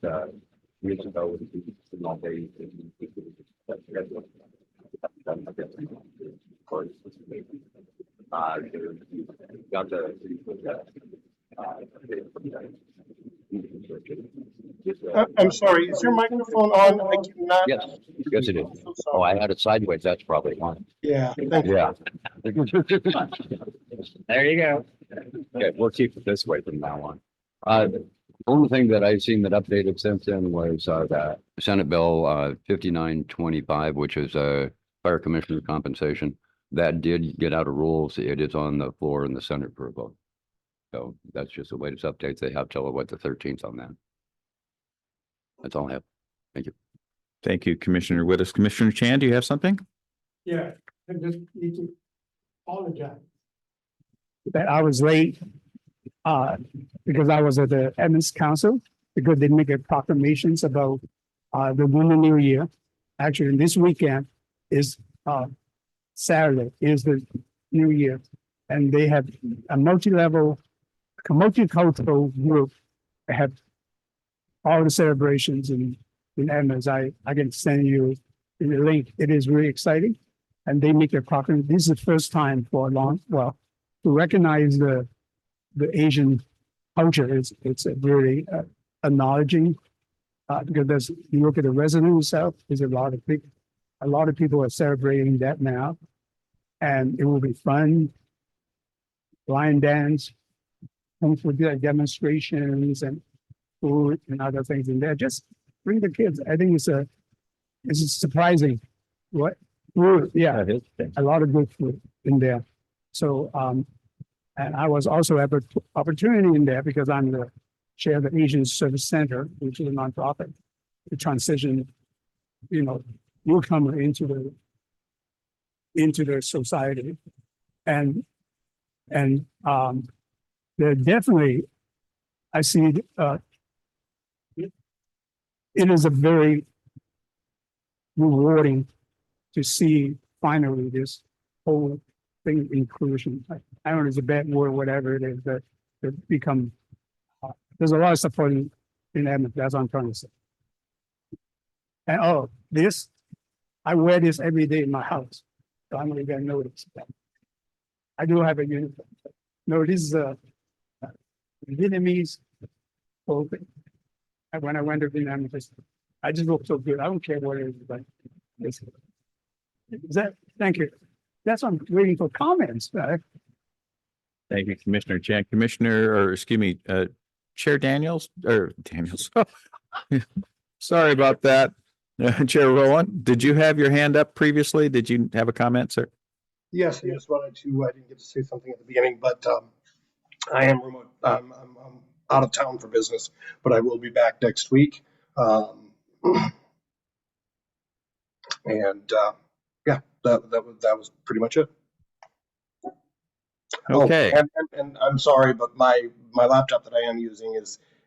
years ago. In all days. Got the. I'm sorry, is your microphone on? I cannot. Yes, yes, it is. I'm so Oh, sorry. I had it sideways. That's probably one. Yeah, thank you. Yeah. There you go. Okay, we'll keep it this way from now on. The only thing that I've seen that updated since then was that Senate Bill 5925, which is fire commissioner compensation. That did get out of rules. It is on the floor in the Senate for a vote. So that's just the latest updates. They have till the 13th on that. That's all I have. Thank you. Thank you, Commissioner Witters. Commissioner Chan, do you have something? Yeah, I just need to apologize that I was late, because I was at the Evans Council, because they make a proclamations about, the Lunar New Year. Actually, this weekend is, Saturday is the New Year. And they have a multi-level, multicultural group that have all the celebrations in Evans. I can send you the link. It is really exciting. And they make a proclamation. This is the first time for a long, well, to recognize the Asian culture. It's a really acknowledging, because there's, you look at the resident itself, there's a lot of people are celebrating that now. And it will be fun. Lion dance, hopefully demonstrations and food and other things in there. Just bring the kids. I think it's surprising what food. Yeah, a lot of good food in there. So, and I was also have an opportunity in there because I'm the chair of the Asian Service Center, which is a nonprofit, to transition, newcomer into the society. And they're definitely, I see, it is a very rewarding to see finally this whole thing inclusion. I don't know, it's a bad word, whatever it is, that become, there's a lot of support in Edmonton, that's what I'm trying to say. And this, I wear this every day in my house, so I'm not even notice that. I do have a uniform. No, this is a Vietnamese whole thing. And when I went to Vietnam, I just look so good. I don't care what it is, but is that, thank you. That's what I'm waiting for comments. Thank you, Commissioner Chan. Chair Daniels. Sorry about that. Chair Rowland, did you have your hand up previously? Did you have a comment, sir? Yes, I just wanted to, I didn't get to say something at the beginning, but I am remote. I'm out of town for business, but I will be back next week. Yeah, that was pretty much it. Okay. Oh, and I'm sorry, but my laptop that I am using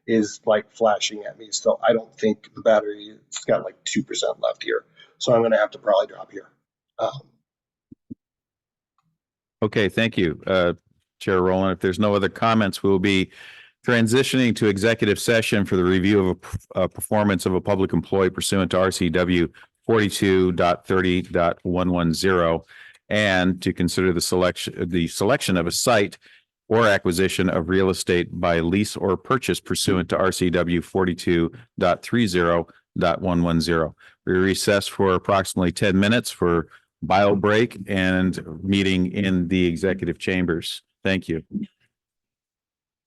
is like flashing at me. So I don't think the battery, it's got like 2% left here. So I'm going to have to probably drop here. Okay, thank you, Chair Rowland. If there's no other comments, we'll be transitioning to executive session for the review of a performance of a public employee pursuant to RCW 42.30.110 and to consider the selection of a site or acquisition of real estate by lease or purchase pursuant to RCW 42.30.110. We recess for approximately 10 minutes for bio break and meeting in the executive chambers. Thank you.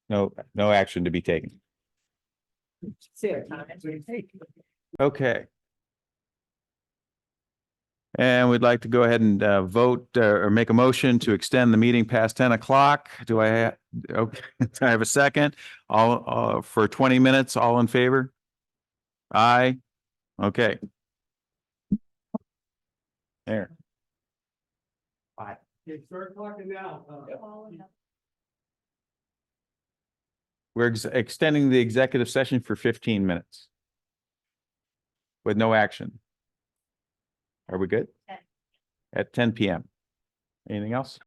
No action to be taken. Okay. And we'd like to go ahead and vote or make a motion to extend the meeting past 10 o'clock. Do I have, okay, I have a second? All for 20 minutes, all in favor? Aye. Okay. There. Start talking now. We're extending the executive session for 15 minutes with no action. Are we good? At 10 PM. Anything else?